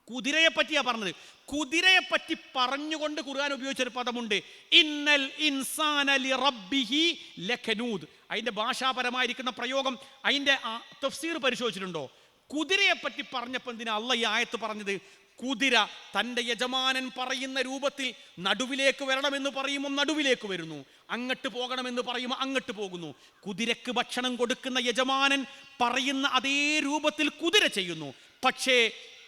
കുതിരയെ പറ്റിയാ പറഞ്ഞത്. കുതിരയെ പറ്റി പറഞ്ഞുകൊണ്ട് ഖുർആൻ ഉപയോഗിച്ചൊരു പദമുണ്ട്, ഇന്നൽ ഇൻസാന ലിറബ്ബിഹി ലകനൂദ്. അതിന്റെ ഭാഷാപരമായിരിക്കുന്ന പ്രയോഗം, അതിന്റെ തഫ്സീർ പരിശോധിച്ചിട്ടുണ്ടോ? കുതിരയെ പറ്റി പറഞ്ഞപ്പോൾ എന്തിനാ അള്ളാഹ് ഈ ആയത്ത് പറഞ്ഞത്? കുതിര തൻ്റെ യജമാനൻ പറയുന്ന രൂപത്തിൽ നടുവിലേക്ക് വരണമെന്ന് പറയുമ്പോൾ നടുവിലേക്ക് വരുന്നു, അങ്ങോട്ട് പോകണമെന്ന് പറയുമ്പോൾ അങ്ങോട്ട് പോകുന്നു. കുതിരക്ക് ഭക്ഷണം കൊടുക്കുന്ന യജമാനൻ പറയുന്ന അതേ രൂപത്തിൽ കുതിര ചെയ്യുന്നു. പക്ഷേ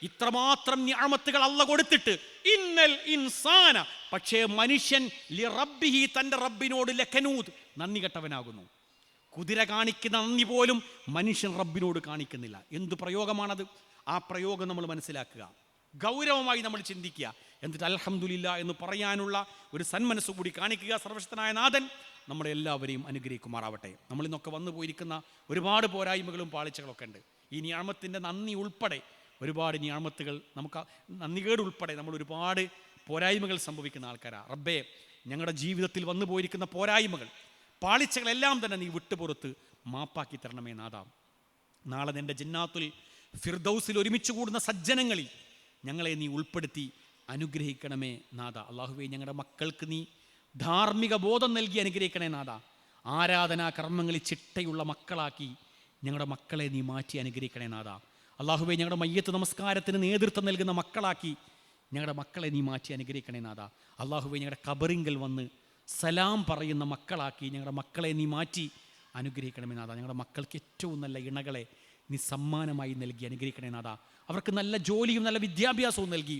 ഇത്രമാത്രം നിഅമത്തുകൾ അല്ലാഹു കൊടുത്തിട്ട് ഇന്നൽ ഇൻസാന, പക്ഷേ മനുഷ്യൻ ലിറബ്ബിഹി, തൻ്റെ റബ്ബിനോട് ലകനൂദ്, നന്ദി കെട്ടവനാകുന്നു. കുതിര കാണിക്കുന്ന നന്ദി പോലും മനുഷ്യൻ റബ്ബിനോട് കാണിക്കുന്നില്ല. എന്ത് പ്രയോഗമാണത്? ആ പ്രയോഗം നമ്മൾ മനസ്സിലാക്കുക, ഗൗരവമായി നമ്മൾ ചിന്തിക്കുക, എന്നിട്ട് അൽഹംദുലില്ലാ എന്ന് പറയാനുള്ള ഒരു സന്മനസ്സ് കൂടി കാണിക്കുക. സർവശക്തനായ നാഥൻ നമ്മളെ എല്ലാവരെയും അനുഗ്രഹിക്കുമാറാവട്ടെ. നമ്മളിന്നൊക്കെ വന്നു പോയിരിക്കുന്ന ഒരുപാട് പോരായ്മകളും പാളിച്ചകളൊക്കെ ഉണ്ട്. ഈ നിഅമത്തിൻ്റെ നന്ദി ഉൾപ്പെടെ ഒരുപാട് നിഅമത്തുകൾ, നമുക്ക് നന്ദികേട് ഉൾപ്പെടെ നമ്മൾ ഒരുപാട് പോരായ്മകൾ സംഭവിക്കുന്ന ആൾക്കാരാണ്. റബ്ബേ, ഞങ്ങളുടെ ജീവിതത്തിൽ വന്നു പോയിരിക്കുന്ന പോരായ്മകൾ, പാളിച്ചകളെല്ലാം തന്നെ നീ വിട്ടുപുറത്ത് മാപ്പാക്കി തരണമേ നാഥ. നാളെ നിൻ്റെ ജന്നാത്തുൽ ഫിർദൗസിൽ ഒരുമിച്ച് കൂടുന്ന സജ്ജനങ്ങളിൽ ഞങ്ങളെ നീ ഉൾപ്പെടുത്തി അനുഗ്രഹിക്കണമേ നാഥ. അല്ലാഹുവേ, ഞങ്ങളുടെ മക്കൾക്ക് നീ ധാർമ്മിക ബോധം നൽകി അനുഗ്രഹിക്കണേ നാഥ. ആരാധനാ കർമ്മങ്ങളിൽ ചിട്ടയുള്ള മക്കളാക്കി ഞങ്ങളുടെ മക്കളെ നീ മാറ്റി അനുഗ്രഹിക്കണേ നാഥ. അല്ലാഹുവേ, ഞങ്ങളുടെ മയ്യത്ത് നമസ്കാരത്തിന് നേതൃത്വം നൽകുന്ന മക്കളാക്കി ഞങ്ങളുടെ മക്കളെ നീ മാറ്റി അനുഗ്രഹിക്കണേ നാഥ. അല്ലാഹുവേ, ഞങ്ങളുടെ ഖബറിങ്കൽ വന്ന് സലാം പറയുന്ന മക്കളാക്കി ഞങ്ങളുടെ മക്കളെ നീ മാറ്റി അനുഗ്രഹിക്കണമേ നാഥ. ഞങ്ങളുടെ മക്കൾക്ക് ഏറ്റവും നല്ല ഇണകളെ നീ സമ്മാനമായി നൽകി അനുഗ്രഹിക്കണേ നാഥ. അവർക്ക് നല്ല ജോലിയും നല്ല വിദ്യാഭ്യാസവും നൽകി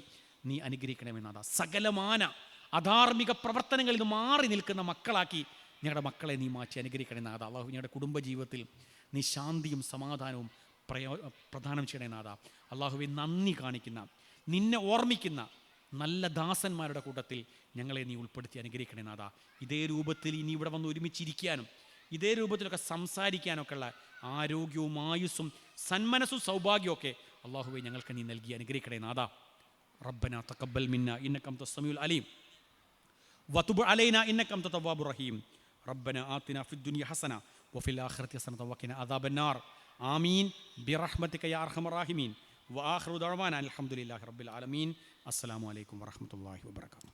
നീ അനുഗ്രഹിക്കണമേ നാഥ. സകലമാന അധാർമിക പ്രവർത്തനങ്ങളിൽ നിന്ന് മാറി നിൽക്കുന്ന മക്കളാക്കി ഞങ്ങളുടെ മക്കളെ നീ മാറ്റി അനുഗ്രഹിക്കണേ നാഥ. അല്ലാഹു, ഞങ്ങളുടെ കുടുംബജീവിതത്തിൽ നീ ശാന്തിയും സമാധാനവും പ്രദാനം ചെയ്യണേ നാഥ. അല്ലാഹുവേ, നന്ദി കാണിക്കുന്ന, നിന്നെ ഓർമ്മിക്കുന്ന നല്ല ദാസന്മാരുടെ കൂട്ടത്തിൽ ഞങ്ങളെ നീ ഉൾപ്പെടുത്തി അനുഗ്രഹിക്കണേ നാഥ. ഇതേ രൂപത്തിൽ ഇനി ഇവിടെ വന്ന് ഒരുമിച്ചിരിക്കാനും ഇതേ രൂപത്തിലൊക്കെ സംസാരിക്കാനൊക്കെ ഉള്ള ആരോഗ്യവും ആയുസ്സും സന്മനസ്സും സൗഭാഗ്യമൊക്കെ അല്ലാഹുവേ ഞങ്ങൾക്ക് നീ നൽകി അനുഗ്രഹിക്കണേ നാഥ. റബ്ബനാ തഖബ്ബൽ മിന്നാ ഇന്നക അൻതസ് സമീഉൽ അലീം വതുബ് അലൈനാ ഇന്നക അൻതത് തവ്വാബുർ റഹീം. റബ്ബനാ ആതിനാ ഫിദ്ദുനിയ ഹസന വഫിൽ ആഖിറതി ഹസനത വഖിനാ അദാബന്നാർ. ആമീൻ ബിറഹ്മതിക യാ അർഹമർ റഹീമീൻ. വആഖിറു ദഅവാനാ അൽഹംദുലില്ലാഹി റബ്ബിൽ ആലമീൻ. അസ്സലാമു അലൈക്കും വറഹ്മത്തുള്ളാഹി വബറകാതുഹു.